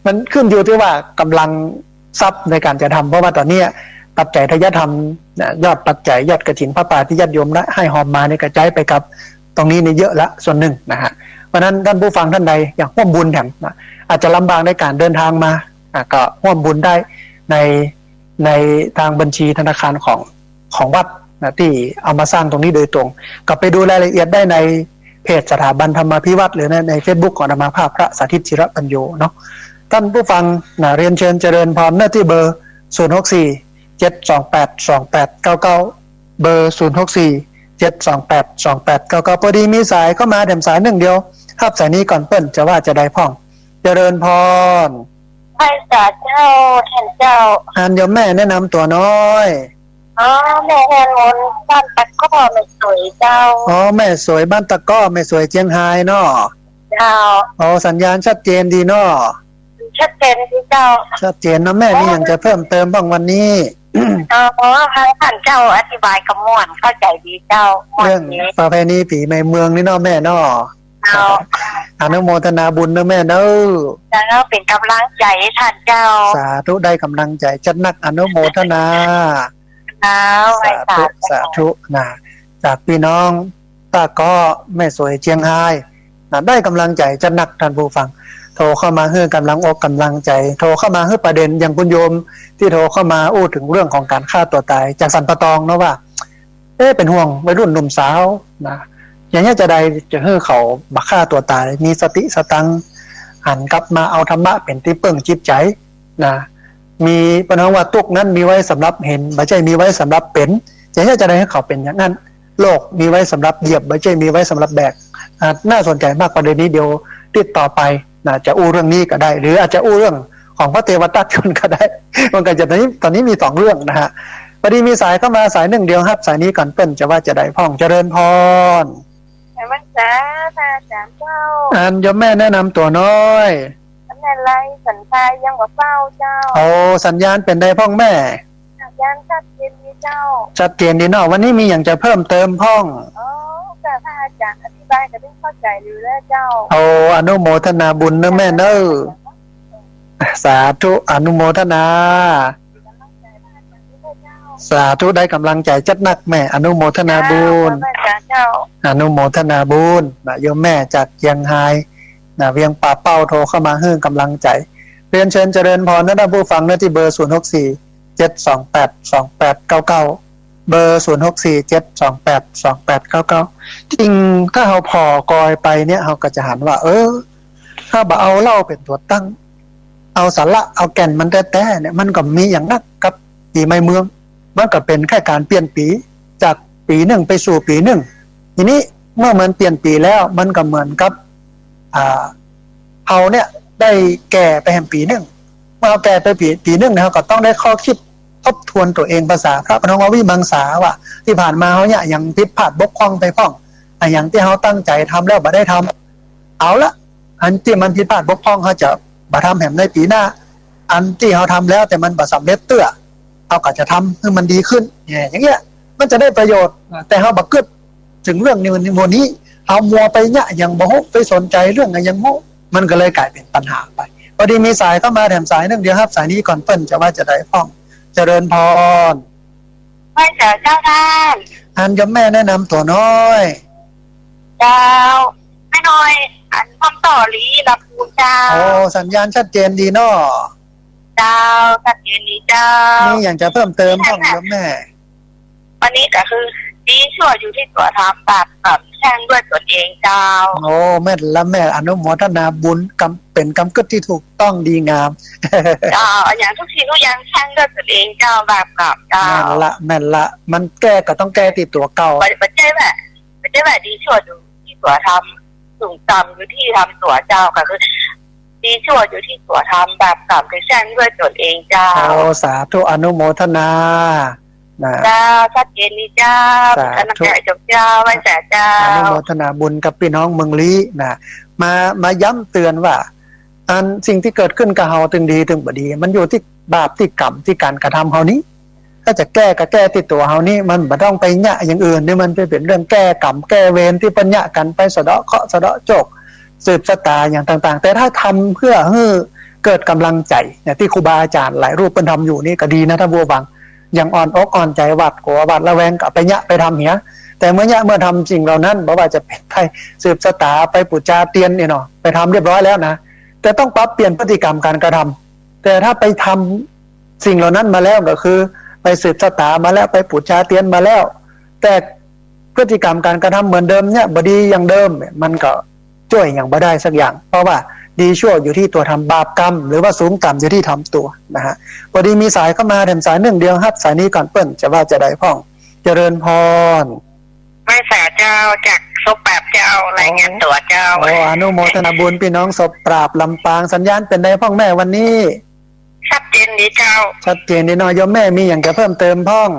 มันขึ้นอยู่ที่ว่ากำลังทรัพย์ในการจะทำเพราะว่าตอนนี้ปัจจัยทายธรรมยอดปัจจัยยอดกฐินพระป่าที่ญาติโยมได้ให้หอมมาเนี่ยกระจายไปกับตรงนี้นี่เยอะละส่วนหนึ่งนะฮะเพราะนั้นท่านผู้ฟังท่านใดอยากร่วมบุญแถมอาจจะลำบากในการเดินทางมาก็ร่วมบุญได้ในทางบัญชีธนาคารของวัดนะที่เอามาสร้างตรงนี้โดยตรงก็ไปดูรายละเอียดได้ในเพจสถาบันธรรมาภิวัตรหรือใน Facebook ของธรรมาภาพพระสาธิตจิรปัญโยเนาะท่านผู้ฟังเรียนเชิญเจริญพรหน้าที่เบอร์064 728 2899เบอร์064 728 2899พอดีมีสายเข้ามาแถมสายหนึ่งเดียวรับสายนี้ก่อนเปิ้นจะว่าจะได้พ่องเจริญพรพระเจ้าแทนเจ้าเดี๋ยวแม่แนะนำตัวน้อยแม่แทนมนบ้านตะก้อไม่สวยเจ้าแม่สวยบ้านตะก้อแม่สวยเจียงไฮ้เนาะเจ้าสัญญาณชัดเจนดีเนาะชัดเจนที่เจ้าชัดเจนนะแม่นี่ยังจะเพิ่มเติมบ้างวันนี้ท่านเจ้าอธิบายกำมวลเข้าใจดีเจ้าเรื่องประเพณีผีในเมืองนี่เนาะแม่เนาะอนุโมทนาบุญนะแม่เนาะแล้วเป็นกำลังใจท่านเจ้าสาธุได้กำลังใจจัดนักอนุโมทนาสาธุนะจากพี่น้องตาก็แม่สวยเชียงไฮ้ได้กำลังใจจัดนักท่านผู้ฟังโทรเข้ามาให้กำลังอกกำลังใจโทรเข้ามาให้ประเด็นอย่างคุณโยมที่โทรเข้ามาอู้ถึงเรื่องของการฆ่าตัวตายจากสันปะตองเนาะว่าเป็นห่วงวัยรุ่นหนุ่มสาวนะอย่างนี้จะได้จะให้เขาบักฆ่าตัวตายมีสติสตังหันกลับมาเอาธรรมะเป็นที่เปิ่งจิตใจนะมีปนว่าตุกนั้นมีไว้สำหรับเห็นไม่ใช่มีไว้สำหรับเป็นอย่างนี้จะได้ให้เขาเป็นอย่างนั้นโลกมีไว้สำหรับเหยียบไม่ใช่มีไว้สำหรับแบกน่าสนใจมากประเด็นนี้เดี๋ยวติดต่อไปจะอู้เรื่องนี้ก็ได้หรืออาจจะอู้เรื่องของพระเทวทัตชนก็ได้มันก็จะตอนนี้มี2เรื่องนะฮะพอดีมีสายเข้ามาสายหนึ่งเดียวครับสายนี้ก่อนเปิ้นจะว่าจะได้พ่องเจริญพรมันจ้าพระอาจารย์เจ้าโยมแม่แนะนำตัวน้อยแม่ไรสัญญายังว่าเฝ้าเจ้าสัญญาณเป็นได้พ่องแม่สัญญาณชัดเจนดีเจ้าชัดเจนดีเนาะวันนี้มีอย่างจะเพิ่มเติมพ่องแต่พระอาจารย์อธิบายก็ได้เข้าใจอยู่แล้วเจ้าอนุโมทนาบุญนะแม่เน้อสาธุอนุโมทนาสาธุได้กำลังใจจัดนักแม่อนุโมทนาบุญอนุโมทนาบุญโยมแม่จากเชียงไฮ้เวียงป่าเป้าโทรเข้ามาให้กำลังใจเรียนเชิญเจริญพรนะท่านผู้ฟังนะที่เบอร์064 728 2899เบอร์064 728 2899จริงถ้าเราพอกอยไปเนี่ยเราก็จะหันว่าถ้าบ่เอาเหล้าเป็นตัวตั้งเอาสาระเอาแก่นมันแท้ๆเนี่ยมันก็มีอย่างนักกับปีใหม่เมืองมันก็เป็นแค่การเปลี่ยนปีจากปีหนึ่งไปสู่ปีหนึ่งทีนี้เมื่อมันเปลี่ยนปีแล้วมันก็เหมือนกับเขาเนี่ยได้แก่ไปแห่งปีหนึ่งเมื่อแก่ไปปีหนึ่งนะครับก็ต้องได้ข้อคิดทบทวนตัวเองภาษาพระพนมวิมังสาว่าที่ผ่านมาเขาเนี่ยยังผิดพลาดบกพร่องไปพ่องอย่างที่เขาตั้งใจทำแล้วบ่ได้ทำเอาละอันที่มันผิดพลาดบกพร่องเขาจะบ่ทำแห่งในปีหน้าอันที่เขาทำแล้วแต่มันบ่สำเร็จเขาก็จะทำให้มันดีขึ้นอย่างเงี้ยมันจะได้ประโยชน์แต่เขาบักกึดถึงเรื่องนี้เอามัวไปเนี่ยยังโมโหไปสนใจเรื่องอะไรยังโมมันก็เลยกลายเป็นปัญหาไปพอดีมีสายเข้ามาแถมสายนึงเดียวครับสายนี้ก่อนเปิ้ลจะว่าจะได้พ่องเจริญพรพระเจ้าท่านโยมแม่แนะนำตัวน้อยเจ้าแม่น้อยพ่อต่อลีรับพูเจ้าสัญญาณชัดเจนดีเนาะเจ้าชัดเจนดีเจ้านี่อย่างจะเพิ่มเติมพ่องโยมแม่วันนี้ก็คือดีชั่วอยู่ที่ตัวทำแบบแช่งด้วยตนเองเจ้าแม่ละแม่อนุโมทนาบุญเป็นกำกึศที่ถูกต้องดีงามอย่างทุกทีทุกอย่างแช่งด้วยตนเองเจ้าแบบกับเจ้าแม่ละมันแก้ก็ต้องแก้ที่ตัวเก่าไม่ใช่แบบดีชั่วอยู่ที่ตัวทำสูงต่ำอยู่ที่ทำตัวเจ้าก็คือดีชั่วอยู่ที่ตัวทำแบบกับคือแช่งด้วยตนเองเจ้าสาธุอนุโมทนาเจ้าชัดเจนนี่เจ้าคณะจบเจ้าไว้แต่เจ้าอนุโมทนาบุญกับพี่น้องเมืองลี้มาย้ำเตือนว่าสิ่งที่เกิดขึ้นกับเฮาถึงดีถึงบ่ดีมันอยู่ที่บาปที่กรรมที่การกระทำเฮานี้ ถ้าจะแก้ก็แก้ที่ตัวเฮานี่มันบ่ต้องไปยะอย่างอื่นนี่มันเป็นเรื่องแก้กรรมแก้เวรที่ปัญญะกันไปสะเดาะเคราะห์สะเดาะโจกสืบชะตาอย่างต่างๆแต่ถ้าทำเพื่อให้เกิดกำลังใจเนี่ยที่ครูบาอาจารย์หลายรูปเพิ่นทำอยู่นี่ก็ดีนะท่านผู้ฟังอย่างอ่อนอกอ่อนใจวัดกลัววัดระแวงกับไปยะไปทำเหี้ยแต่เมื่อทำจริงเหล่านั้นบ่ว่าจะเป็นไปสืบชะตาไปปูชาเตียนเนี่ยเนาะไปทำเรียบร้อยแล้วนะแต่ต้องปรับเปลี่ยนพฤติกรรมการกระทำแต่ถ้าไปทำสิ่งเหล่านั้นมาแล้วก็คือไปสืบชะตามาแล้วไปปูชาเตียนมาแล้วแต่พฤติกรรมการกระทำเหมือนเดิมเนี่ยบ่ดีอย่างเดิมมันก็ช่วยอย่างบ่ได้สักอย่างเพราะว่าดีชั่วอยู่ที่ตัวทำบาปกรรมหรือว่าสูงต่ำอยู่ที่ทำตัวนะฮะพอดีมีสายเข้ามาแถมสายหนึ่งเดียวครับสายนี้ก่อนเปิ้นจะว่าจะได้พ่องเจริญพร ไม่สาเจ้าจากศพแบบเจ้ารายงานตัวเจ้า โอ้อนุโมทนาบุญพี่น้องศพปราบลำปางสัญญาณเป็นได้พ่องแม่วันนี้ ชัดเจนดีเจ้า ชัดเจนดีน้อยโยมแม่มีอย่างจะเพิ่มเติมพ่อง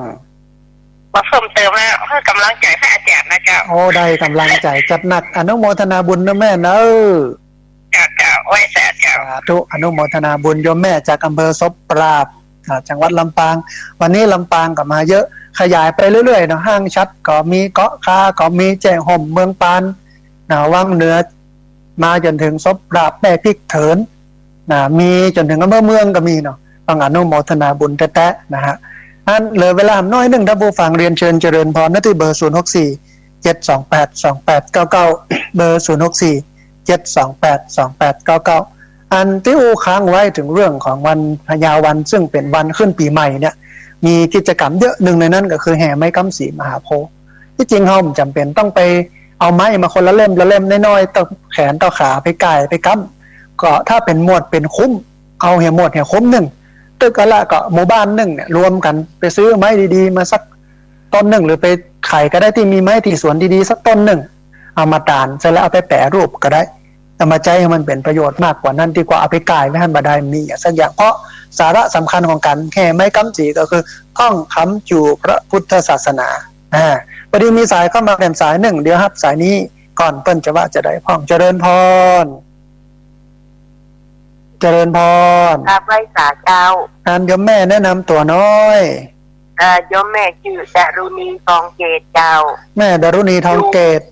มาเพิ่มเติมแล้วเพื่อกำลังใจพระอาจารย์นะเจ้า โอ้ได้กำลังใจจัดหนักอนุโมทนาบุญนะแม่เนอะ เจ้าไว้สาเจ้า สาธุอนุโมทนาบุญโยมแม่จากอำเภอศพปราบจังหวัดลำปางวันนี้ลำปางก็มาเยอะขยายไปเรื่อยๆเนาะห้างชัดก็มีเกาะคาก็มีแจ้งห่มเมืองปานวังเหนือมาจนถึงศพปราบแม่พริกเถินมีจนถึงอำเภอเมืองก็มีเนาะต้องอนุโมทนาบุญแท้ๆนะฮะอันเหลือเวลาน้อยหนึ่งท่านผู้ฟังเรียนเชิญเจริญพรณที่เบอร์064-728-2899เบอร์064-728-2899อันที่อูค้างไว้ถึงเรื่องของวันพญาวันซึ่งเป็นวันขึ้นปีใหม่เนี่ยมีกิจกรรมเยอะหนึ่งในนั้นก็คือแห่ไม้กำสีมหาโพธิ์ที่จริงเราจำเป็นต้องไปเอาไม้มาคนละเล่มน้อยๆต่อแขนต่อขาไปก่ายไปกำก็ถ้าเป็นหมวดเป็นคุ้มเอาเหี่ยหมวดเหี่ยคุ้มหนึ่งตึกอะไรก็หมู่บ้านหนึ่งเนี่ยรวมกันไปซื้อไม้ดีๆมาสักต้นหนึ่งหรือไปไข่ก็ได้ที่มีไม้ที่สวนดีๆสักต้นหนึ่งเอามาตานเสร็จแล้วเอาไปแปะรูปก็ได้เอามาใจให้มันเป็นประโยชน์มากกว่านั้นดีกว่าเอาไปก่ายไม่ให้บาดายมีสักอย่างเพราะสาระสำคัญของการแห่ไม้กำสีก็คือท่องคำจูพระพุทธศาสนาพอดีมีสายเข้ามาแถมสายหนึ่งเดี๋ยวครับสายนี้ก่อนเปิ้นจะว่าจะได้พ่องเจริญพรเจริญพร ครับไว้สาเจ้า อันโยมแม่แนะนำตัวน้อย โยมแม่ชื่อดารุณีฟองเกตเจ้า แม่ดารุณีทองเกต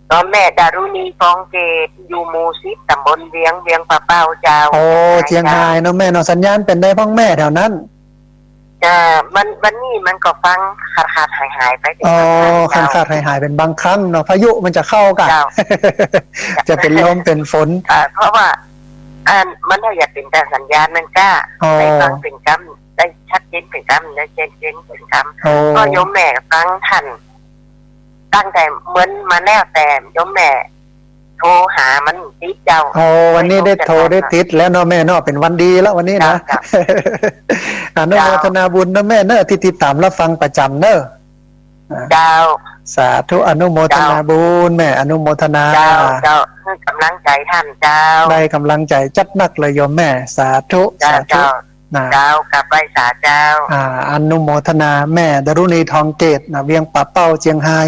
โยมแม่ดารุณีฟองเกตอยู่หมู่10ตำบลเวียงปะเป้าเจ้า โอ้เชียงรายเนาะแม่เนาะสัญญาณเป็นได้พ่องแม่แถวนั้น วันนี้มันก็ฟังขาดหายไป อ๋อขาดหายเป็นบางครั้งเนาะพายุมันจะเข้ากัน จะเป็นลมเป็นฝน เพราะว่ามันถ้าอยากเป็นแต่สัญญาณมันก็ได้ฟังเป็นกำได้ชัดเจนเป็นกำได้เจนเป็นกำก็โยมแม่ฟังทันตั้งแต่เหมือนมาแน่แต่โยมแม่โทรหามันติดเจ้าโอ้วันนี้ได้โทรได้ติดแล้วเนาะแม่เนาะเป็นวันดีแล้ววันนี้นะอนุโมทนาบุญนะแม่เนอะที่ติดตามรับฟังประจำเนอะ เจ้า สาธุอนุโมทนาบุญแม่อนุโมทนาเจ้าให้กำลังใจท่านเจ้าได้กำลังใจจัดนักเลยโยมแม่สาธุสาธุเจ้ากับไปสาเจ้าอนุโมทนาแม่ดารุณีทองเกตเวียงป่าเป้าเจียงไฮ้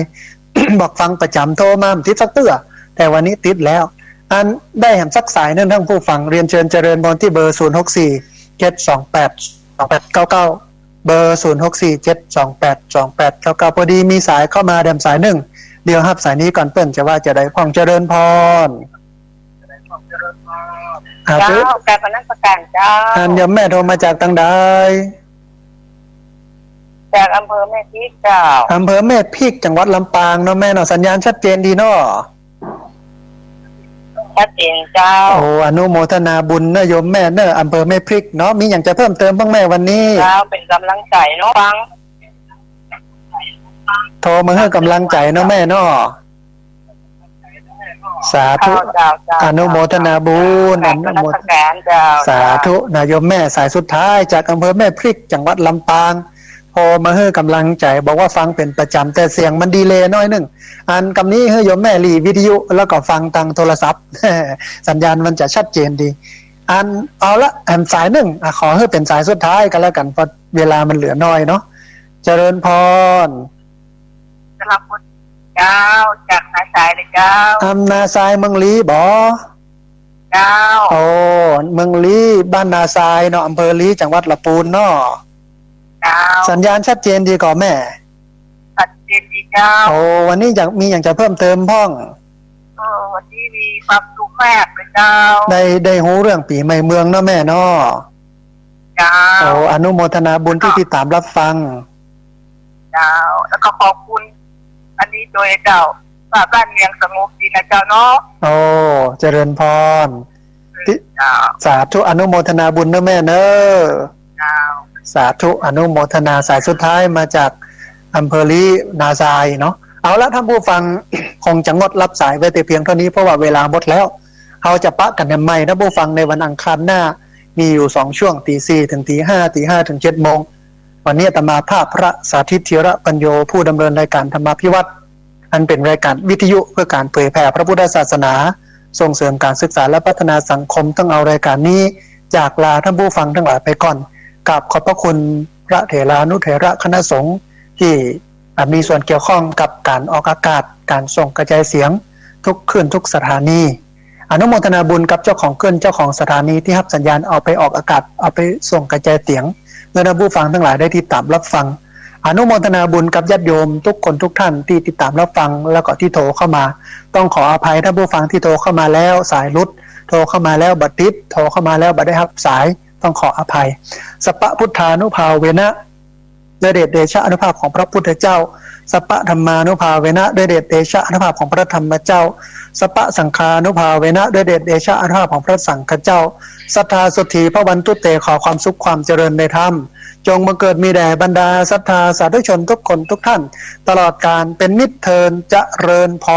บอกฟังประจำโทรมาติดสักเตื้อแต่วันนี้ติดแล้วอันได้แหมสักสายนั่นทั้งผู้ฟังเรียนเชิญเจริญพรที่เบอร์064-728-2899เบอร์064-728-2899พอดีมีสายเข้ามาแดมสายหนึ่งเดี๋ยวครับสายนี้ก่อนเปิ้นจะว่าจะได้พ่องเจริญพรเจ้าการพนักการเจ้าอันยมแม่โทรมาจากทางใดจากอำเภอแม่พริกเจ้าอำเภอแม่พริกจังหวัดลำปางเนาะแม่เนาะสัญญาณชัดเจนดีเนาะชัดเจนเจ้าโอ้อนุโมทนาบุญนะโยมแม่เนอะอำเภอแม่พริกเนาะมีอย่างจะเพิ่มเติมบ้างแม่วันนี้เจ้าเป็นกำลังใจเนาะฟังโทรมาให้กำลังใจเนาะแม่เนาะสาธุอนุโมทนาบุญอนุโมทนาสาธุนายโยมแม่สายสุดท้ายจากอำเภอแม่พริกจังหวัดลำปางโทรมาให้กำลังใจบอกว่าฟังเป็นประจำแต่เสียงมันดีเลย์น้อยนึงอันคำนี้ให้โยมแม่รีวิทยุแล้วก็ฟังทางโทรศัพท์ สัญญาณมันจะชัดเจนดีอันเอาละแอมสายหนึ่งขอให้เป็นสายสุดท้ายกันแล้วกันเพราะเวลามันเหลือน้อยเนาะเจริญพรสำหรับคนเจ้าจากนาซายเลยเจ้านาซายเมืองลีบ่เจ้าโอ้เมืองลีบ้านนาซายเนาะอำเภอลีจังหวัดลำพูนเนาะ เจ้า สัญญาณชัดเจนดีกว่าแม่ ชัดเจนดีเจ้า โอ้วันนี้อยากจะเพิ่มเติมพ่อง วันนี้มีความสุขมากเลยเจ้า ได้หูเรื่องปีใหม่เมืองเนาะแม่เนาะ เจ้า โอ้อนุโมทนาบุญที่ติดตามรับฟัง เจ้า แล้วก็ขอบคุณ อันนี้โดยเจ้าว่าบ้านเมืองสงบดีนะเจ้าเนาะ โอ้เจริญพร เจ้า สาธุอนุโมทนาบุญเนอะแม่เนอะ เจ้า สาธุอนุโมทนาสายสุดท้ายมาจากอำเภอลีนาซายเนาะเอาละท่านผู้ฟัง คงจะงดรับสายไว้แต่เพียงเท่านี้เพราะว่าเวลาหมดแล้วเราจะปะกันใหม่ท่านผู้ฟังในวันอังคารหน้ามีอยู่2ช่วงตี 4 ถึงตี 5 ตี 5 ถึง 7 โมงวันนี้อาตมาภาพพระสาธิตธีระปัญโยผู้ดำเนินรายการธรรมาภิวัตรอันเป็นรายการวิทยุเพื่อการเผยแผ่พระพุทธศาสนาส่งเสริมการศึกษาและพัฒนาสังคมต้องเอารายการนี้จากลาท่านผู้ฟังทั้งหลายไปก่อนกับขอบพระคุณพระเถรานุเถระคณะสงฆ์ที่มีส่วนเกี่ยวข้องกับการออกอากาศการส่งกระจายเสียงทุกคืนทุกสถานีอนุโมทนาบุญกับเจ้าของเครื่องเจ้าของสถานีที่รับสัญญาณเอาไปออกอากาศเอาไปส่งกระจายเสียงเมื่อท่านผู้ฟังทั้งหลายได้ติดตามรับฟังอนุโมทนาบุญกับญาติโยมทุกคนทุกท่านที่ติดตามรับฟังแล้วก็ที่โทรเข้ามาต้องขออภัยท่านผู้ฟังที่โทรเข้ามาแล้วสายรุดโทรเข้ามาแล้วบัดติดโทรเข้ามาแล้วบัดได้รับสายต้องขออภัยสัพพพุทธานุภาเวนะด้วยเดชเดชะอนุภาพของพระพุทธเจ้าสัพพธรรมานุภาเวนะด้วยเดชเดชะอนุภาพของพระธรรมเจ้าสัพพสังฆานุภาเวนะด้วยเดชเดชะอนุภาพของพระสังฆเจ้าศรัทธาสุธีพระวันตุเตขอความสุขความเจริญในธรรมจงบังเกิดมีแด่บรรดาศรัทธาสาธุชนทุกคนทุกท่านตลอดกาลเป็นนิจเทินเจริญพร